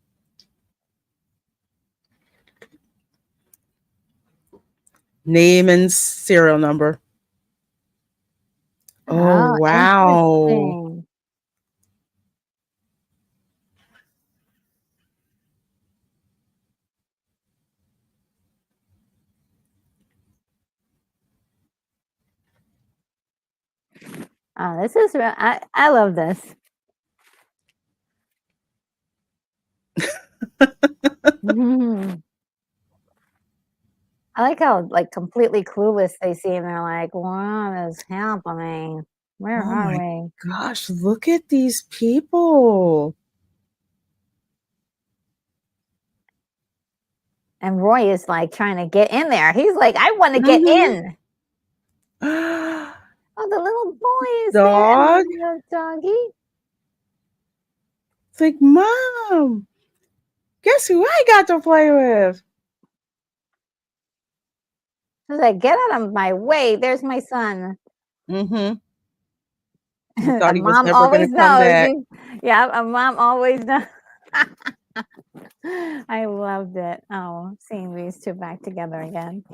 Speaker 1: Name and serial number. Oh
Speaker 2: Oh,
Speaker 1: wow.
Speaker 2: interesting. Oh, this is real. I love this. I like how like completely clueless they seem. They're like, "What is happening? Where
Speaker 1: Oh
Speaker 2: are
Speaker 1: my
Speaker 2: we?"
Speaker 1: gosh, look at these people.
Speaker 2: And Roy is like trying to get in there. He's like, "I want to get in." Oh, the little boy is there and
Speaker 1: Dog.
Speaker 2: the little doggy.
Speaker 1: It's like, Mom, guess who I got to play with?
Speaker 2: I was like, "Get out of my way. There's my son."
Speaker 1: Mm-hmm. You
Speaker 2: A
Speaker 1: thought he was
Speaker 2: mom
Speaker 1: never going
Speaker 2: always
Speaker 1: to come
Speaker 2: knows.
Speaker 1: back.
Speaker 2: Yeah, a mom always knows. I loved it. Oh, seeing these two back together again.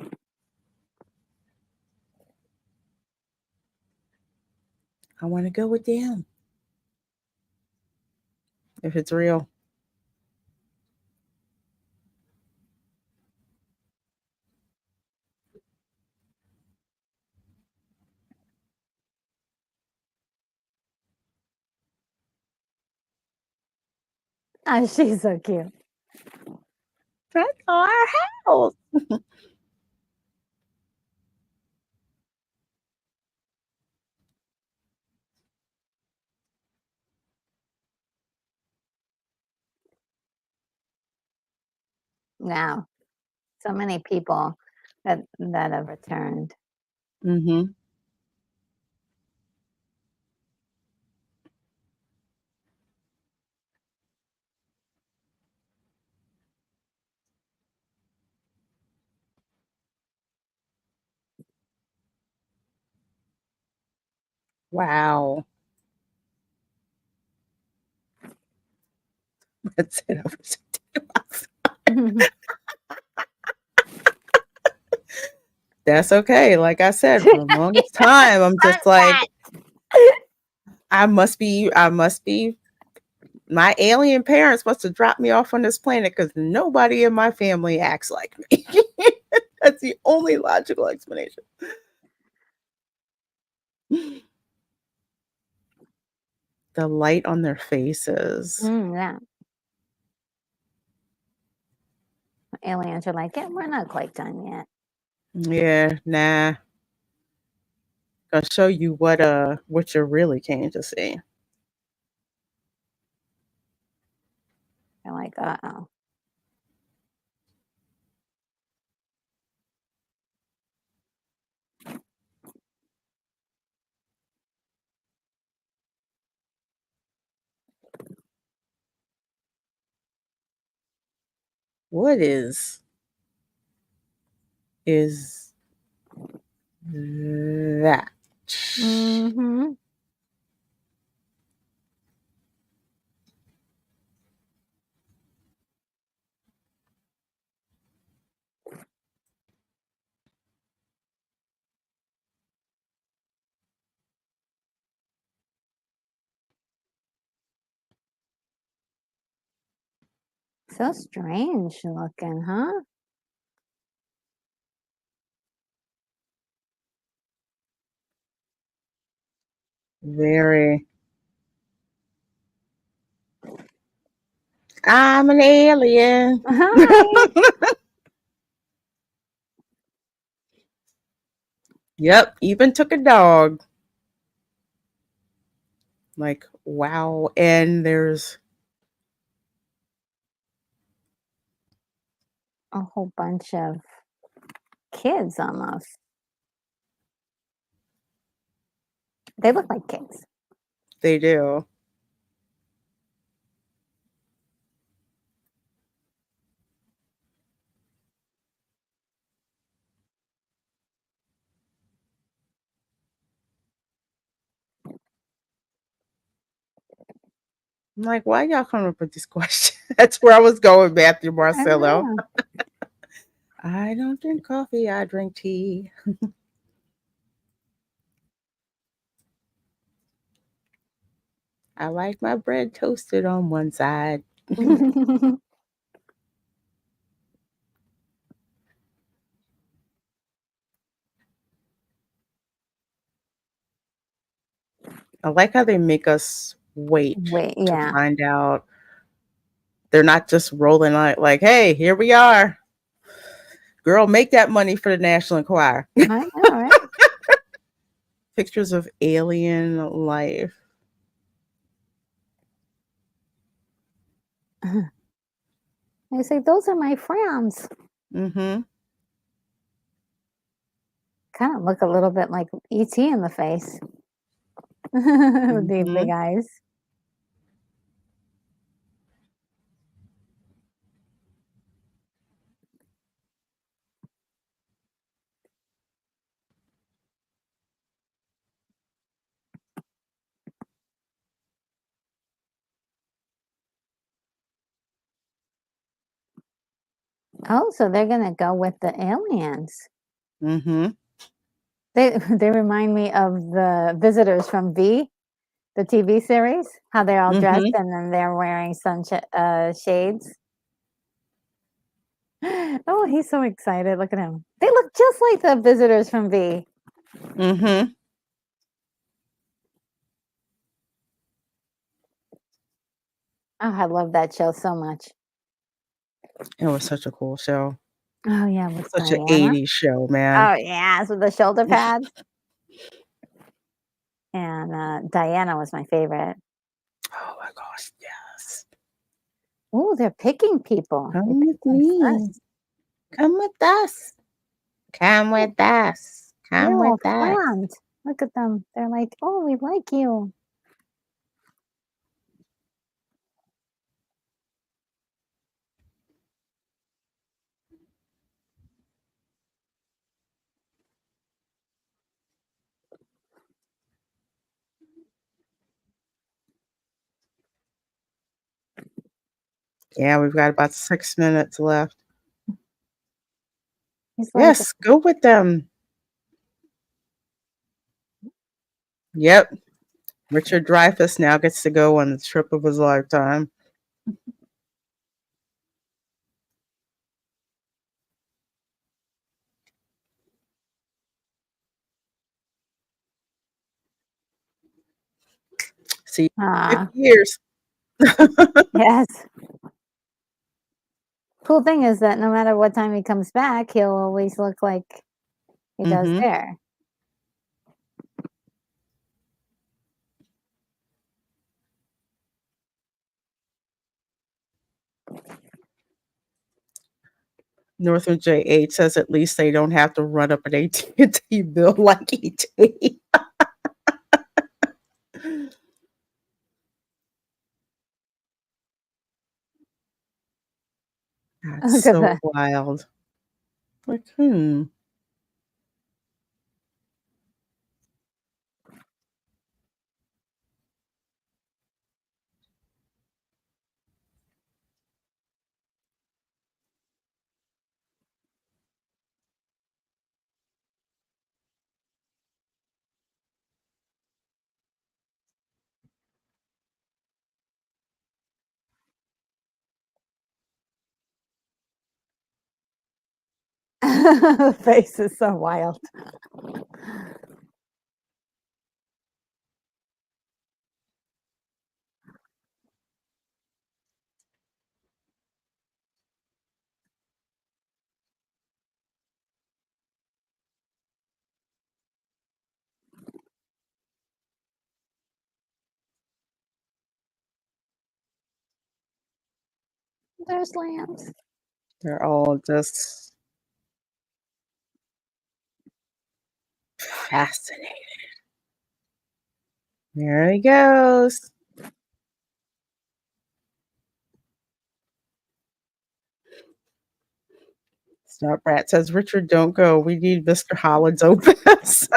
Speaker 1: I want to go with them. If it's real.
Speaker 2: Oh, she's so cute.
Speaker 1: That's our house.
Speaker 2: Now, so many people that have returned.
Speaker 1: Mm-hmm. Wow. That's it. That's okay. Like I said, for the longest time, I'm just like, I must be, my alien parents must have dropped me off on this planet because nobody in my family acts like me. That's the only logical explanation. The light on their faces.
Speaker 2: Yeah. Aliens are like, "Yeah, we're not quite done yet."
Speaker 1: Yeah, nah. I'll show you what you really came to see.
Speaker 2: They're like, "Uh-oh."
Speaker 1: What is that?
Speaker 2: Mm-hmm. So strange looking, huh?
Speaker 1: Very. I'm an alien.
Speaker 2: Hi.
Speaker 1: Yep, even took a dog. Like, wow. And there's
Speaker 2: A whole bunch of kids almost. They look like kids.
Speaker 1: they do. I'm like, why y'all coming up with this question? That's where I was going, Matthew
Speaker 2: I
Speaker 1: Marcello.
Speaker 2: know.
Speaker 1: I don't drink coffee, I drink tea. I like my bread toasted on one side. I like how they make us wait
Speaker 2: Wait,
Speaker 1: to
Speaker 2: yeah.
Speaker 1: find out. They're not just rolling out like, hey, here we are. Girl, make that money for the National Enquirer.
Speaker 2: I know, right?
Speaker 1: Pictures of alien life.
Speaker 2: They say, those are my friends.
Speaker 1: Mm-hmm.
Speaker 2: Kind of look a little bit like E.T. in the face. With the
Speaker 1: Mm-hmm.
Speaker 2: big eyes. Oh, so they're gonna go with the aliens.
Speaker 1: Mm-hmm.
Speaker 2: They remind me of the visitors from V, the TV series. How they're all dressed
Speaker 1: Mm-hmm.
Speaker 2: and then they're wearing shades. Oh, he's so excited! Look at him. They look just like the visitors from V.
Speaker 1: Mm-hmm.
Speaker 2: Oh, I love that show so much.
Speaker 1: It was such a cool show.
Speaker 2: Oh yeah, with
Speaker 1: Such an
Speaker 2: Diana.
Speaker 1: 80s show, man.
Speaker 2: Oh yes, with the shoulder pads. And Diana was my favorite.
Speaker 1: Oh my gosh, yes.
Speaker 2: Oh, they're picking people. They
Speaker 1: Come
Speaker 2: pick
Speaker 1: with
Speaker 2: them
Speaker 1: me.
Speaker 2: first.
Speaker 1: Come with us. Come
Speaker 2: Oh,
Speaker 1: with us.
Speaker 2: they're
Speaker 1: Come
Speaker 2: all
Speaker 1: with us.
Speaker 2: friends. Look at them. They're like, oh, we like you.
Speaker 1: Yeah, we've got about 6 minutes left.
Speaker 2: He's like,
Speaker 1: Yes, go with them. Yep. Richard Dreyfuss now gets to go on the trip of his lifetime. See, 50
Speaker 2: ah,
Speaker 1: years.
Speaker 2: yes. Cool thing is that no matter what time he comes back, he'll always look like he does
Speaker 1: Mm-hmm.
Speaker 2: there.
Speaker 1: Northern J8 says at least they don't have to run up an AT&T bill like ET. That's
Speaker 2: Look at
Speaker 1: so
Speaker 2: that.
Speaker 1: wild. Like.
Speaker 2: The face is so wild. There's lambs.
Speaker 1: They're all just fascinating. There he goes. Snot Brat says, Richard, don't go. We need Mr. Holland's opus.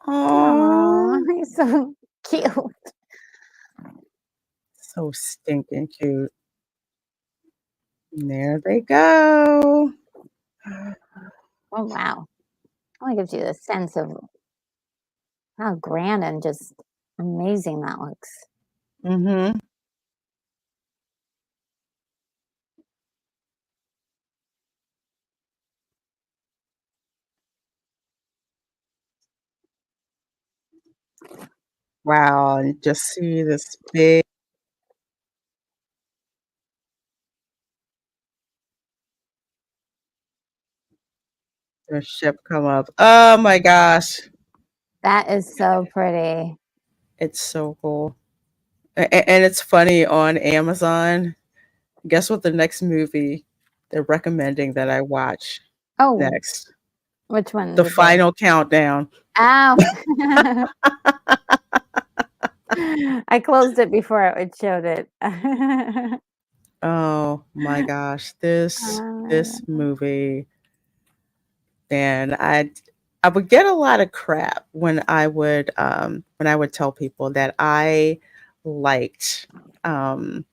Speaker 2: Aw,
Speaker 1: Aww.
Speaker 2: he's so cute.
Speaker 1: So stinking cute. And there they go.
Speaker 2: Oh wow. Only gives you a sense of how grand and just amazing that looks.
Speaker 1: Mm-hmm. Wow, and just see this big ship come up. Oh my gosh.
Speaker 2: That is so pretty.
Speaker 1: It's so cool. And it's funny on Amazon. Guess what the next movie they're recommending that I watch
Speaker 2: Oh,
Speaker 1: next?
Speaker 2: which one
Speaker 1: The
Speaker 2: did they?
Speaker 1: Final Countdown.
Speaker 2: Oh. I closed it before it showed it.
Speaker 1: Oh my gosh, this
Speaker 2: Uh,
Speaker 1: movie, man, I would get a lot of crap when I would tell people that I liked um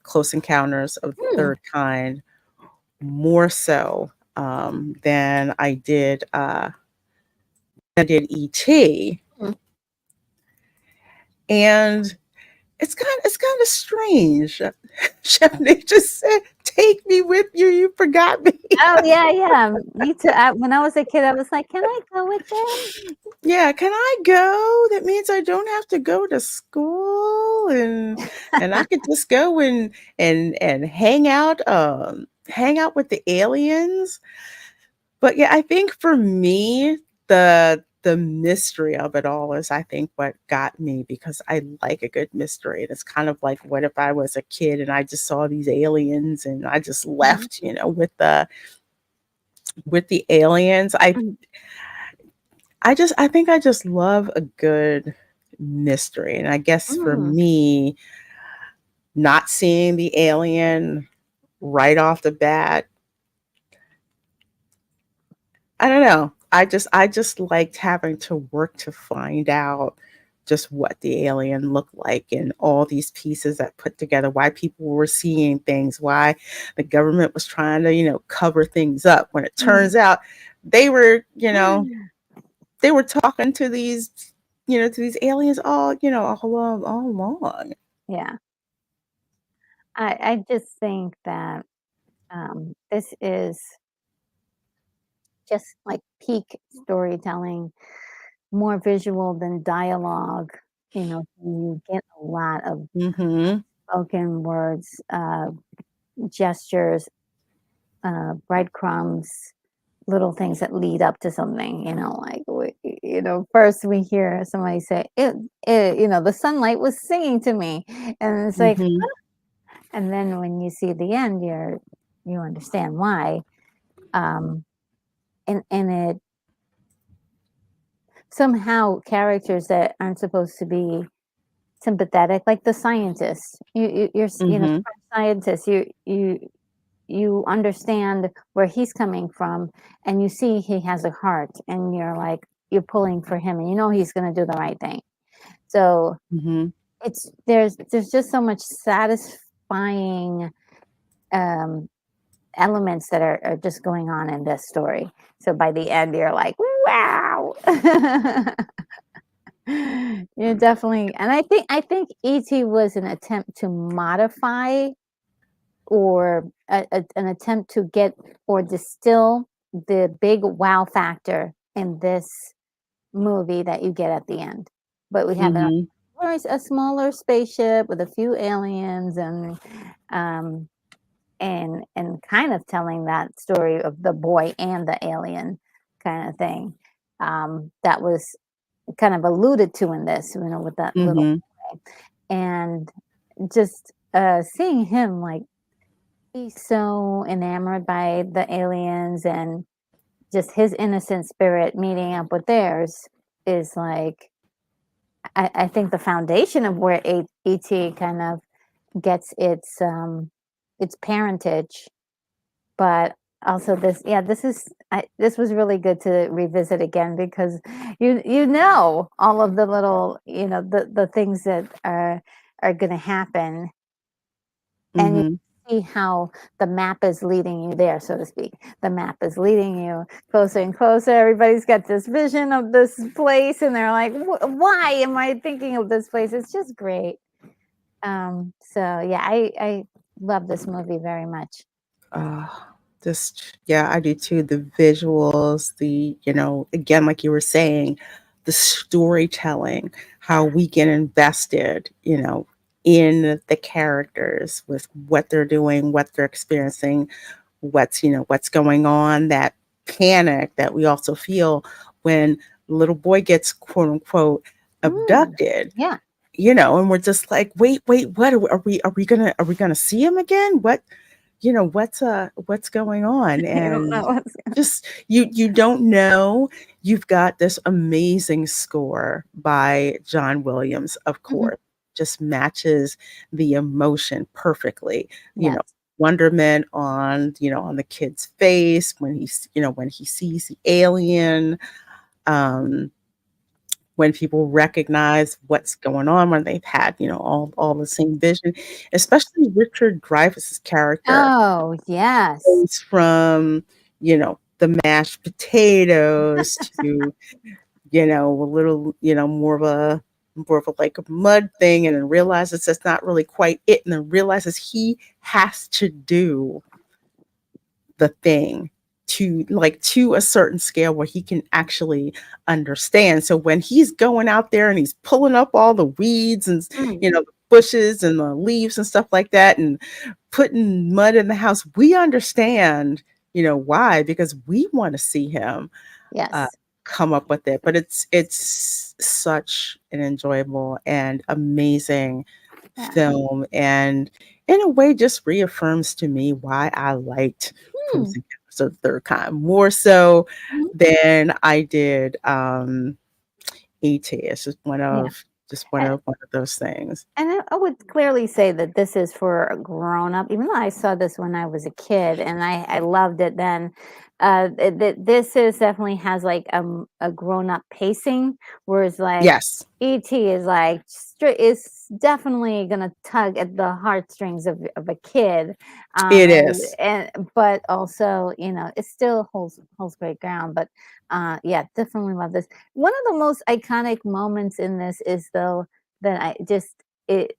Speaker 1: Close Encounters of the
Speaker 2: hmm.
Speaker 1: Third Kind more so than I did ET.
Speaker 2: Hmm.
Speaker 1: And it's kind of strange. Chef Nick just said, "Take me with you. You forgot me."
Speaker 2: Oh, yeah, yeah, me too. When I was a kid, I was like, "Can I go with them?"
Speaker 1: Yeah, can I go? That means I don't have to go to school and I could just go and hang out with the aliens. But yeah, I think for me, the mystery of it all is I think what got me because I like a good mystery. And it's kind of like what if I was a kid and I just saw these aliens and I just
Speaker 2: Mhm,
Speaker 1: left, with the aliens.
Speaker 2: mhm,
Speaker 1: I think I just love a good mystery. And I guess for
Speaker 2: mm,
Speaker 1: me, not seeing the alien right off the bat, I don't know. I just liked having to work to find out just what the alien looked like and all these pieces that put together, why people were seeing things, why the government was trying to, cover things up when it
Speaker 2: mm.
Speaker 1: turns out they were, they were talking to these aliens all along.
Speaker 2: Yeah, I just think that, this is just, like, peak storytelling, more visual than dialogue, you get a lot of
Speaker 1: Mhm.
Speaker 2: spoken words, gestures, breadcrumbs, little things that lead up to something, like first we hear somebody say, the sunlight was singing to me, and it's like,
Speaker 1: Mhm.
Speaker 2: and then when you see the end, you understand why, um, and it somehow characters that aren't supposed to be sympathetic, like the scientist,
Speaker 1: Mhm.
Speaker 2: scientist, you understand where he's coming from and you see he has a heart and you're pulling for him and he's going to do the right thing. So
Speaker 1: Mhm.
Speaker 2: there's just so much satisfying um elements that are just going on in this story. So by the end you're like, wow. You're definitely, and I think ET was an attempt to modify or an attempt to get or distill the big wow factor in this movie that you get at the end. But we have
Speaker 1: Mhm.
Speaker 2: a smaller spaceship with a few aliens um and kind of telling that story of the boy and the alien kind of thing. That was kind of alluded to in this, with that little
Speaker 1: Mhm.
Speaker 2: boy. And just seeing him like be so enamored by the aliens and just his innocent spirit meeting up with theirs is like I think the foundation of where ET kind of gets its parentage, but also this was really good to revisit again because all of the little the things that are going to happen, and you
Speaker 1: Mhm.
Speaker 2: see how the map is leading you there, so to speak. The map is leading you closer and closer. Everybody's got this vision of this place, and they're like, "Why am I thinking of this place?" It's just great. So yeah, I love this movie very much.
Speaker 1: I do too. The visuals, again, like you were saying, the storytelling, how we get invested, in the characters with what they're doing, what they're experiencing, what's going on, that panic that we also feel when little boy gets quote unquote abducted.
Speaker 2: Yeah.
Speaker 1: And we're just like, wait, what are we gonna see him again? What's going on?
Speaker 2: I don't
Speaker 1: And
Speaker 2: know.
Speaker 1: just you don't know. You've got this amazing score by John Williams, of course, just matches the emotion perfectly.
Speaker 2: Yes.
Speaker 1: Wonderment on the kid's face when he sees the alien. When people recognize what's going on, when they've had, all the same vision, especially Richard Dreyfuss's character
Speaker 2: Oh, yes.
Speaker 1: goes from, the mashed potatoes to, a little, more of a like a mud thing, and then realizes that's not really quite it, and then realizes he has to do the thing to a certain scale where he can actually understand. So when he's going out there and he's pulling up all the weeds and the bushes and the leaves and stuff like that and putting mud in the house, we understand why, because we want to see him
Speaker 2: Yes.
Speaker 1: come up with it. But it's such an enjoyable and amazing film, and in a way just reaffirms to me why I liked Frozen Episode the third time more so than I did E.T. It's just one of those things.
Speaker 2: And I would clearly say that this is for a grown up, even though I saw this when I was a kid and I loved it then. This is definitely has like a grown up pacing, whereas like
Speaker 1: Yes,
Speaker 2: ET is like is definitely gonna tug at the heartstrings of a kid,
Speaker 1: it is.
Speaker 2: and but also it still holds great ground. But yeah, definitely love this. One of the most iconic moments in this is though that I just it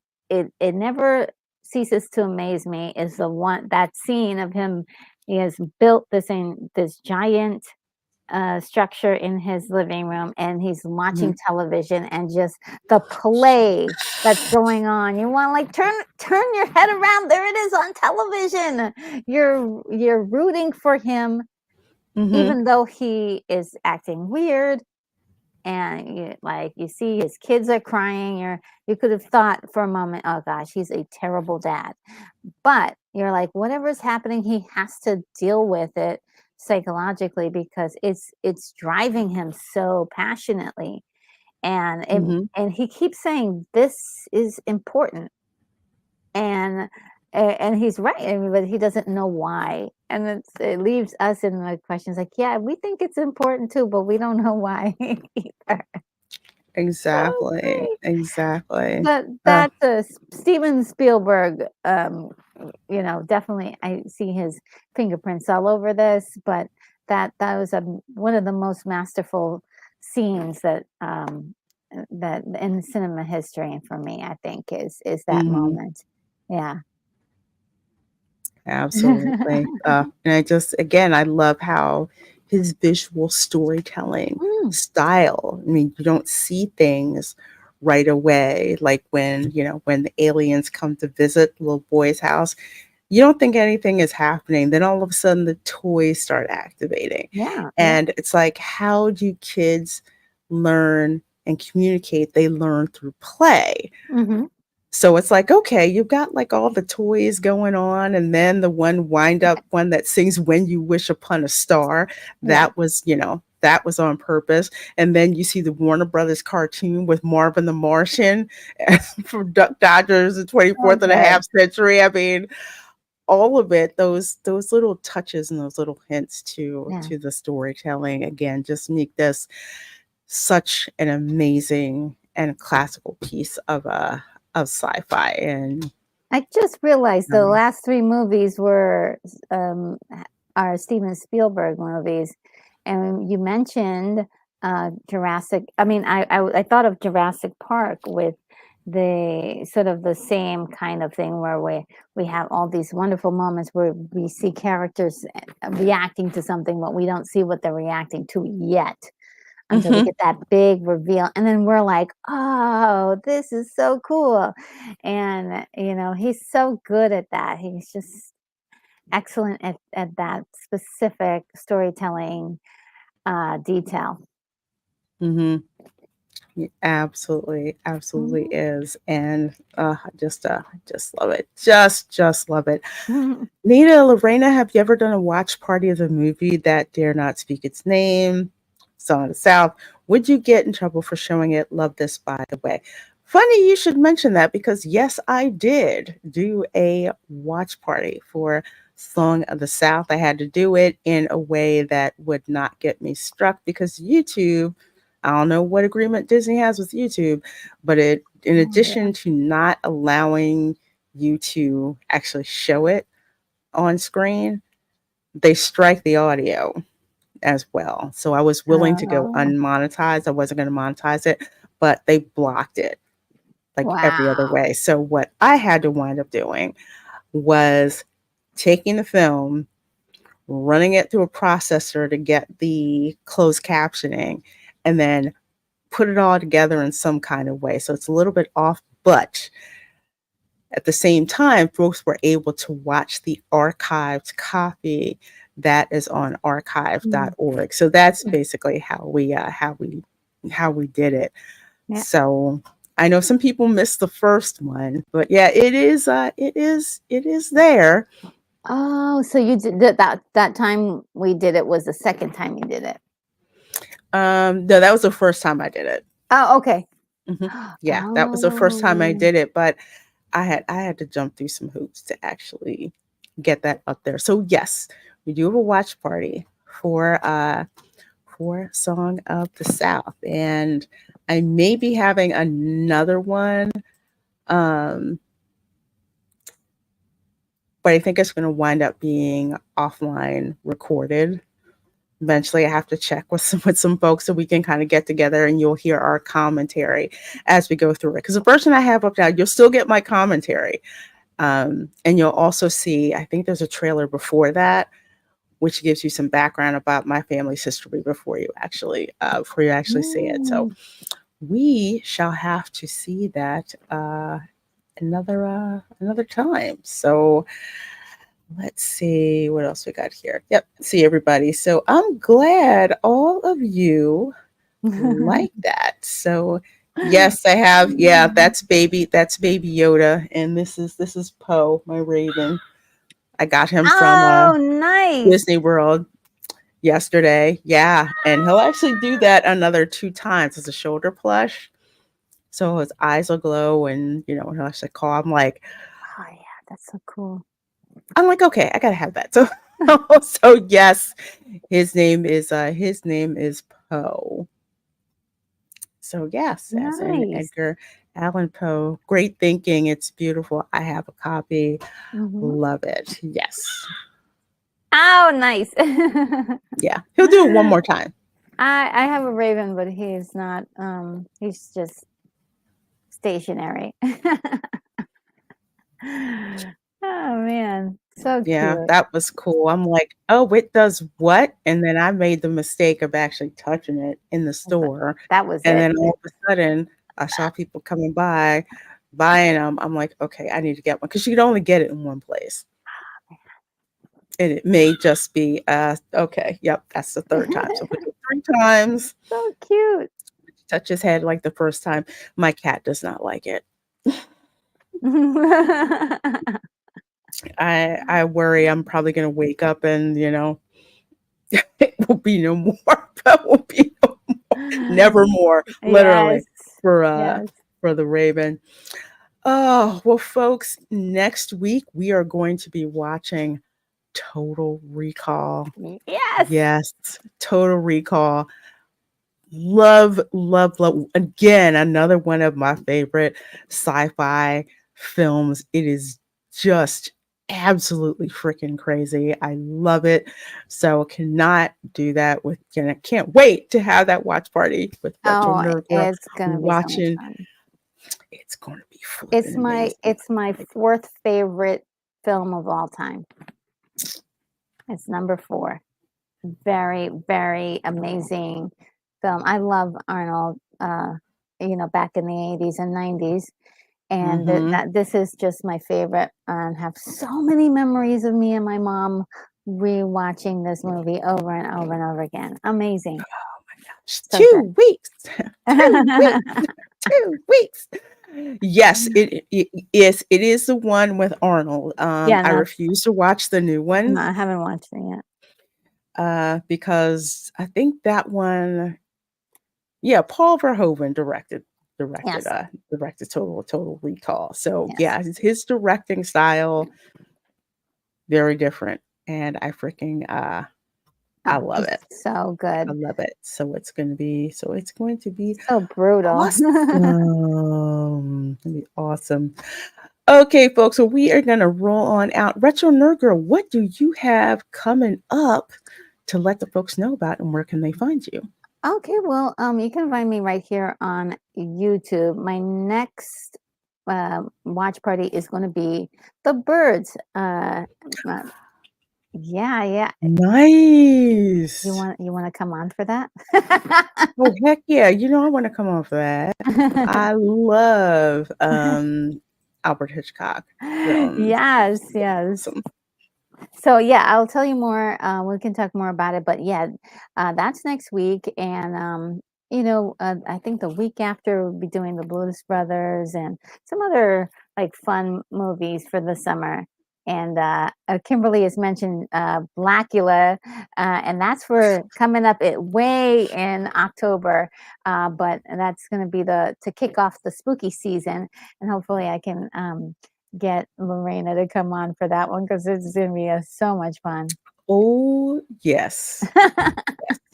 Speaker 2: never ceases to amaze me is that scene of him. He has built this giant structure in his living room, and he's watching television, and just the play that's going on. You want to like turn your head around. There it is on television. You're rooting for him, even though he is acting weird. And you see his kids are crying. You could have thought for a moment, oh gosh, he's a terrible dad. But you're like, whatever's happening, he has to deal with it psychologically because it's driving him so passionately. And he keeps saying this is important. And he's right, but he doesn't know why. And it leaves us in the questions like, yeah, we think it's important too, but we don't know why either.
Speaker 1: Exactly.
Speaker 2: Okay.
Speaker 1: Exactly.
Speaker 2: But that's Steven Spielberg. Definitely, I see his fingerprints all over this. But that was one of the most masterful scenes that in cinema history, and for me, I think is that moment. Yeah.
Speaker 1: Absolutely. And I love how his visual storytelling style. I mean, you don't see things right away. Like when the aliens come to visit little boy's house, you don't think anything is happening. Then all of a sudden the toys start activating.
Speaker 2: Yeah.
Speaker 1: And it's like, how do kids learn and communicate? They learn through play. So it's like, okay, you've got like all the toys going on, and then the wind up one that sings "When You Wish Upon a Star." That was on purpose. And then you see the Warner Brothers cartoon with Marvin the Martian from Duck Dodgers, the 24th and a half century. I mean, all of it, those little touches and those little hints to the storytelling, again, just make this such an amazing and classical piece of sci-fi. And
Speaker 2: I just realized the
Speaker 1: Um,
Speaker 2: last 3 movies were are Steven Spielberg movies, and you mentioned Jurassic. I mean, I thought of Jurassic Park with the sort of the same kind of thing where we have all these wonderful moments where we see characters reacting to something, but we don't see what they're reacting to yet until we
Speaker 1: mhm,
Speaker 2: get that big reveal, and then we're like, oh, this is so cool. And he's so good at that. He's just excellent at that specific storytelling detail.
Speaker 1: mhm. He absolutely
Speaker 2: Mhm.
Speaker 1: is, and I just love it, just love it. Nita, Lorena, have you ever done a watch party of a movie that dare not speak its name? Song of the South. Would you get in trouble for showing it? Love this, by the way. Funny you should mention that because yes, I did do a watch party for Song of the South. I had to do it in a way that would not get me struck because YouTube, I don't know what agreement Disney has with YouTube, but in
Speaker 2: Oh, yeah.
Speaker 1: addition to not allowing you to actually show it on screen, they strike the audio as well. So I was willing to go
Speaker 2: Oh,
Speaker 1: unmonetized. I wasn't going to monetize it, but they blocked it like every other
Speaker 2: wow.
Speaker 1: way. So what I had to wind up doing was taking the film, running it through a processor to get the closed captioning, and then put it all together in some kind of way. So it's a little bit off, but at the same time, folks were able to watch the archived copy that is on
Speaker 2: Mm.
Speaker 1: archive.org. So that's basically how we did it.
Speaker 2: Yeah.
Speaker 1: So I know some people missed the first one, but yeah, it is there.
Speaker 2: Oh, so you did that time we did it was the second time you did it.
Speaker 1: No, that was the first time I did it.
Speaker 2: Oh, okay.
Speaker 1: Mhm. Yeah, that was the first time I
Speaker 2: Oh.
Speaker 1: did it, but I had to jump through some hoops to actually get that up there. So yes, we do have a watch party for Song of the South, and I may be having another one, um, but I think it's going to wind up being offline recorded. Eventually, I have to check with some folks so we can kind of get together, and you'll hear our commentary as we go through it. Because the version I have up now, you'll still get my commentary. And you'll also see, I think there's a trailer before that, which gives you some background about my family's history before you actually see it. So
Speaker 2: Mm.
Speaker 1: we shall have to see that another time. So let's see what else we got here. Yep, see everybody. So I'm glad all of you like that. So yes, I have. Yeah, that's baby Yoda, and this is Poe, my raven. I got him from
Speaker 2: Oh, nice.
Speaker 1: Disney World yesterday. Yeah, and he'll actually do that another 2 times as a shoulder plush. So his eyes will glow, and he'll actually call.
Speaker 2: Oh, yeah, that's so cool.
Speaker 1: I'm like, okay, I gotta have that. So, so yes, his name is Poe. So yes, as in
Speaker 2: Nice.
Speaker 1: Edgar Allan Poe. Great thinking. It's beautiful. I have a copy.
Speaker 2: Mhm.
Speaker 1: Love it. Yes.
Speaker 2: Oh, nice.
Speaker 1: Yeah. He'll do it one more time.
Speaker 2: I have a raven, but he's not, he's just stationary. Oh, man, so
Speaker 1: Yeah,
Speaker 2: cute.
Speaker 1: that was cool. I'm like, oh, it does what? And then I made the mistake of actually touching it in the
Speaker 2: I was like,
Speaker 1: store.
Speaker 2: that was
Speaker 1: And
Speaker 2: it.
Speaker 1: then all of a sudden, I saw people coming by, buying them. I'm like, okay, I need to get one because you could only get it in one place. And it may just be, okay, yep, that's the third time. So if we do it 3 times,
Speaker 2: So cute.
Speaker 1: touch his head like the first time. My cat does not like it. I worry I'm probably gonna wake up and it will be no more. That will be no more. Never more, literally,
Speaker 2: Yes,
Speaker 1: for
Speaker 2: yes.
Speaker 1: the Raven. Oh, well, folks, next week we are going to be watching Total Recall.
Speaker 2: Yes.
Speaker 1: Yes, Total Recall. Love, love, love. Again, another one of my favorite sci-fi films. It is just absolutely freaking crazy. I love it. So cannot do that with can't wait to have that watch party with Retro
Speaker 2: Oh,
Speaker 1: Nerd Girl
Speaker 2: it's gonna be so much
Speaker 1: watching.
Speaker 2: fun.
Speaker 1: It's gonna be flipping
Speaker 2: It's
Speaker 1: amazing.
Speaker 2: my fourth favorite film of all time. It's number 4. Very, very amazing film. I love Arnold, back in the 80s and 90s. And
Speaker 1: Mm-hmm.
Speaker 2: this is just my favorite, and have so many memories of me and my mom rewatching this movie over and over and over again. Amazing. So good.
Speaker 1: 2 weeks. 2 weeks. 2 weeks. Yes, it is. It is the one with Arnold.
Speaker 2: Yeah,
Speaker 1: I
Speaker 2: that's
Speaker 1: refuse to watch the new one
Speaker 2: I haven't watched it yet.
Speaker 1: because I think that one, yeah, Paul Verhoeven directed
Speaker 2: Yes,
Speaker 1: directed Total Recall. So
Speaker 2: yes.
Speaker 1: yeah, his directing style very different, and I
Speaker 2: Oh,
Speaker 1: love
Speaker 2: it's
Speaker 1: it.
Speaker 2: so
Speaker 1: I
Speaker 2: good.
Speaker 1: love it. So it's going to be
Speaker 2: So brutal.
Speaker 1: awesome. It's gonna be awesome. Okay, folks, so we are gonna roll on out. Retro Nerd Girl, what do you have coming up to let the folks know about, and where can they find you?
Speaker 2: Okay, well, you can find me right here on YouTube. My next watch party is going to be the Birds. Uh, yeah, yeah.
Speaker 1: Nice.
Speaker 2: You want to come on for that?
Speaker 1: Oh, heck yeah. I want to come on for that. I love Albert Hitchcock films.
Speaker 2: Yes, yes.
Speaker 1: Awesome.
Speaker 2: So yeah, I'll tell you more. We can talk more about it, but yeah, that's next week, and I think the week after we'll be doing the Blues Brothers and some other like fun movies for the summer. And Kimberly has mentioned Blackula, and that's for coming up way in October. But that's going to be to kick off the spooky season, and hopefully I can get Lorena to come on for that one because it's going to be so much fun.
Speaker 1: Oh, yes.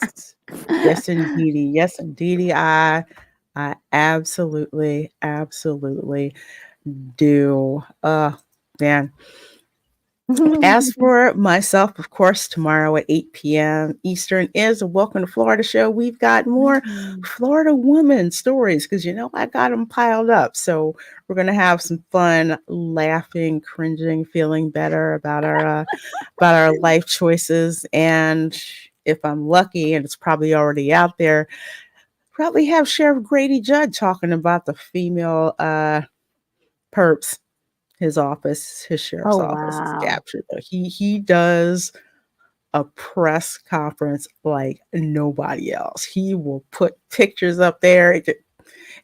Speaker 1: Yes. Yes, indeedy. Yes, indeedy. I absolutely, absolutely do. Man. As for myself, of course, tomorrow at 8 p.m. Eastern is a Welcome to Florida show. We've got more Florida woman stories because I got them piled up. So we're gonna have some fun, laughing, cringing, feeling better about our life choices. And if I'm lucky, and it's probably already out there, probably have Sheriff Grady Judd talking about the female perps his sheriff's
Speaker 2: Oh,
Speaker 1: office is
Speaker 2: wow.
Speaker 1: captured. He does a press conference like nobody else. He will put pictures up there.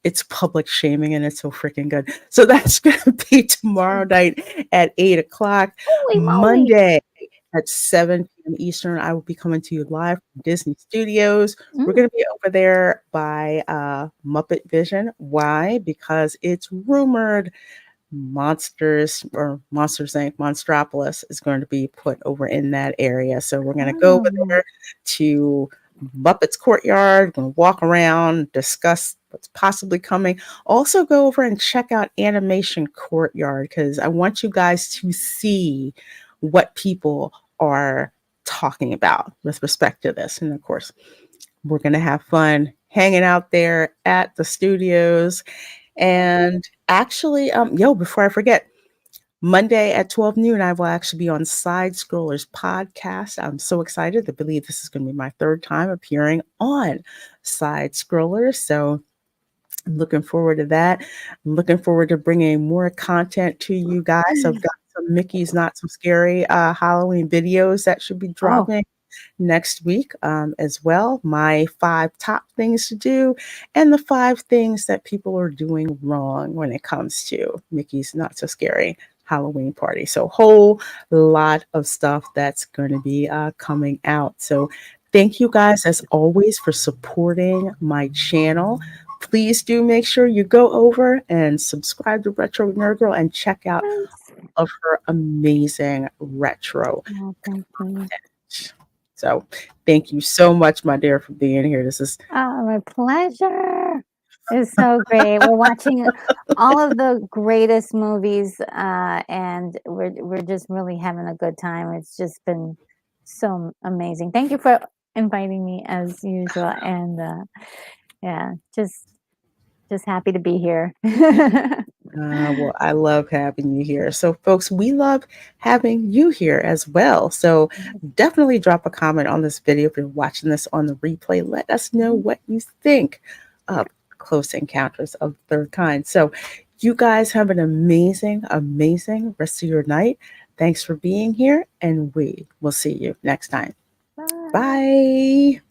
Speaker 1: It's public shaming and it's so freaking good. So that's gonna be tomorrow night at 8 o'clock.
Speaker 2: Holy moly.
Speaker 1: Monday at 7 p.m. Eastern, I will be coming to you live from Disney Studios. We're
Speaker 2: Mm.
Speaker 1: going to be over there by Muppet Vision. Why? Because it's rumored Monsters Inc. Monstropolis is going to be put over in that area. So we're going to go over
Speaker 2: Oh.
Speaker 1: there to Muppets Courtyard. We're going to walk around, discuss what's possibly coming. Also go over and check out Animation Courtyard because I want you guys to see what people are talking about with respect to this. And of course, we're going to have fun hanging out there at the studios. And actually, before I forget, Monday at 12 noon, I will actually be on Side Scrollers podcast. I'm so excited to believe this is going to be my third time appearing on Side Scrollers. So I'm looking forward to that. I'm looking forward to bringing more content to you guys. I've got some Mickey's Not So Scary Halloween videos that should be
Speaker 2: Oh,
Speaker 1: dropping next week as well. My 5 top things to do and the 5 things that people are doing wrong when it comes to Mickey's Not So Scary Halloween party. So whole lot of stuff that's going to be coming out. So thank you guys as always for supporting my channel. Please do make sure you go over and subscribe to Retro Nerd Girl and check out
Speaker 2: thanks.
Speaker 1: of her amazing retro.
Speaker 2: Oh, thank you.
Speaker 1: So thank you so much, my dear, for being here. This is
Speaker 2: Oh, my pleasure. It's so great. We're watching all of the greatest movies, and we're just really having a good time. It's just been so amazing. Thank you for inviting me as usual, and yeah, just happy to be here.
Speaker 1: Well, I love having you here. So, folks, we love having you here as well. So, definitely drop a comment on this video if you're watching this on the replay. Let us know what you think of Close Encounters of the Third Kind. So, you guys have an amazing, amazing rest of your night. Thanks for being here, and we will see you next time.
Speaker 2: Bye.
Speaker 1: Bye.